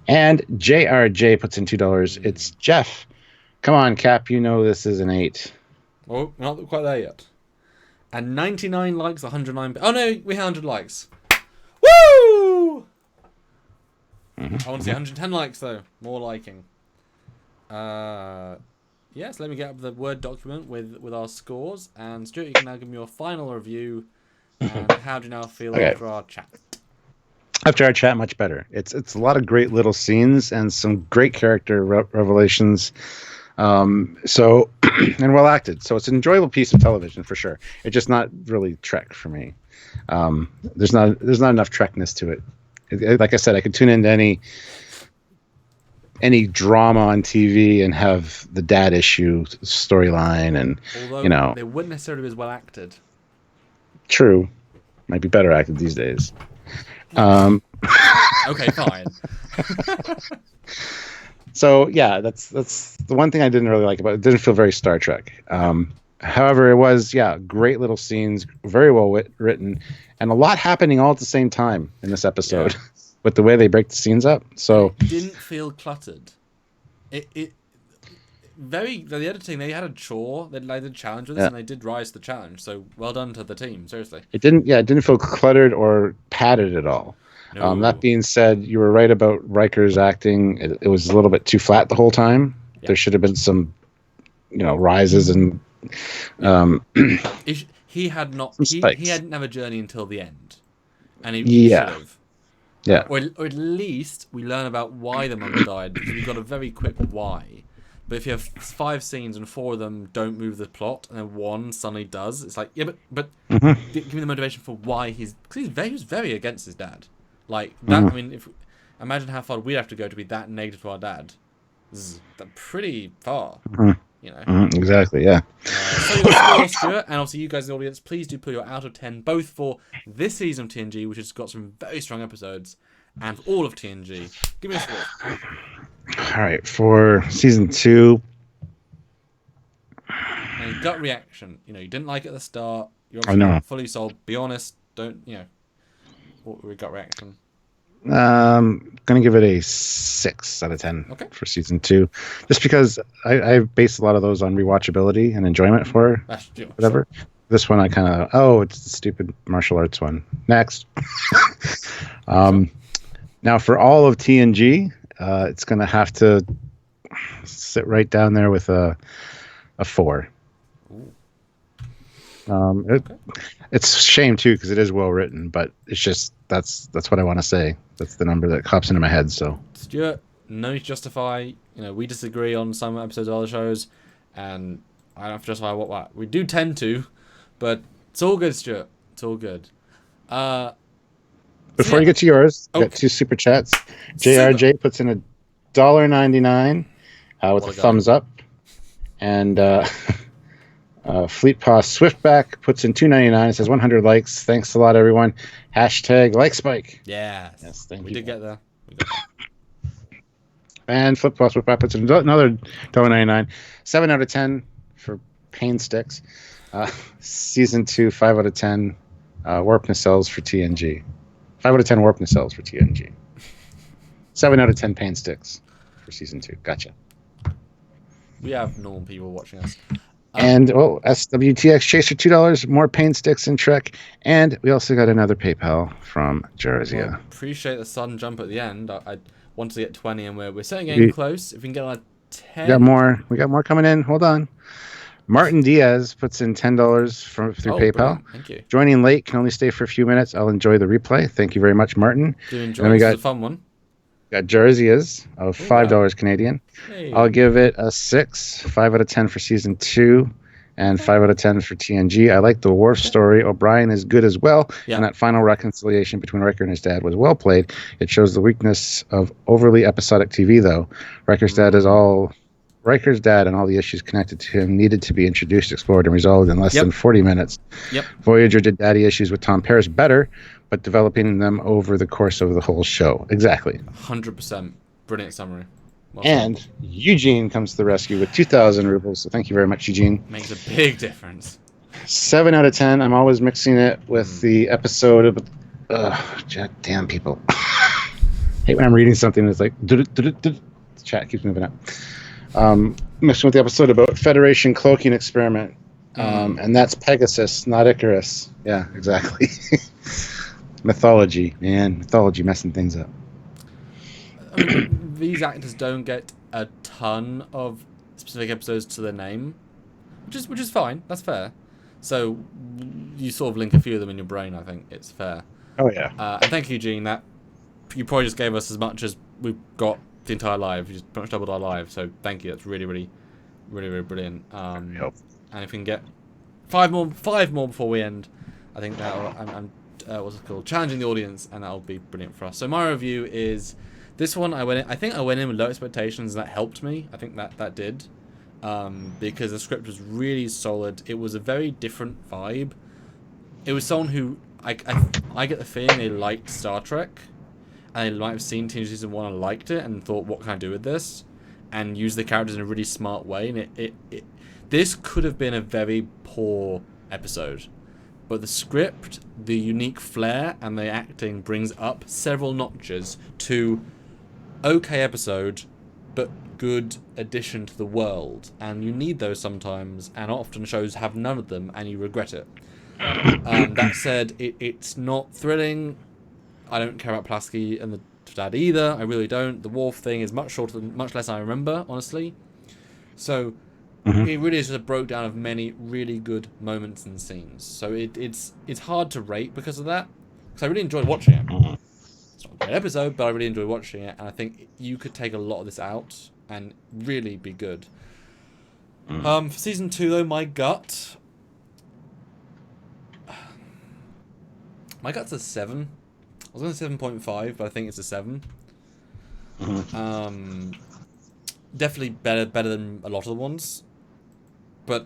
And JRJ puts in $2. It's Jeff. Come on, Cap. You know this is an 8. Oh, we're not quite there yet. And 99 likes, 109. Oh no, we had 100 likes. Woo! I want to see 110 likes though. More liking. Yes, let me get up the Word document with our scores. And Stuart, you can now give me your final review. And how do you now feel after our chat? After our chat, much better. It's a lot of great little scenes and some great character revelations. And well acted. So it's an enjoyable piece of television for sure. It's just not really Trek for me. There's not enough Trekness to it. Like I said, I could tune into any drama on TV and have the dad issue storyline, and although they wouldn't necessarily be as well acted. True, might be better acted these days. Okay, fine. So yeah, that's the one thing I didn't really like about it. It didn't feel very Star Trek. However, it was great little scenes, very well written, and a lot happening all at the same time in this episode with the way they break the scenes up. So it didn't feel cluttered. the editing, they had a chore. They did a challenge with this, Yeah. and they did rise to the challenge. So well done to the team. Seriously. It didn't feel cluttered or padded at all. That No. being said, you were right about Riker's acting. It was a little bit too flat the whole time. Yeah. There should have been some, rises and He had not. some He spikes. hadn't have a journey until the end, and he Yeah. should have. Yeah. Or at least we learn about why the mother died, because we've got a very quick why. But if you have 5 scenes and 4 of them don't move the plot, and then 1 suddenly does, it's like, yeah, but give me the motivation for why because he was very against his dad. Like that. I mean, imagine how far we'd have to go to be that negative to our dad. This is pretty far. Exactly. Yeah. So your score, Stuart, and obviously you guys in the audience, please do put your out of 10 both for this season of TNG, which has got some very strong episodes, and for all of TNG. Give me a score. All right, for season 2. And gut reaction. You didn't like it at the start. You're I know. obviously fully sold. Be honest. Don't. What were your gut reaction? Gonna give it a 6 out of 10 for season 2, just because I base a lot of those on rewatchability and enjoyment for whatever. This one I kind of it's the stupid martial arts one. Next. Now for all of TNG, it's gonna have to sit right down there with a 4. It's a shame too because it is well written, but it's just that's what I want to say. That's the number that pops into my head. So Stuart, no need to justify. We disagree on some episodes of other shows, and I don't have to justify what we do tend to, but it's all good, Stuart. It's all good. Before you get to yours, got 2 super chats. JRJ puts in $1.99 with a thumbs up, and Fleet Paw Swiftback puts in $2.99. It says 100 likes. Thanks a lot, everyone. #like spike. Yes, thank you. We did get there. And Flip Paw Swiftback puts in another $1.99. 7 out of 10 for Pain Sticks. Season 2, 5 out of 10 warp nacelles for TNG. 5 out of 10 warp nacelles for TNG. 7 out of 10 Pain Sticks for season 2. Gotcha. We have normal people watching us. And SWTX Chaser $2, more Pain Sticks and Trek, and we also got another PayPal from Jerzia. Well, appreciate the sudden jump at the end. I wanted to get 20, and we're certainly getting close. If we can get on a 10, we got more coming in. Hold on. Martin Diaz puts in $10 through PayPal. Brilliant. Thank you. Joining late, can only stay for a few minutes. I'll enjoy the replay. Thank you very much, Martin. Do enjoy. This is a fun one. Got Jerseys of $5 Canadian. Hey. I'll give it a 6, 5 out of 10 for season 2, and 5 out of 10 for TNG. I like the Worf story. O'Brien is good as well, and that final reconciliation between Riker and his dad was well played. It shows the weakness of overly episodic TV, though. Riker's dad and all the issues connected to him needed to be introduced, explored, and resolved in less than 40 minutes. Voyager did daddy issues with Tom Paris better, but developing them over the course of the whole show. Exactly. 100%. Brilliant summary. And Eugene comes to the rescue with 2,000 rubles. So thank you very much, Eugene. Makes a big difference. 7 out of 10. I'm always mixing it with the episode of... damn people. I hate when I'm reading something that's like... The chat keeps moving up. Mixing with the episode about Federation cloaking experiment. And that's Pegasus, not Icarus. Yeah, exactly. Mythology, man. Mythology messing things up. I mean, these actors don't get a ton of specific episodes to their name, which is fine. That's fair. So you sort of link a few of them in your brain. I think it's fair. Oh yeah. And thank you, Gene. That you probably just gave us as much as we've got the entire live. You just pretty much doubled our live. So thank you. That's really, really, really, really brilliant. And if we can get five more before we end, I think that'll. What's it called? Challenging the audience, and that'll be brilliant for us. So my review is this one. I think I went in with low expectations, and that helped me. I think that did, because the script was really solid. It was a very different vibe. It was someone who I get the feeling they liked Star Trek, and they might have seen TNG season 1 and liked it, and thought, what can I do with this, and use the characters in a really smart way. And this could have been a very poor episode. But the script, the unique flair, and the acting brings up several notches to okay episode, but good addition to the world, and you need those sometimes, and often shows have none of them, and you regret it. That said, it's not thrilling. I don't care about Pulaski and the dad either. I really don't. The Worf thing is much shorter, much less than I remember, honestly. So it really is just a breakdown of many really good moments and scenes. So it's hard to rate because of that. Because I really enjoyed watching it. It's not a great episode, but I really enjoyed watching it, and I think you could take a lot of this out and really be good. For season 2, though, my gut's a 7. I was going to 7.5, but I think it's a 7. Definitely better than a lot of the ones, but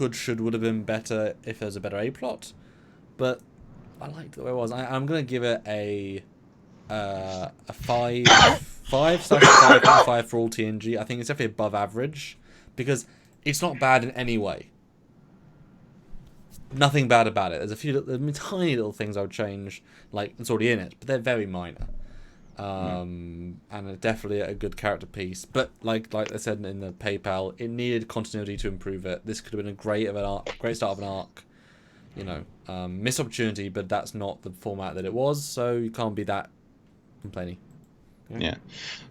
would have been better if there's a better A plot. But I liked the way it was. I'm going to give it a 5/5 for all TNG. I think it's definitely above average because it's not bad in any way. Nothing bad about it. There's a few tiny little things I would change, like it's already in it, but they're very minor. And definitely a good character piece. But like I said in the PayPal, it needed continuity to improve it. This could have been a great start of an arc. Missed opportunity, but that's not the format that it was, so you can't be that complaining. Yeah.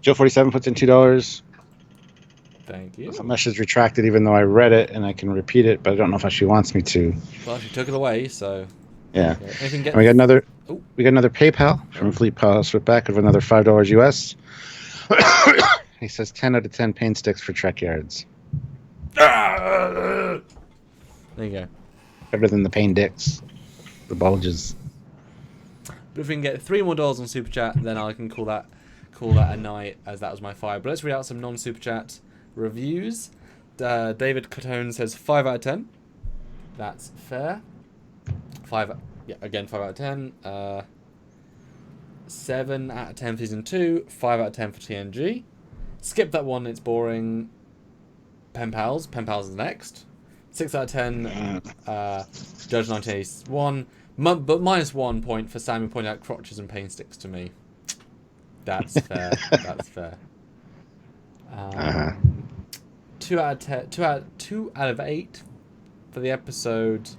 Joe47 puts in $2. Thank you. The message retracted, even though I read it and I can repeat it, but I don't know if she wants me to. Well, she took it away, so yeah. And we got another. Ooh. We got another PayPal from Fleet Palace with back of another $5 US. He says 10 out of 10 pain sticks for Trekyards. There you go. Better than the pain dicks, the bulges. But if we can get $3 more on Super Chat, then I can call that a night, as that was my 5. But let's read out some non-Super Chat reviews. David Cotone says 5 out of 10. That's fair. 5 out of 10. 7 out of 10 for season 2. 5 out of 10 for TNG. Skip that one, it's boring. Pen Pals is next. 6 out of 10. Judge 1981. But minus 1 point for Sammy pointing out crotches and pain sticks to me. That's fair. That's fair. 2 out of 8 for the episode,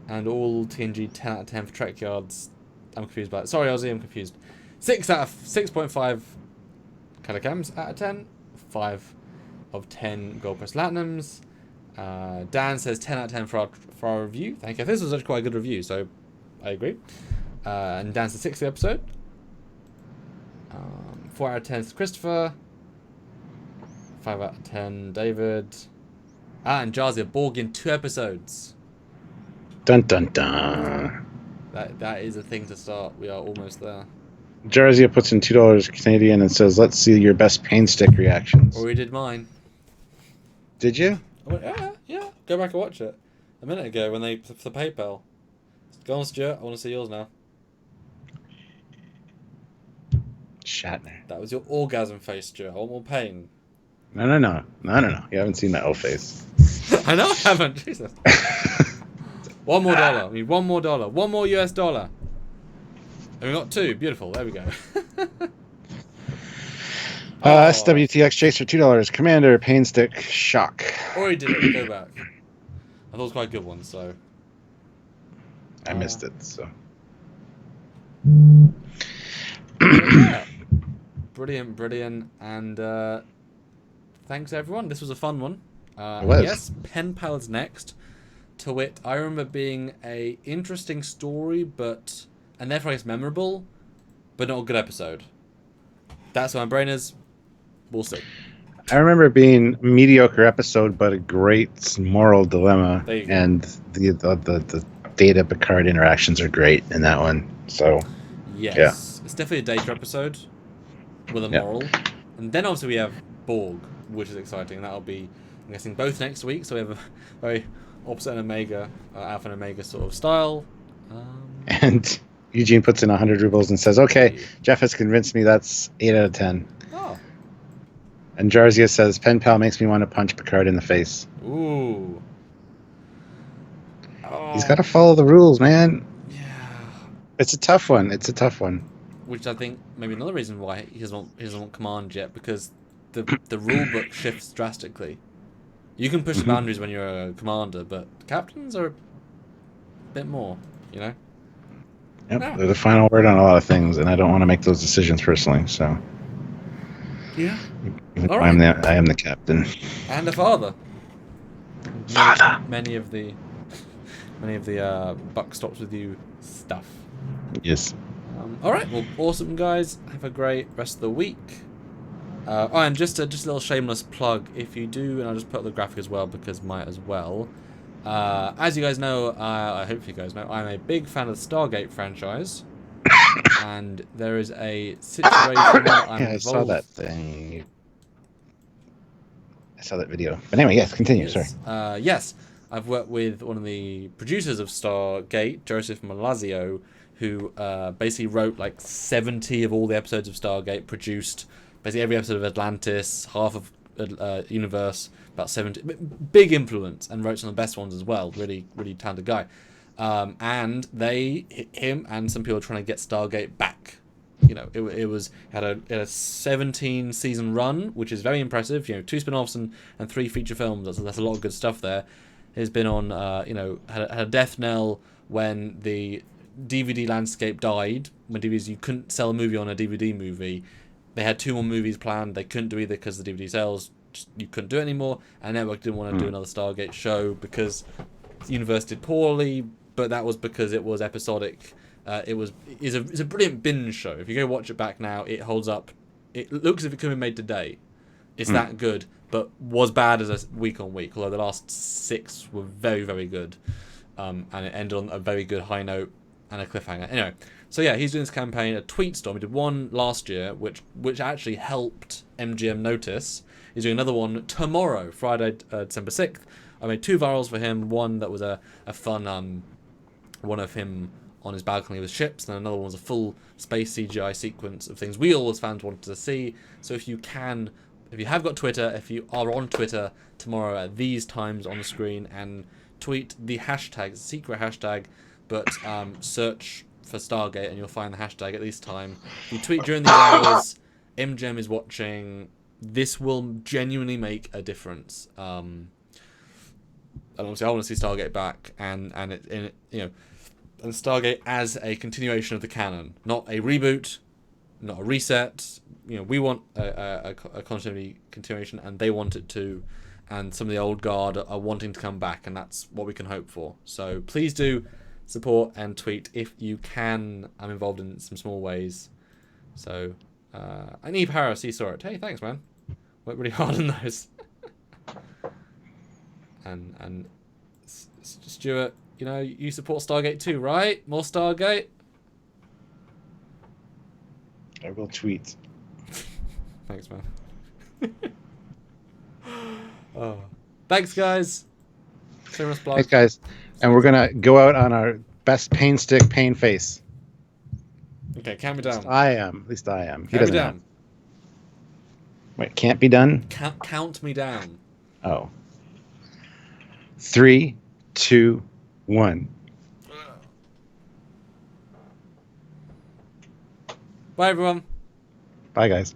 and all TNG 10 out of 10 for Trekyards. I'm confused by it. Sorry, Ozzy, I'm confused. 6.5 Calicams out of 10. 5 of 10 Gold Press Platinums. Dan says 10 out of 10 for our review. Thank you. This was actually quite a good review, so I agree. And Dan says 6 the episode. 4 out of 10 is Christopher. 5 out of 10 David. And Jarzia Borg in 2 episodes. Dun dun dun. That is a thing to start. We are almost there. Jarzia puts in $2 Canadian and says, "Let's see your best pain stick reactions." Or we did mine. Did you? I went, yeah. Go back and watch it. A minute ago when for the PayPal. Go on, Stuart. I want to see yours now. Shatner. That was your orgasm face, Stuart. I want more pain. No. You haven't seen that O face. I know I haven't. Jesus. $1 more. I need $1 more. $1 more US dollar. And we got 2. Beautiful. There we go. SWTX Chase for $2. Commander pain stick shock. Already did it. Go back. I thought it was quite a good one, so. I missed it, so. Yeah. Brilliant. And thanks, everyone. This was a fun one. It was. Yes, Pen Pal is next. To wit, I remember being a interesting story, and therefore it's memorable, but not a good episode. That's what my brain is. We'll see. I remember it being a mediocre episode, but a great moral dilemma. And the Data Picard interactions are great in that one. So, yes. Yeah. It's definitely a Data episode with a moral. And then obviously we have Borg, which is exciting. That'll be, I'm guessing, both next week. So we have a very opposite and Omega, Alpha and Omega sort of style. And Eugene puts in 100 rubles and says, "Okay, Jeff has convinced me that's 8 out of 10. Oh. And Jarzia says, "Pen Pal makes me want to punch Picard in the face." Ooh. Oh. He's got to follow the rules, man. Yeah. It's a tough one. Which I think maybe another reason why he doesn't want command yet, because the rule book shifts drastically. You can push the boundaries when you're a commander, but captains are a bit more, you know? Yep, Yeah. they're the final word on a lot of things, and I don't want to make those decisions personally. So, Yeah. even All though right. I am the captain. And a father. Father. Many of the buck stops with you stuff. Yes. All right. Well, awesome guys. Have a great rest of the week. And just a little shameless plug. If you do, and I'll just put the graphic as well because might as well. As you guys know, I hope you guys know, I'm a big fan of the Stargate franchise, and there is a situation that I'm Yeah, I saw that involved. thing. I saw that video. But anyway, yes, continue. Sorry. Yes, I've worked with one of the producers of Stargate, Joseph Malazio, who basically wrote like 70 of all the episodes of Stargate, produced basically every episode of Atlantis, half of Universe, about 70. Big influence, and wrote some of the best ones as well. Really, really talented guy. And him and some people are trying to get Stargate back. You know, it had a 17 season run, which is very impressive. You know, 2 spin-offs and 3 feature films. That's a lot of good stuff there. Has been on, had a death knell when the DVD landscape died. When DVDs, you couldn't sell a movie on a DVD movie. They had 2 more movies planned. They couldn't do either because the DVD sales, you couldn't do it anymore. And Network didn't want to do another Stargate show because the universe did poorly. But that was because it was episodic. It's a brilliant binge show. If you go watch it back now, it holds up. It looks as if it could be made today. It's that good, but was bad as a week on week. Although the last 6 were very, very good, and it ended on a very good high note and a cliffhanger. Anyway, so yeah, he's doing this campaign, a tweet storm. He did one last year, which actually helped MGM notice. He's doing another one tomorrow, Friday, December 6th. I made 2 virals for him. One that was a fun one of him on his balcony with ships, and another one was a full space CGI sequence of things we all as fans wanted to see. So if you have got Twitter, if you are on Twitter tomorrow at these times on the screen, and tweet the hashtag, secret hashtag, but search for Stargate and you'll find the hashtag at this time. If you tweet during these hours, MGM is watching. This will genuinely make a difference. And obviously I want to see Stargate back, and Stargate as a continuation of the canon, not a reboot, not a reset. You know, we want a continuation, and they want it too. And some of the old guard are wanting to come back, and that's what we can hope for. So please do support and tweet if you can. I'm involved in some small ways. So, I need Paris. He saw it. Hey, thanks, man. Worked really hard on those. and Stuart, you know, you support Stargate too, right? More Stargate? I will tweet. Thanks, man. Oh. Thanks, guys. Shameless plug. Thanks, guys. And we're going to go out on our best pain stick, pain face. Okay, count me down. At least I am. He Count me doesn't down. have. Wait, can't be done? Count me down. Oh. 3, 2, 1. Bye, everyone. Bye, guys.